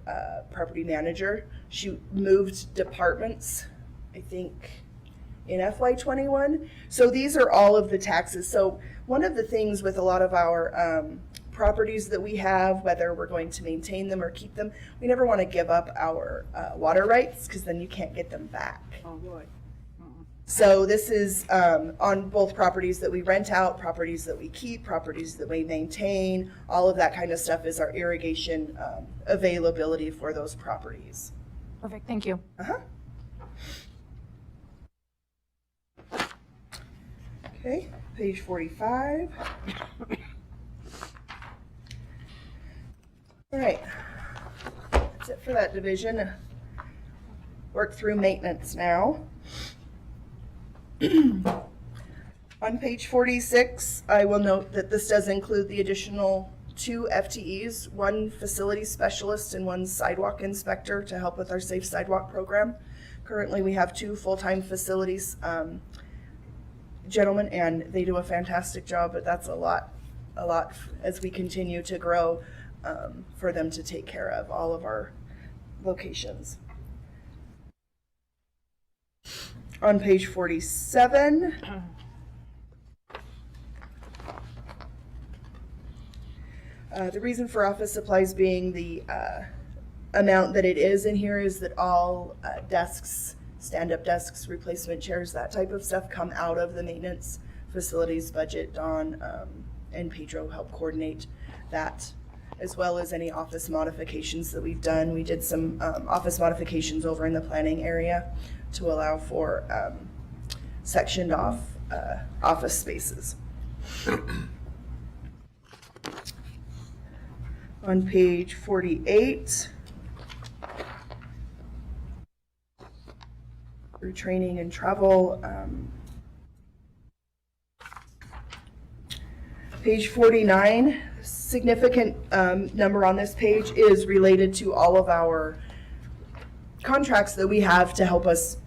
property manager, she moved departments, I think, in FY21. So these are all of the taxes. So one of the things with a lot of our properties that we have, whether we're going to maintain them or keep them, we never want to give up our water rights because then you can't get them back. Oh, boy. So this is on both properties that we rent out, properties that we keep, properties that we maintain, all of that kind of stuff is our irrigation availability for those properties. Perfect, thank you. Uh-huh. Okay, page 45. All right, that's it for that division. Work through maintenance now. On page 46, I will note that this does include the additional 2 FTEs, 1 facility specialist and 1 sidewalk inspector to help with our safe sidewalk program. Currently, we have 2 full-time facilities gentlemen, and they do a fantastic job, but that's a lot as we continue to grow for them to take care of all of our locations. On page 47, the reason for office supplies being the amount that it is in here is that all desks, stand-up desks, replacement chairs, that type of stuff come out of the maintenance facilities budget. Dawn and Pedro help coordinate that, as well as any office modifications that we've done. We did some office modifications over in the planning area to allow for sectioned off office spaces. On page 48, through training and travel. Page 49, significant number on this page is related to all of our contracts that we have to help us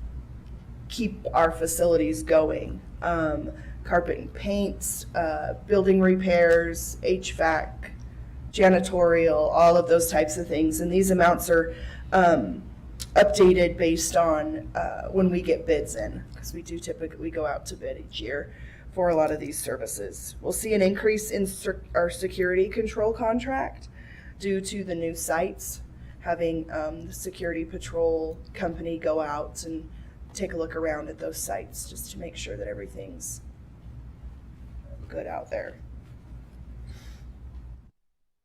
keep our facilities going. Carpet and paints, building repairs, HVAC, janitorial, all of those types of things. And these amounts are updated based on when we get bids in, because we do typically go out to bid each year for a lot of these services. We'll see an increase in our security control contract due to the new sites, having the security patrol company go out and take a look around at those sites just to make sure that everything's good out there.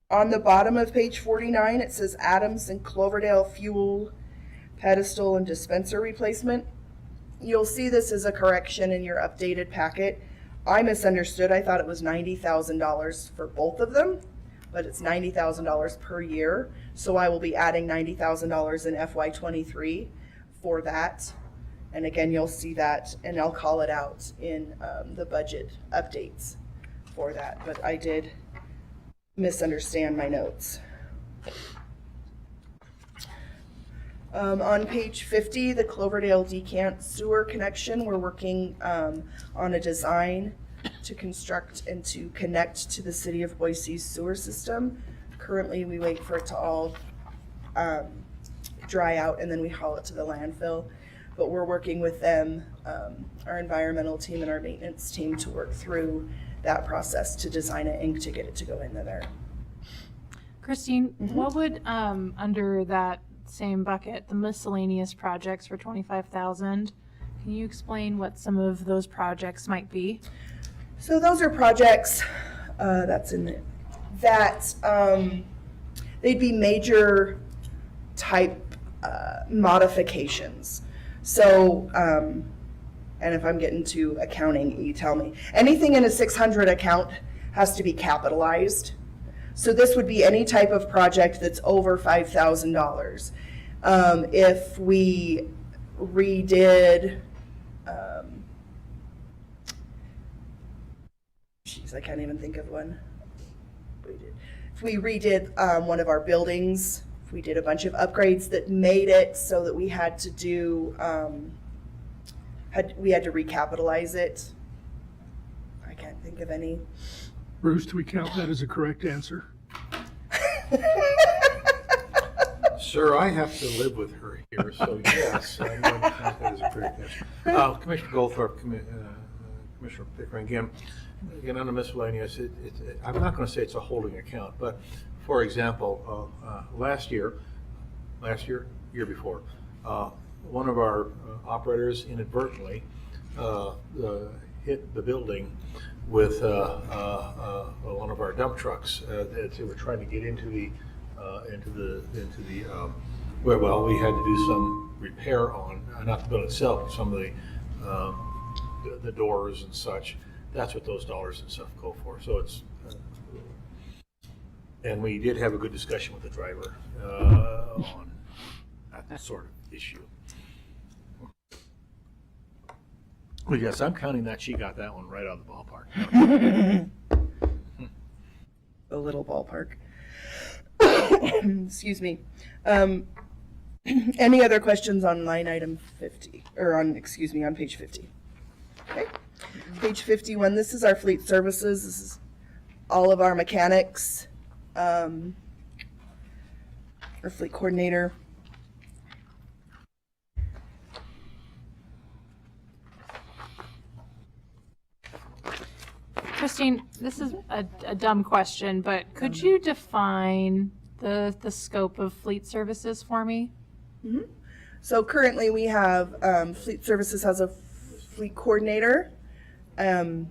On the bottom of page 49, it says Adams and Cloverdale fuel pedestal and dispenser replacement. You'll see this as a correction in your updated packet. I misunderstood. I thought it was $90,000 for both of them. but it's $90,000 per year. So I will be adding $90,000 in FY23 for that. And again, you'll see that, and I'll call it out in the budget updates for that. But I did misunderstand my notes. On page 50, the Cloverdale Decant sewer connection, we're working on a design to construct and to connect to the city of Boise's sewer system. Currently, we wait for it to all dry out and then we haul it to the landfill. But we're working with them, our environmental team and our maintenance team, to work through that process to design it and to get it to go into there. Christine, what would, under that same bucket, the miscellaneous projects for 25,000, can you explain what some of those projects might be? So those are projects that's in there that they'd be major type modifications. So, and if I'm getting to accounting, you tell me. Anything in a 600 account has to be capitalized. So this would be any type of project that's over $5,000. If we redid, I can't even think of one. If we redid one of our buildings, if we did a bunch of upgrades that made it so that we had to do, we had to recapitalize it. I can't think of any. Bruce, do we count that as a correct answer? Sir, I have to live with her here, so yes, I'm going to count that as a correct answer. Commissioner Goldthorpe, Commissioner Pickering, again on the miscellaneous, I'm not going to say it's a holding account, but for example, year before, one of our operators inadvertently hit the building with one of our dump trucks. They were trying to get into the well, we had to do some repair on, not the building itself, but some of the doors and such. That's what those dollars and stuff go for. So it's, and we did have a good discussion with the driver on that sort of issue. Well, yes, I'm counting that she got that one right out of the ballpark. A little ballpark. Excuse me. Any other questions on line item 50, or on page 50? Okay. Page 51, this is our fleet services. This is all of our mechanics, our fleet coordinator. Christine, this is a dumb question, but could you define the scope of fleet services for me? Mm-hmm. So currently we have fleet services has a fleet coordinator, an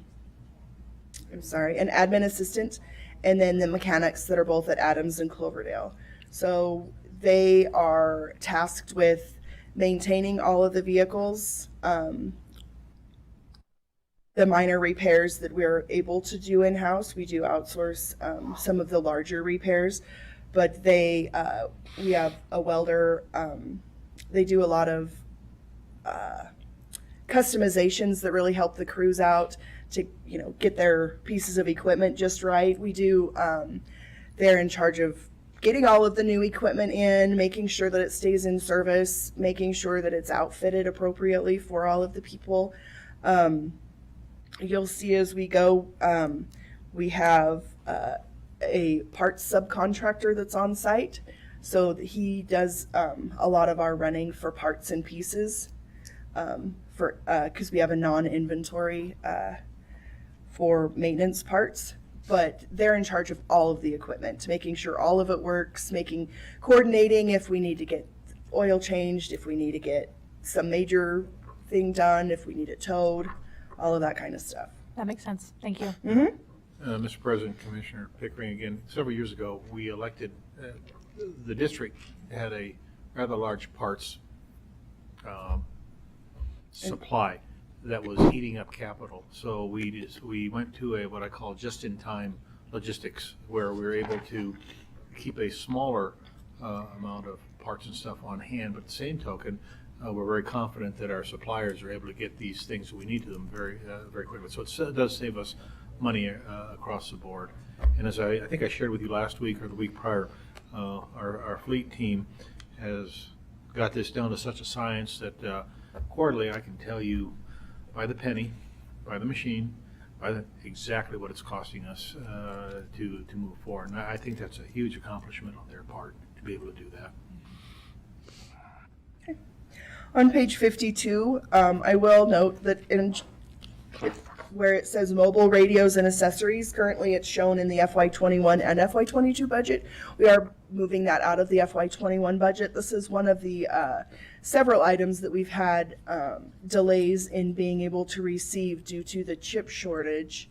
admin assistant, and then the mechanics that are both at Adams and Cloverdale. So they are tasked with maintaining all of the vehicles, the minor repairs that we're able to do in-house. We do outsource some of the larger repairs, but we have a welder. They do a lot of customizations that really help the crews out to, get their pieces of equipment just right. We do, they're in charge of getting all of the new equipment in, making sure that it stays in service, making sure that it's outfitted appropriately for all of the people. You'll see as we go, we have a parts subcontractor that's on site. So he does a lot of our running for parts and pieces because we have a non-inventory for maintenance parts. But they're in charge of all of the equipment, making sure all of it works, coordinating if we need to get oil changed, if we need to get some major thing done, if we need it towed. All of that kind of stuff. That makes sense. Thank you. Mm-hmm. Mr. President, Commissioner Pickering, again, several years ago, we elected, the district had a rather large parts supply that was eating up capital. So we went to what I call just-in-time logistics, where we're able to keep a smaller amount of parts and stuff on hand, but at the same token, we're very confident that our suppliers are able to get these things that we need to them very quickly. So it does save us money across the board. And as I think I shared with you last week or the week prior, our fleet team has got this down to such a science that quarterly I can tell you by the penny, by the machine, exactly what it's costing us to move forward. And I think that's a huge accomplishment on their part to be able to do that. Okay. On page 52, I will note that where it says mobile radios and accessories, currently it's shown in the FY21 and FY22 budget. We are moving that out of the FY21 budget. This is one of the several items that we've had delays in being able to receive due to the chip shortage,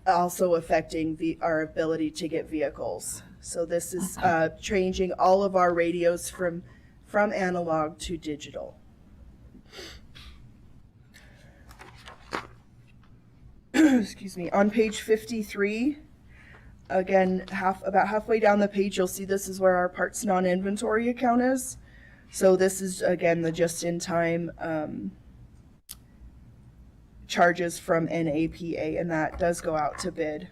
also affecting our ability to get vehicles. So this is changing all of our radios from analog to digital. Excuse me. On page 53, again, about halfway down the page, you'll see this is where our parts non-inventory account is. So this is, again, the just-in-time charges from NAPA, and that does go out to bid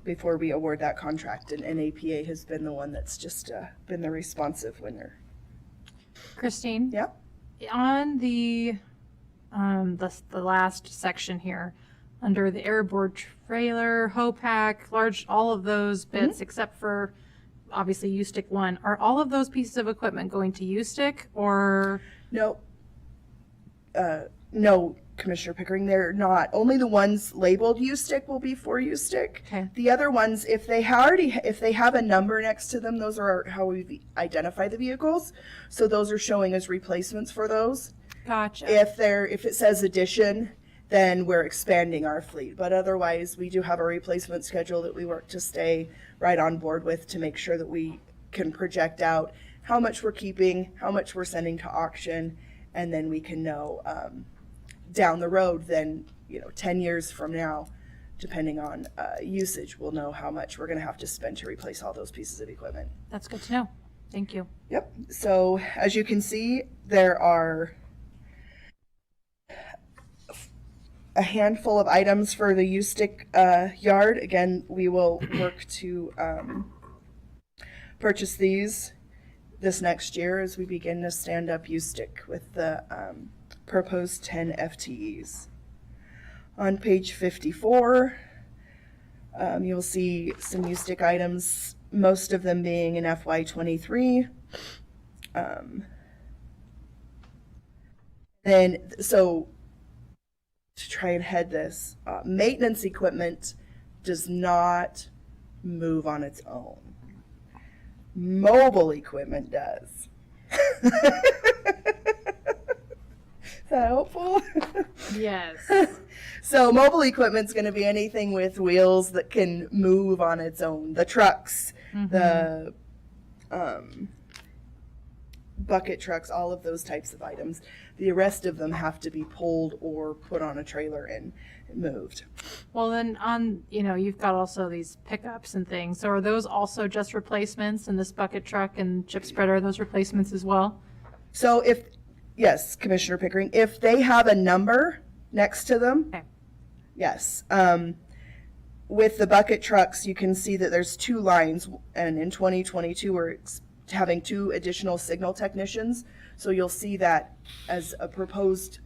before we award that contract. And NAPA has been the one that's just been the responsive winner. Christine? Yeah? On the last section here, under the airboard trailer, HOPAC, large, all of those bits except for obviously USTIC 1, are all of those pieces of equipment going to USTIC or? No. No, Commissioner Pickering, they're not. Only the ones labeled USTIC will be for USTIC. Okay. The other ones, if they have a number next to them, those are how we identify the vehicles. So those are showing as replacements for those. Gotcha. If it says addition, then we're expanding our fleet. But otherwise, we do have a replacement schedule that we work to stay right on board with to make sure that we can project out how much we're keeping, how much we're sending to auction, and then we can know down the road, then 10 years from now, depending on usage, we'll know how much we're going to have to spend to replace all those pieces of equipment. That's good to know. Thank you. Yep. So as you can see, there are a handful of items for the USTIC yard. Again, we will work to purchase these this next year as we begin to stand up USTIC with the proposed 10 FTEs. On page 54, you'll see some USTIC items, most of them being in FY23. So to try and head this, maintenance equipment does not move on its own. Mobile equipment does. Is that helpful? Yes. So mobile equipment's going to be anything with wheels that can move on its own. The trucks, the bucket trucks, all of those types of items. The rest of them have to be pulled or put on a trailer and moved. Well, then you've got also these pickups and things. So are those also just replacements, and this bucket truck and chip spreader, are those replacements as well? So yes, Commissioner Pickering, if they have a number next to them, okay. Yes. With the bucket trucks, you can see that there's 2 lines, and in 2022 we're having 2 additional signal technicians. So you'll see that as a proposed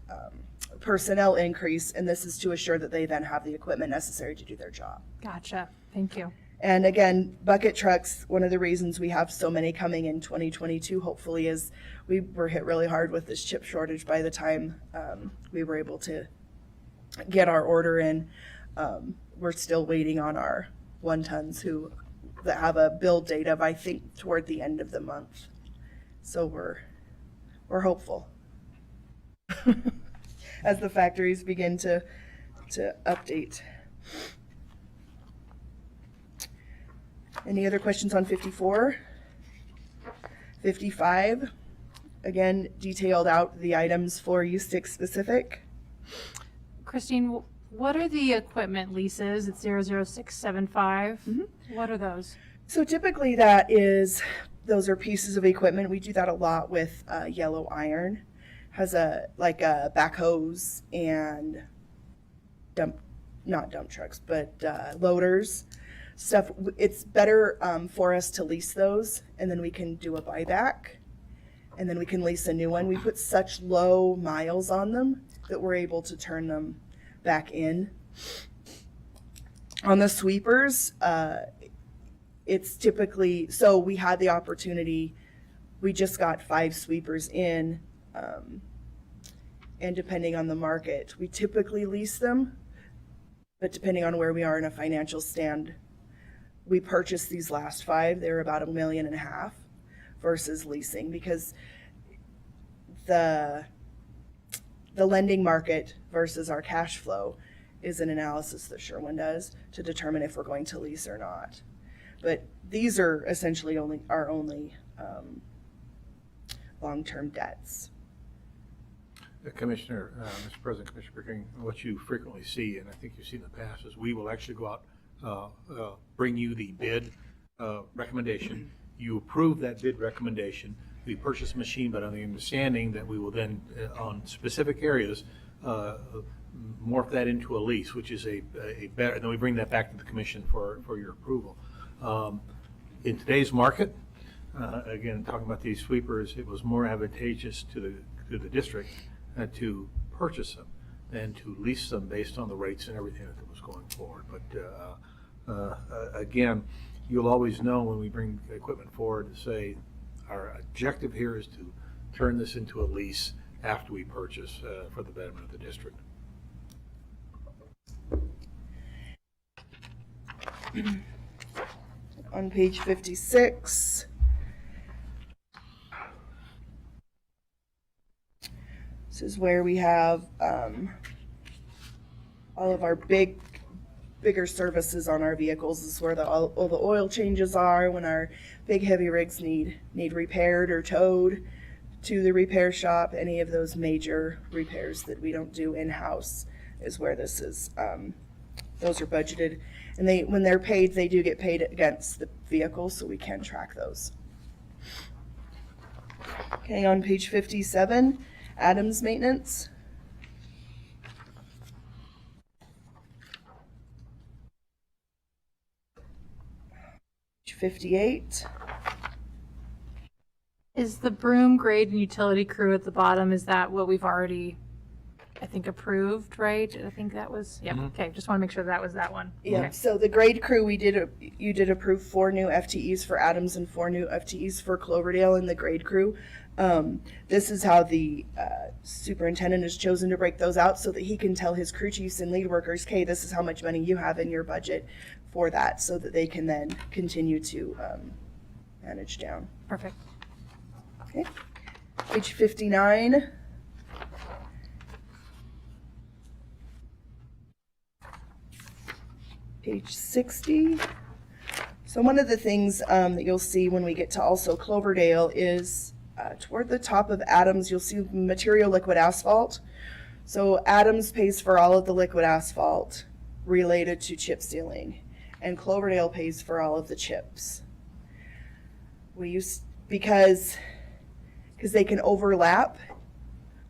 personnel increase, and this is to assure that they then have the equipment necessary to do their job. Gotcha. Thank you. And again, bucket trucks, one of the reasons we have so many coming in 2022, hopefully, is we were hit really hard with this chip shortage by the time we were able to get our order in. We're still waiting on our 1-tons that have a build date of, I think, toward the end of the month. So we're hopeful as the factories begin to update. Any other questions on 54? 55, again, detailed out the items for USTIC specific. Christine, What are the equipment leases? It's 00675. What are those? So typically those are pieces of equipment. We do that a lot with yellow iron. Has a backhoes and not dump trucks, but loaders, stuff. It's better for us to lease those, and then we can do a buyback, and then we can lease a new one. We put such low miles on them that we're able to turn them back in. On the sweepers, it's typically, so we had the opportunity, we just got 5 sweepers in, and depending on the market, we typically lease them, but depending on where we are in a financial stand, we purchased these last 5. They were about $1.5 million versus leasing, because the lending market versus our cash flow is an analysis that Sherwin does to determine if we're going to lease or not. But these are essentially our only long-term debts. Commissioner, Mr. President, Commissioner Pickering, what you frequently see, and I think you've seen in the past, is we will actually go out, bring you the bid recommendation. You approve that bid recommendation. We purchase a machine, but on the understanding that we will then, on specific areas, morph that into a lease, which is a better, and then we bring that back to the commission for your approval. In today's market, again, talking about these sweepers, it was more advantageous to the district to purchase them than to lease them based on the rates and everything that was going forward. But again, you'll always know when we bring equipment forward to say our objective here is to turn this into a lease after we purchase for the betterment of the district. On page 56, this is where we have all of our bigger services on our vehicles. This is where all the oil changes are when our big heavy rigs need repaired or towed to the repair shop. Any of those major repairs that we don't do in-house is where this is. Those are budgeted, and when they're paid, they do get paid against the vehicle, so we can track those. Okay, on page 57, Adams maintenance. Page 58. Is the broom, grade, and utility crew at the bottom, is that what we've already, I think, approved, right? I think that was, yeah, okay, just want to make sure that was that one. Yeah, Okay. so the grade crew, you did approve 4 new FTEs for Adams and 4 new FTEs for Cloverdale in the grade crew. This is how the superintendent has chosen to break those out so that he can tell his crew chiefs and lead workers, okay, this is how much money you have in your budget for that, so that they can then continue to manage down. Perfect. Okay, page 59. Page 60. So one of the things that you'll see when we get to also Cloverdale is toward the top of Adams, you'll see material liquid asphalt. So Adams pays for all of the liquid asphalt related to chip sealing, and Cloverdale pays for all of the chips. Because they can overlap.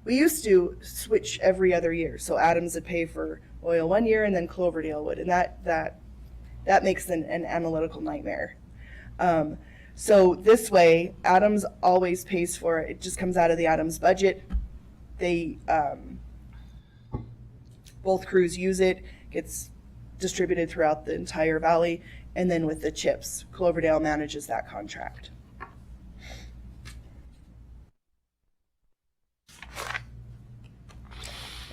We used to switch every other year. So Adams would pay for oil one year and then Cloverdale would. And that makes an analytical nightmare. So this way, Adams always pays for it. It just comes out of the Adams budget. They, both crews use it, gets distributed throughout the entire valley. And then with the chips, Cloverdale manages that contract.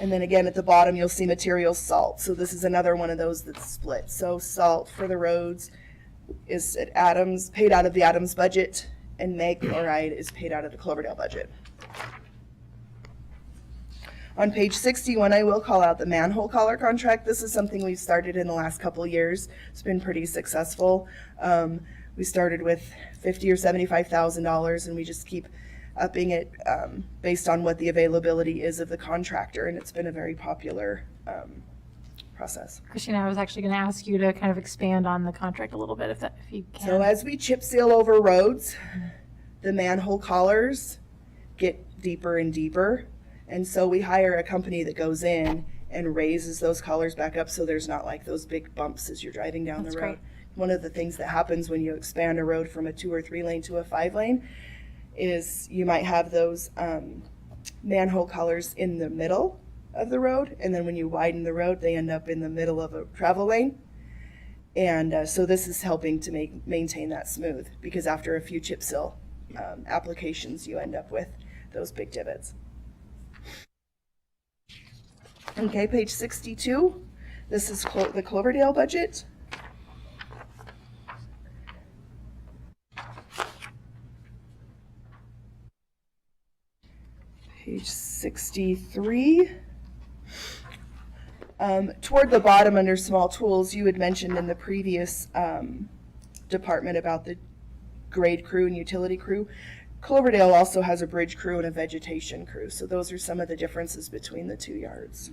And then again, at the bottom, you'll see material salt. So this is another one of those that's split. So salt for the roads is at Adams, paid out of the Adams budget, and mag chloride is paid out of the Cloverdale budget. On page 61, I will call out the manhole collar contract. This is something we've started in the last couple of years. It's been pretty successful. We started with $50,000 or $75,000, and we just keep upping it based on what the availability is of the contractor, and it's been a very popular process. Christina, I was actually going to ask you to kind of expand on the contract a little bit if you can. So as we chip seal over roads, the manhole collars get deeper and deeper. And so we hire a company that goes in and raises those collars back up so there's not like those big bumps as you're driving down That's the road. great. One of the things that happens when you expand a road from a 2 or 3 lane to a 5 lane is you might have those manhole collars in the middle of the road, and then when you widen the road, they end up in the middle of a travel lane. And so this is helping to maintain that smooth, because after a few chip seal applications, you end up with those big divots. Okay, page 62. This is the Cloverdale budget. Page 63. Toward the bottom under small tools, you had mentioned in the previous department about the grade crew and utility crew. Cloverdale also has a bridge crew and a vegetation crew, so those are some of the differences between the 2 yards.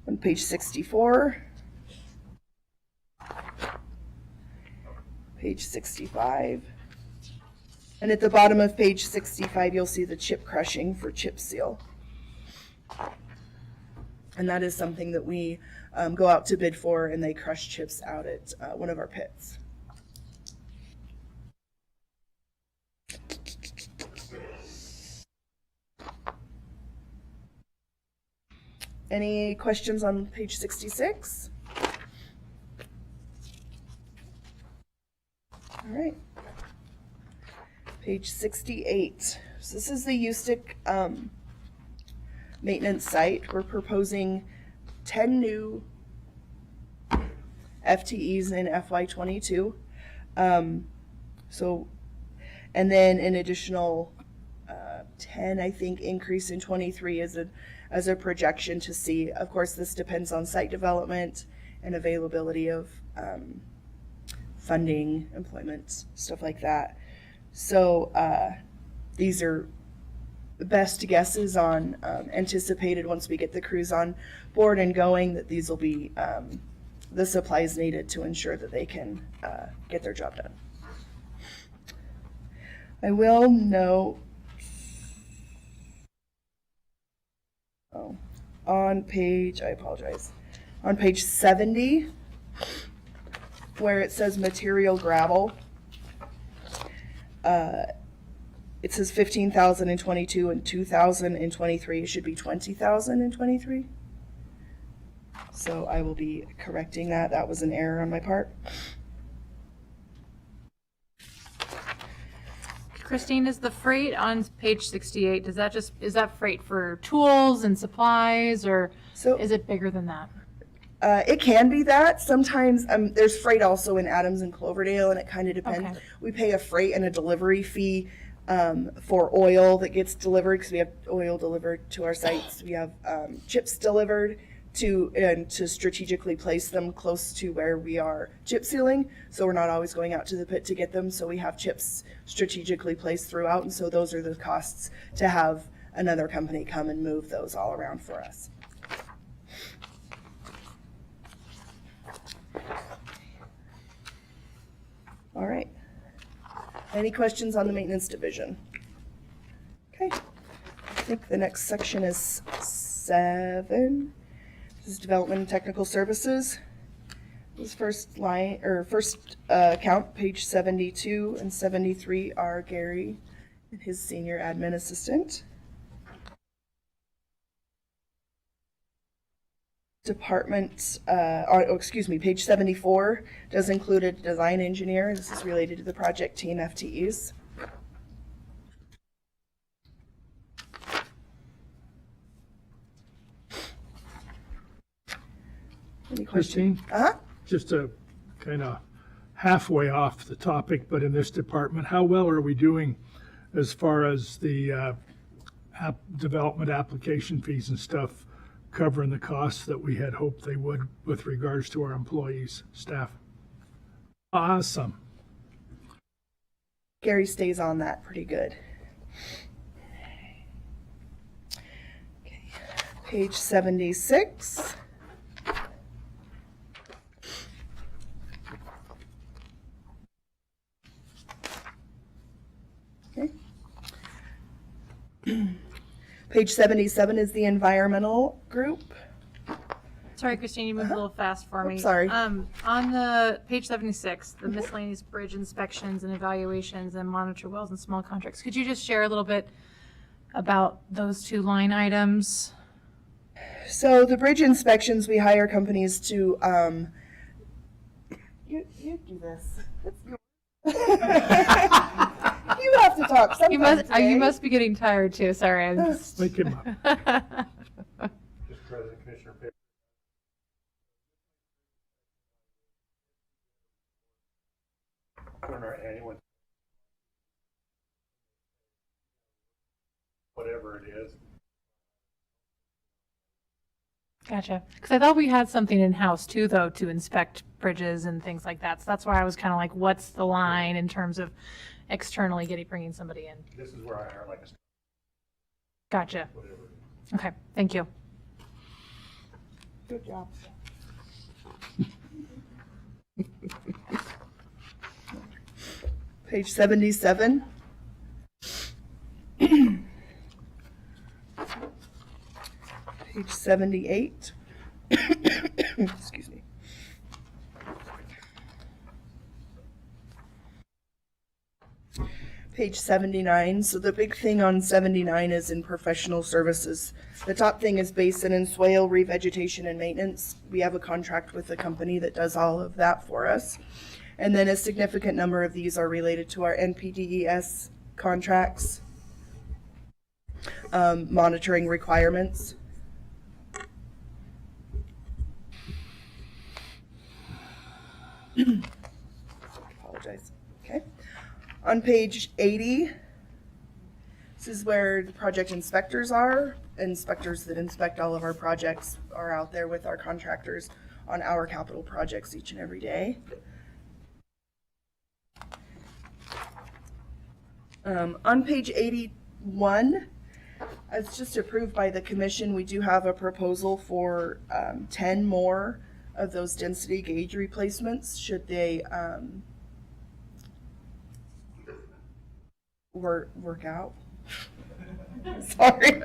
On page 64, page 65, and at the bottom of page 65, you'll see the chip crushing for chip seal. And that is something that we go out to bid for, and they crush chips out at one of our pits. Any questions on page 66? All right. Page 68. So this is the Ustick maintenance site. We're proposing 10 new FTEs in FY22. And then an additional 10, I think, increase in 23 as a projection to see. Of course, this depends on site development and availability of funding, employment, stuff like that. So these are best guesses on anticipated once we get the crews on board and going, that these will be the supplies needed to ensure that they can get their job done. I will note on page, I apologize, on page 70, where it says material gravel, it says 15,000 in 22 and 2,000 in 23. It should be 20,000 in 23. So I will be correcting that. That was an error on my part. Christine, is the freight on page 68, is that freight for tools and supplies, or is it bigger than that? It can be that. Sometimes there's freight also in Adams and Cloverdale, and it kind of depends. Okay. We pay a freight and a delivery fee for oil that gets delivered, because we have oil delivered to our sites. We have chips delivered to strategically place them close to where we are chip sealing, so we're not always going out to the pit to get them. So we have chips strategically placed throughout, and so those are the costs to have another company come and move those all around for us. All right. Any questions on the maintenance division? Okay. I think the next section is 7. This is development and technical services. This first line, or first count, page 72 and 73 are Gary and his senior admin assistant. Department, page 74 does include a design engineer. This is related to the project team FTEs. Any questions? Christine? Just a kind of halfway off the topic, but in this department, how well are we doing as far as the development application fees and stuff covering the costs that we had hoped they would with regards to our employees, staff? Awesome. Gary stays on that pretty good. Okay. Page 76. Okay. Page 77 is the environmental group. Sorry, Christine, you moved a little fast for me. Oops, sorry. On the page 76, the miscellaneous bridge inspections and evaluations and monitor wells and small contracts, could you just share a little bit about those two line items? So the bridge inspections, we hire companies to, you do this. It's yours. You have to talk sometime You must, today. you must be getting tired too, sorry. I'm just... Wake him up. Just President Commissioner Pitt. Anyone. Whatever it is. Gotcha. Because I thought we had something in-house too, though, to inspect bridges and things like that. So that's why I was kind of like, what's the line in terms of externally bringing somebody in? This is where I hire like a. Gotcha. Whatever. Okay, thank you. Good job. Page 77. Page 78. Excuse me. Page 79. So the big thing on 79 is in professional services. The top thing is basin and swale revegetation and maintenance. We have a contract with a company that does all of that for us. And then a significant number of these are related to our NPDES contracts, monitoring requirements. Apologize. Okay. On page 80, this is where the project inspectors are. Inspectors that inspect all of our projects are out there with our contractors on our capital projects each and every day. On page 81, it's just approved by the commission. We do have a proposal for 10 more of those density gauge replacements should they work out. Sorry,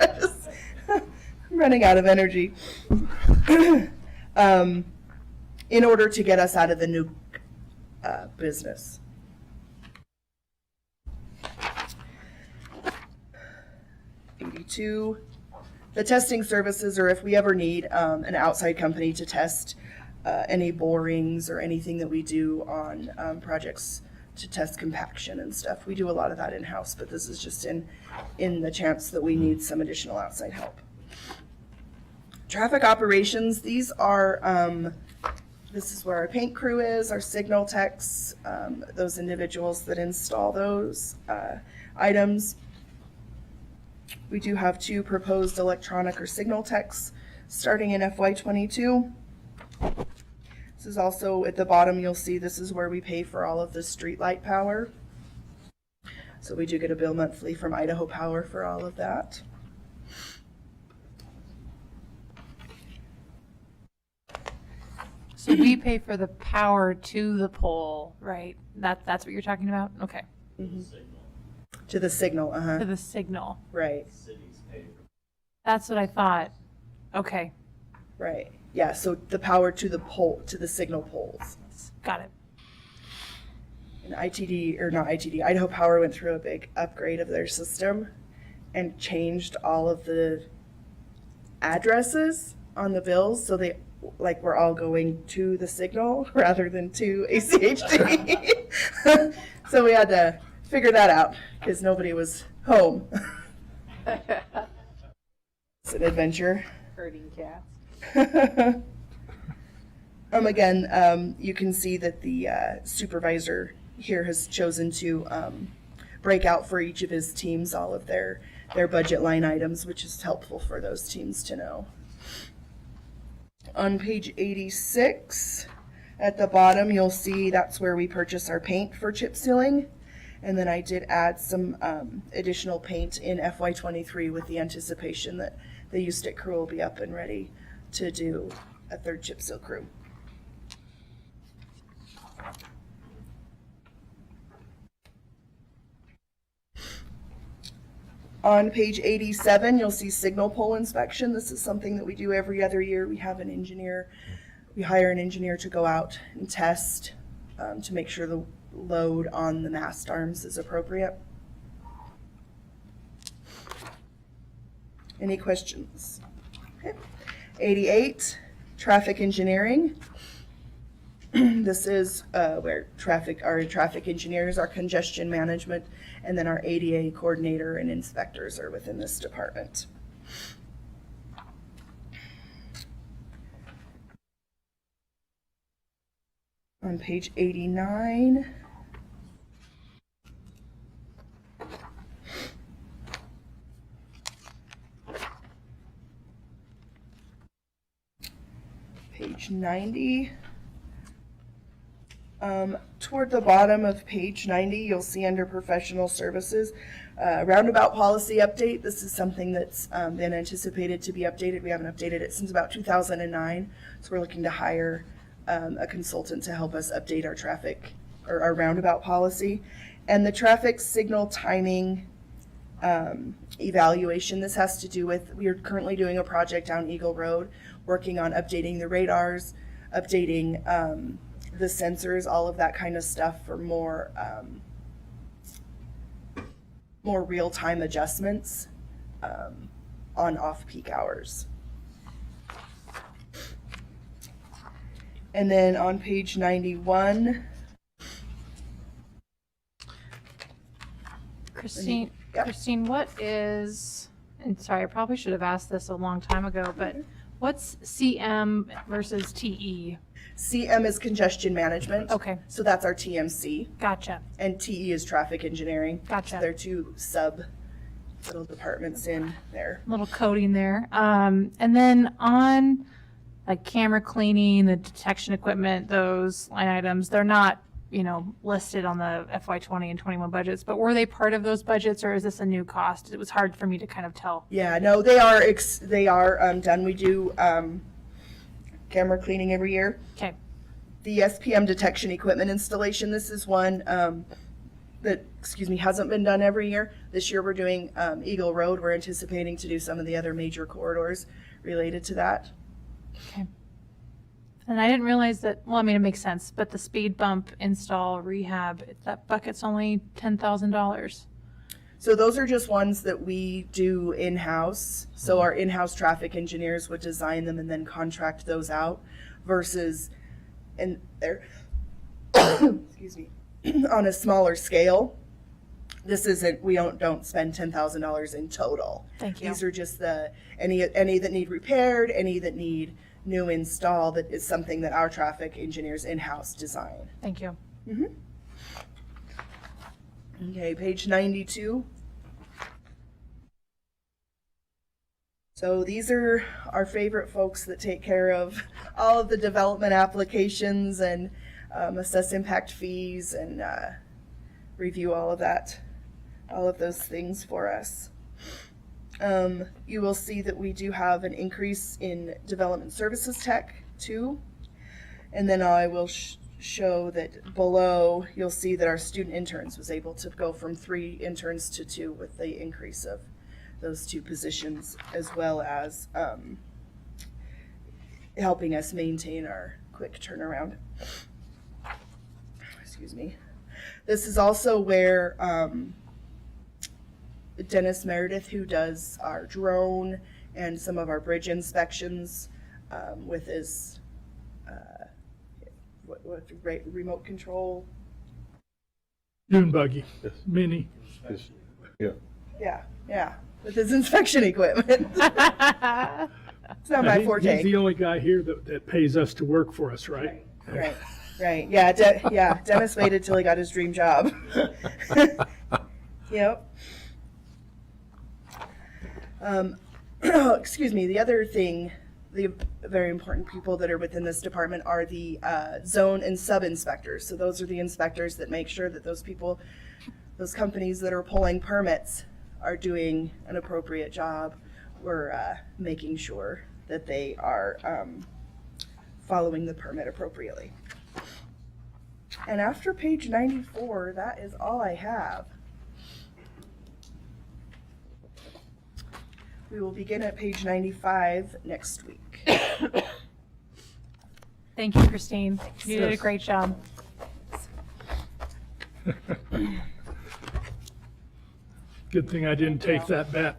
I'm running out of energy. In order to get us out of the nuke business. The testing services, or if we ever need an outside company to test any borings or anything that we do on projects to test compaction and stuff. We do a lot of that in-house, but this is just in the chance that we need some additional outside help. Traffic operations, these are, this is where our paint crew is, our signal techs, those individuals that install those items. We do have 2 proposed electronic or signal techs starting in FY22. This is also at the bottom, you'll see this is where we pay for all of the street light power. So we do get a bill monthly from Idaho Power for all of that. So we pay for the power to the pole, right? That's what you're talking about? Okay. Mm-hmm. To the signal, To the signal. Right. That's what I thought. Okay. Right. Yeah, so the power to the pole, to the signal poles. Got it. And Idaho Power went through a big upgrade of their system and changed all of the addresses on the bills, so they, like, we're all going to the signal rather than to ACHD. So we had to figure that out because nobody was home. It's an adventure. Herding cats. Again, you can see that the supervisor here has chosen to break out for each of his teams all of their budget line items, which is helpful for those teams to know. On page 86, at the bottom, you'll see that's where we purchase our paint for chip sealing. And then I did add some additional paint in FY23 with the anticipation that the U-stick crew will be up and ready to do a third chip seal crew. On page 87, you'll see signal pole inspection. This is something that we do every other year. We have an engineer, we hire an engineer to go out and test to make sure the load on the mast arms is appropriate. Any questions? Okay. 88, traffic engineering. This is where our traffic engineers, our congestion management, and then our ADA coordinator and inspectors are within this department. On page 89, page 90. Toward the bottom of page 90, you'll see under professional services, roundabout policy update. This is something that's been anticipated to be updated. We haven't updated it since about 2009, so we're looking to hire a consultant to help us update our traffic or our roundabout policy. And the traffic signal timing evaluation, this has to do with, we are currently doing a project down Eagle Road, working on updating the radars, updating the sensors, all of that kind of stuff for more real-time adjustments on off-peak hours. And then on page 91. Christine, Yep. Christine, what is, and sorry, I probably should have asked this a long time ago, but what's CM versus TE? CM is congestion management. Okay. So that's our TMC. Gotcha. And TE is traffic engineering. Gotcha. They're two sub little departments in there. Little coding there. And then on like camera cleaning, the detection equipment, those line items, they're not, listed on the FY20 and 21 budgets, but were they part of those budgets or is this a new cost? It was hard for me to kind of tell. Yeah, no, they are done. We do camera cleaning every year. Okay. The SPM detection equipment installation, this is one that, hasn't been done every year. This year we're doing Eagle Road. We're anticipating to do some of the other major corridors related to that. Okay. And I didn't realize that, well, I mean, it makes sense, but the speed bump install rehab, that bucket's only $10,000. So those are just ones that we do in-house. So our in-house traffic engineers would design them and then contract those out versus, and they're, excuse me, on a smaller scale. This isn't, we don't spend $10,000 in total. Thank you. These are just any that need repaired, any that need new install, that is something that our traffic engineers in-house design. Thank you. Mm-hmm. Okay, page 92. So these are our favorite folks that take care of all of the development applications and assess impact fees and review all of that, all of those things for us. You will see that we do have an increase in development services tech too. And then I will show that below, you'll see that our student interns was able to go from 3 interns to 2 with the increase of those 2 positions, as well as helping us maintain our quick turnaround. Excuse me. This is also where Dennis Meredith, who does our drone and some of our bridge inspections with his remote control. Dune buggy, mini. Yeah, with his inspection equipment. It's not my forte. He's the only guy here that pays us to work for us, right? Right. Yeah, Dennis waited till he got his dream job. Yep. Excuse me, the other thing, the very important people that are within this department are the zone and sub-inspectors. So those are the inspectors that make sure that those people, those companies that are pulling permits are doing an appropriate job we're making sure that they are following the permit appropriately. And after page 94, that is all I have. We will begin at page 95 next week. Thank you, Christine. You did a great job. Good thing I didn't take that bet.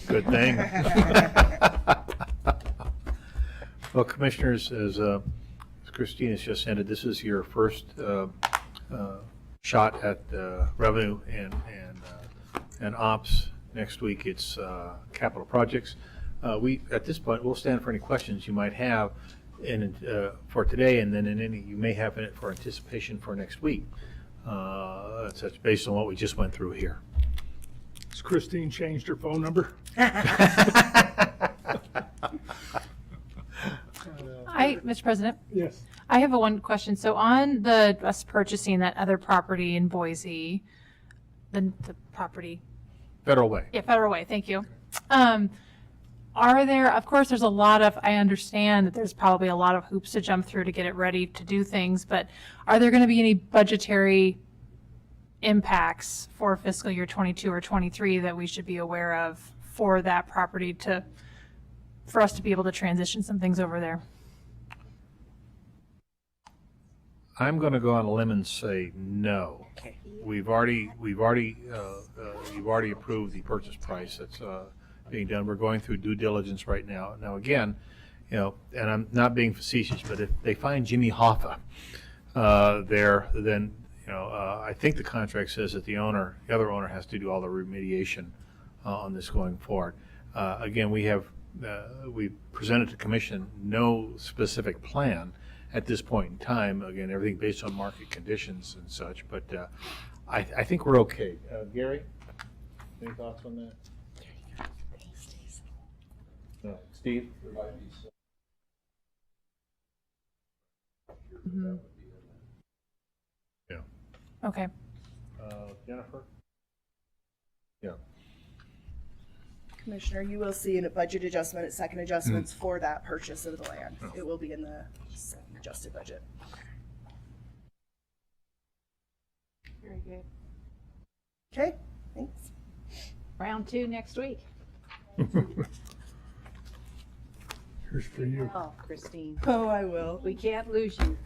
Good thing. Well, Commissioners, as Christine has just ended, this is your first shot at revenue and ops. Next week, it's capital projects. At this point, we'll stand for any questions you might have for today, and then in any you may have in it for anticipation for next week. That's based on what we just went through here. Has Christine changed her phone number? Mr. President, Yes. I have one question. So on us purchasing that other property in Boise, the property. Federal Way. Yeah, Federal Way, thank you. Are there, of course, there's a lot of, I understand that there's probably a lot of hoops to jump through to get it ready to do things, but are there going to be any budgetary impacts for fiscal year 22 or 23 that we should be aware of for that property for us to be able to transition some things over there? I'm going to go on a limb and say no. Okay. You've already approved the purchase price that's being done. We're going through due diligence right now. Now again, and I'm not being facetious, but if they find Jimmy Hoffa there, then I think the contract says that the other owner has to do all the remediation on this going forward. Again, we presented to Commission no specific plan at this point in time. Again, everything based on market conditions and such, but I think we're okay. Gary, any thoughts on that? No. Steve? Mm-hmm. Yeah. Okay. Jennifer? Yeah. Commissioner, you will see in a budget adjustment at second adjustments for that purchase of the land. It will be in the second adjusted budget. Very good. Okay, thanks. Round 2 next week. Here's for you. Oh, Christine. Oh, I will. We can't lose you.